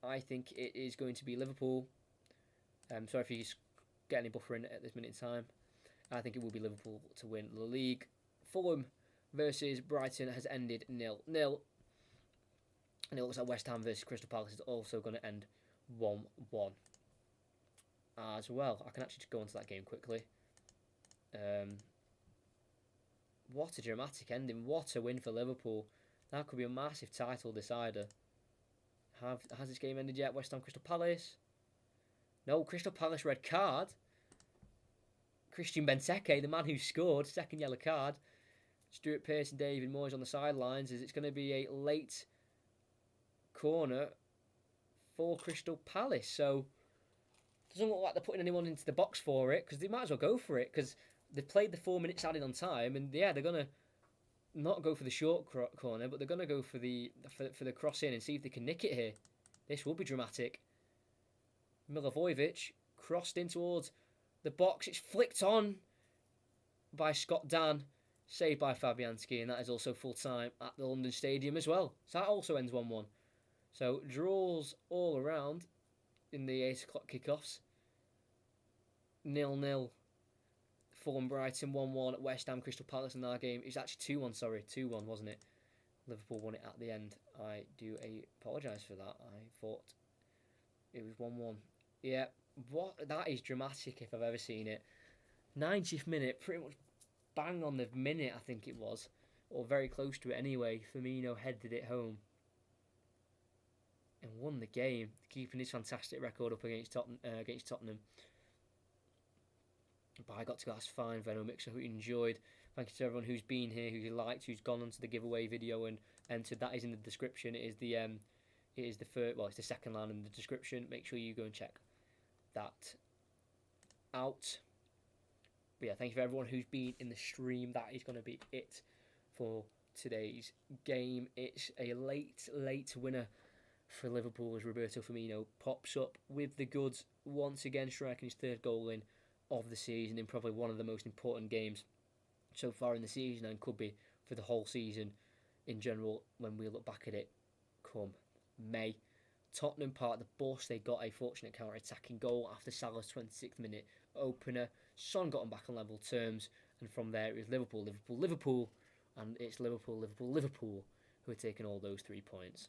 I think it is going to be Liverpool. Sorry if you get any buffering at this minute in time. I think it will be Liverpool to win the league. Fulham versus Brighton has ended 0-0. And it looks like West Ham versus Crystal Palace is also going to end 1-1 as well. I can actually just go into that game quickly. What a dramatic ending. What a win for Liverpool. That could be a massive title decider. Has this game ended yet? West Ham Crystal Palace. No, Crystal Palace red card. Christian Benteke, the man who scored, second yellow card. Stuart Pearce and David Moyes on the sidelines, as it's going to be a late corner for Crystal Palace. So, doesn't look like they're putting anyone into the box for it, because they might as well go for it, because they've played the 4 minutes added on time, and yeah, they're going to not go for the short corner, but they're going to go for the cross in and see if they can nick it here. This will be dramatic. Milivojevic crossed in towards the box. It's flicked on by Scott Dan, saved by Fabianski, and that is also full time at the London Stadium as well. So that also ends 1-1. So draws all around in the 8 o'clock kickoffs. 0-0. Fulham Brighton 1-1 at West Ham Crystal Palace in our game. It was actually 2-1, sorry. 2-1, wasn't it? Liverpool won it at the end. I do apologise for that. I thought it was 1-1. Yeah, that is dramatic if I've ever seen it. 90th minute, pretty much bang on the minute, I think it was. Or very close to it anyway. Firmino headed it home. And won the game, keeping his fantastic record up against Tottenham. But I got to go, that's fine, Venno Mixer, who you enjoyed. Thank you to everyone who's been here, who you liked, who's gone onto the giveaway video and entered. That is in the description. It's the second line in the description. Make sure you go and check that out. But yeah, thank you for everyone who's been in the stream. That is going to be it for today's game. It's a late winner for Liverpool as Roberto Firmino pops up with the goods once again, striking his 3rd goal of the season in probably one of the most important games so far in the season, and could be for the whole season in general when we look back at it come May. Tottenham part of the bus. They got a fortunate counter-attacking goal after Salah's 26th minute opener. Son got them back on level terms, and from there it was Liverpool, and it's Liverpool who are taking all those 3 points.